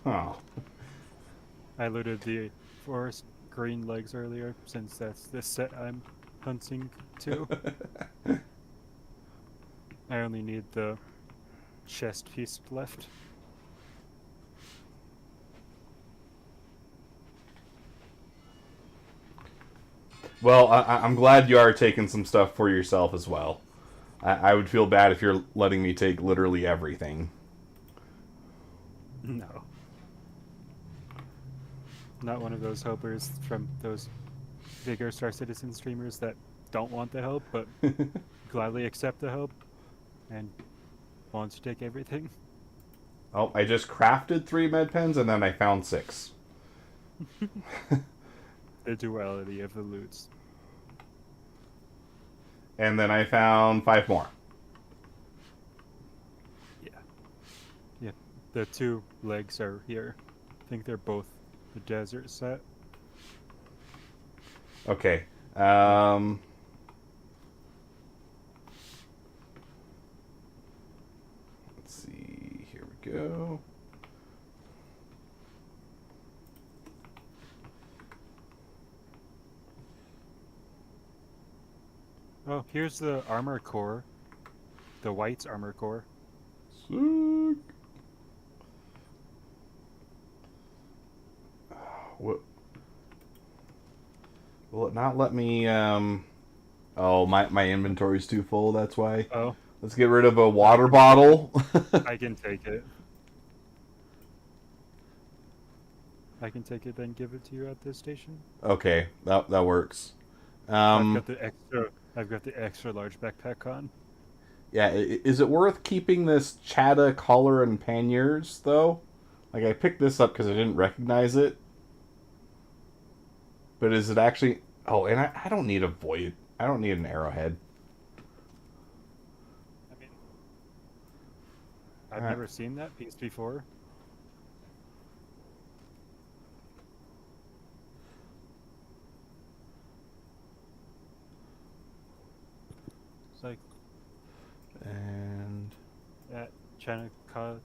Oh. I looted the forest green legs earlier, since that's the set I'm hunting to. I only need the chest piece left. Well, I'm glad you are taking some stuff for yourself as well. I would feel bad if you're letting me take literally everything. No. Not one of those hopers from those bigger Star Citizen streamers that don't want the help, but gladly accept the help and wants to take everything. Oh, I just crafted 3 med pens and then I found 6. The duality of the loots. And then I found 5 more. Yeah. Yeah. The 2 legs are here. I think they're both the desert set. Okay. Let's see. Here we go. Oh, here's the armor core. The White's armor core. Sick. What? Will it not let me? Oh, my inventory's too full. That's why. Oh, Let's get rid of a water bottle. I can take it. I can take it, then give it to you at this station. Okay, that works. I've got the extra large backpack on. Yeah, is it worth keeping this Chata collar and panniers though? Like I picked this up because I didn't recognize it. But is it actually? Oh, and I don't need a void. I don't need an arrowhead. I mean, I've never seen that piece before. It's like And that Chanaka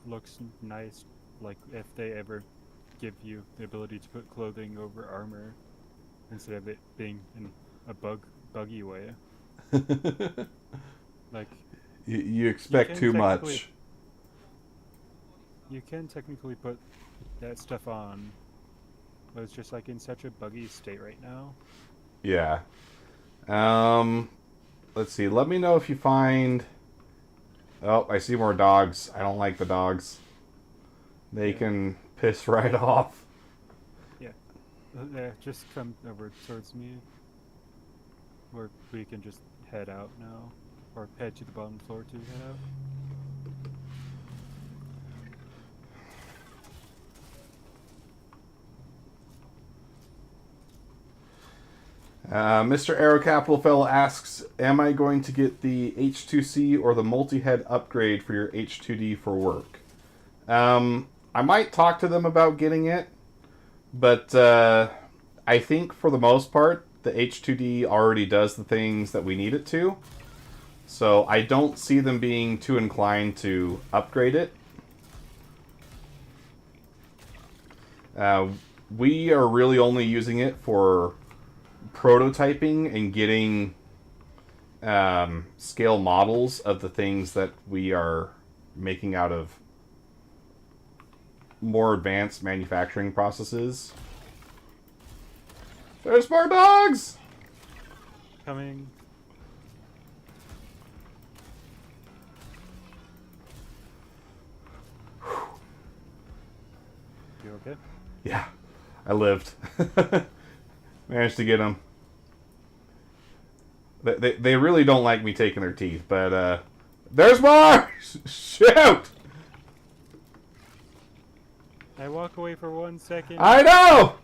looks nice. Like if they ever give you the ability to put clothing over armor instead of it being in a buggy way. Like you expect can too technically- much. you can technically put that stuff on, but it's just like in such a buggy state right now. Yeah. Let's see. Let me know if you find. Oh, I see more dogs. I don't like the dogs. They Yeah. can piss right off. Yeah, just come over towards me. Or we can just head out now. Or head to the bottom floor to head out. Mr. Arrow Capital Fellow asks, am I going to get the H2C or the multi-head upgrade for your H2D for work? I might talk to them about getting it, but I think for the most part, the H2D already does the things that we need it to. So I don't see them being too inclined to upgrade it. We are really only using it for prototyping and getting scale models of the things that we are making out of more advanced manufacturing processes. There's more dogs! Coming. You okay? Yeah, I lived. Managed to get them. They really don't like me taking their teeth, but there's more! Shoot! I walk away for 1 second. I know!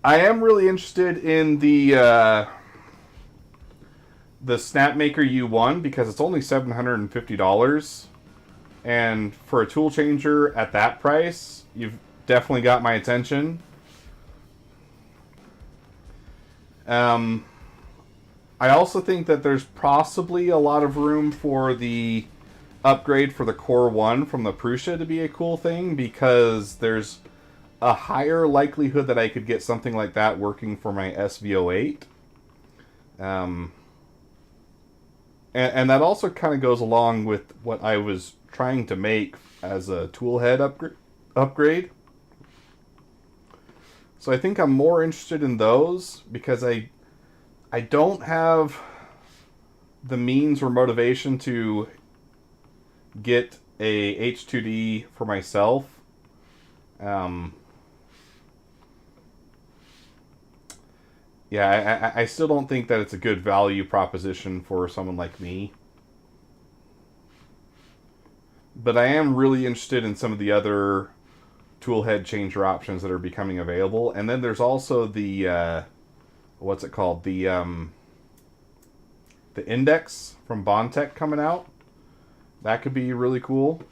I am really interested in the Snapmaker U1 because it's only $750, and for a tool changer at that price, you've definitely got my attention. I also think that there's possibly a lot of room for the upgrade for the Core 1 from the Prusa to be a cool thing, because there's a higher likelihood that I could get something like that working for my SVO8. And that also kind of goes along with what I was trying to make as a toolhead upgrade. So I think I'm more interested in those because I don't have the means or motivation to get a H2D for myself. Yeah, I still don't think that it's a good value proposition for someone like me. But I am really interested in some of the other toolhead changer options that are becoming available. And then there's also the, what's it called? The the Index from Bondtech coming out. That could be really cool.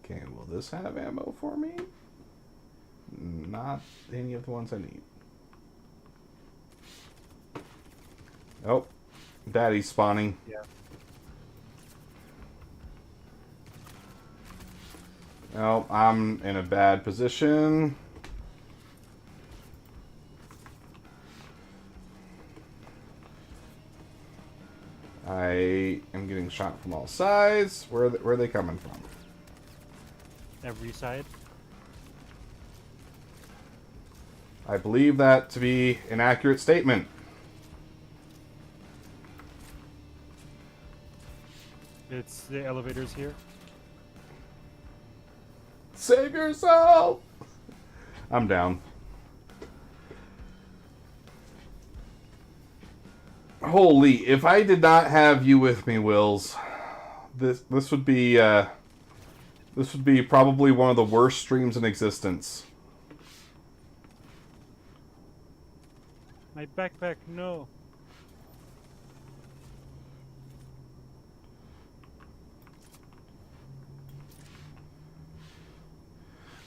Okay, will this have ammo for me? Not any of the ones I need. Oh, Daddy's spawning. Yeah. Oh, I'm in a bad position. I am getting shot from all sides. Where are they coming from? Every side. I believe that to be an accurate statement. It's the elevators here. Save yourself! I'm down. Holy, if I did not have you with me, Wills, this would be probably one of the worst streams in existence. My backpack, no.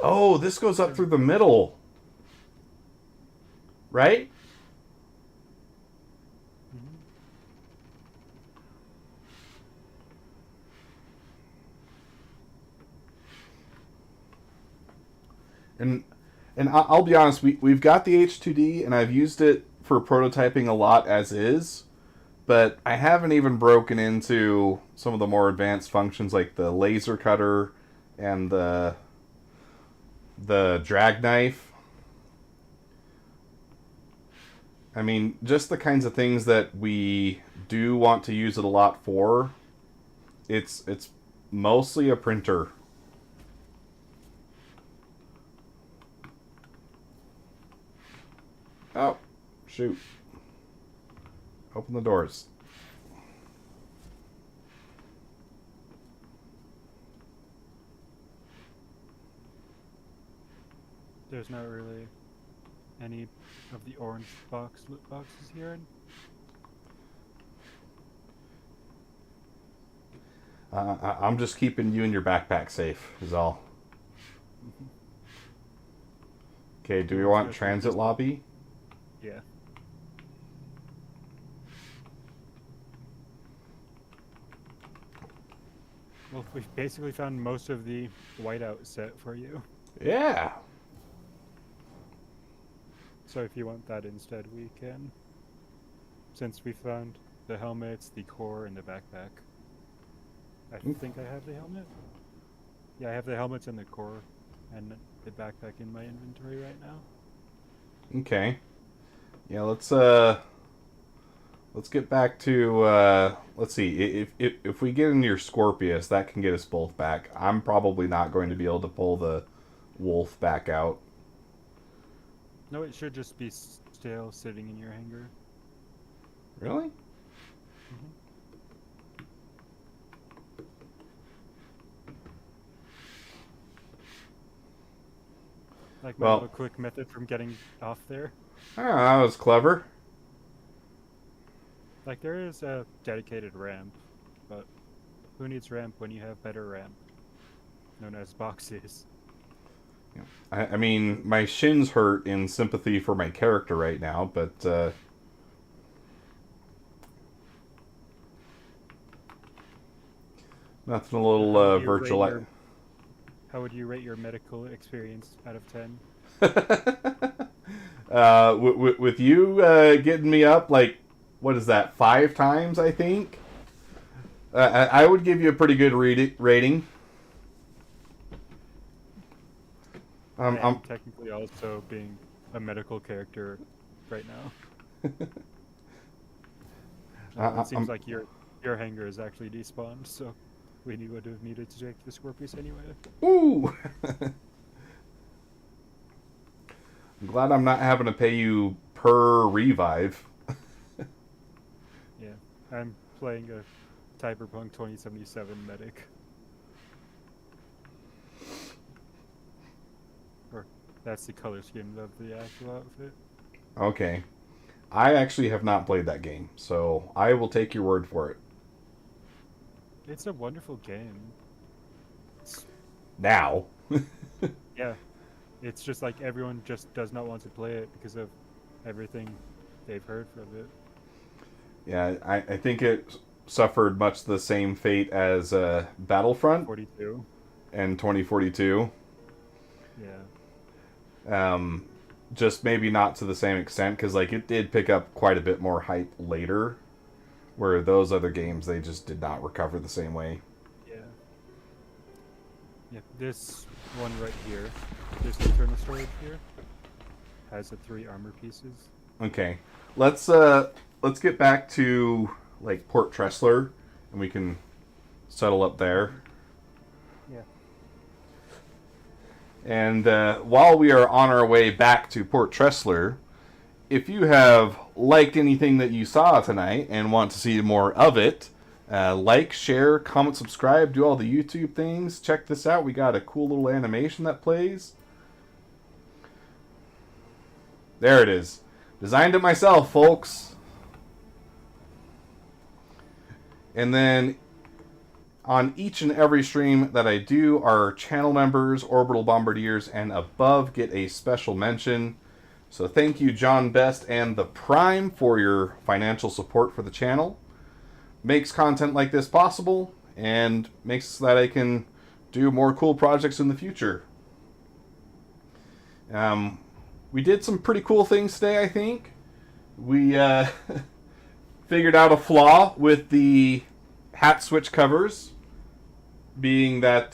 Oh, this goes up through the middle. Right? And I'll be honest, we've got the H2D, and I've used it for prototyping a lot as is, but I haven't even broken into some of the more advanced functions like the laser cutter and the drag knife. I mean, just the kinds of things that we do want to use it a lot for. It's mostly a printer. Oh, shoot. Open the doors. There's not really any of the orange loot boxes here. I'm just keeping you and your backpack safe, is all. Okay, do we want transit lobby? Yeah. Well, we've basically found most of the whiteout set for you. Yeah. So if you want that instead, we can. Since we found the helmets, the core, and the backpack. I think I have the helmet. Yeah, I have the helmets and the core, and the backpack in my inventory right now. Okay. Yeah, let's get back to let's see. If we get in your Scorpius, that can get us both back. I'm probably not going to be able to pull the wolf back out. No, it should just be still sitting in your hangar. Really? Like my Well- little quick method from getting off there. Oh, that was clever. Like there is a dedicated ramp, but who needs ramp when you have better ramp? Known as boxes. I mean, my shins hurt in sympathy for my character right now, but nothing a little How would you rate virtual. your- How would you rate your medical experience out of 10? With you getting me up, like, what is that, 5 times, I think? I would give you a pretty good rating. I'm technically also being a medical character right now. It seems like your hangar is actually despawned, so we would have needed to take the Scorpius anyway. Ooh! I'm glad I'm not having to pay you per revive. Yeah. I'm playing a Cyberpunk 2077 medic. Or that's the color scheme of the actual outfit. Okay. I actually have not played that game, so I will take your word for it. It's a wonderful game. Now. Yeah. It's just like everyone just does not want to play it because of everything they've heard from it. Yeah, I think it suffered much the same fate as Battlefront 42. and 2042. Yeah. Just maybe not to the same extent, because like it did pick up quite a bit more hype later, where those other games, they just did not recover the same way. Yeah. Yeah. This one right here, this internal storage here, has the 3 armor pieces. Okay, let's get back to like Port Tressler, and we can settle up there. Yeah. And while we are on our way back to Port Tressler, if you have liked anything that you saw tonight and want to see more of it, like, share, comment, subscribe, do all the YouTube things. Check this out. We got a cool little animation that plays. There it is. Designed it myself, folks. And then on each and every stream that I do, our channel members, Orbital Bombardiers, and above get a special mention. So thank you, John Best and The Prime, for your financial support for the channel. Makes content like this possible, and makes so that I can do more cool projects in the future. We did some pretty cool things today, I think. We figured out a flaw with the hat switch covers, being that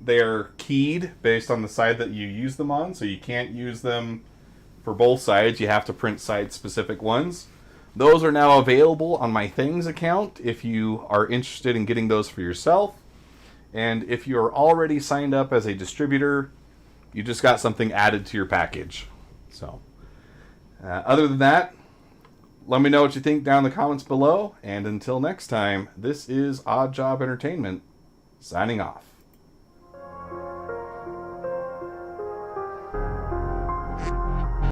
they are keyed based on the side that you use them on, so you can't use them for both sides. You have to print side-specific ones. Those are now available on my Things account if you are interested in getting those for yourself. And if you're already signed up as a distributor, you just got something added to your package. So, other than that, let me know what you think down in the comments below. And until next time, this is Odd Job Entertainment, signing off.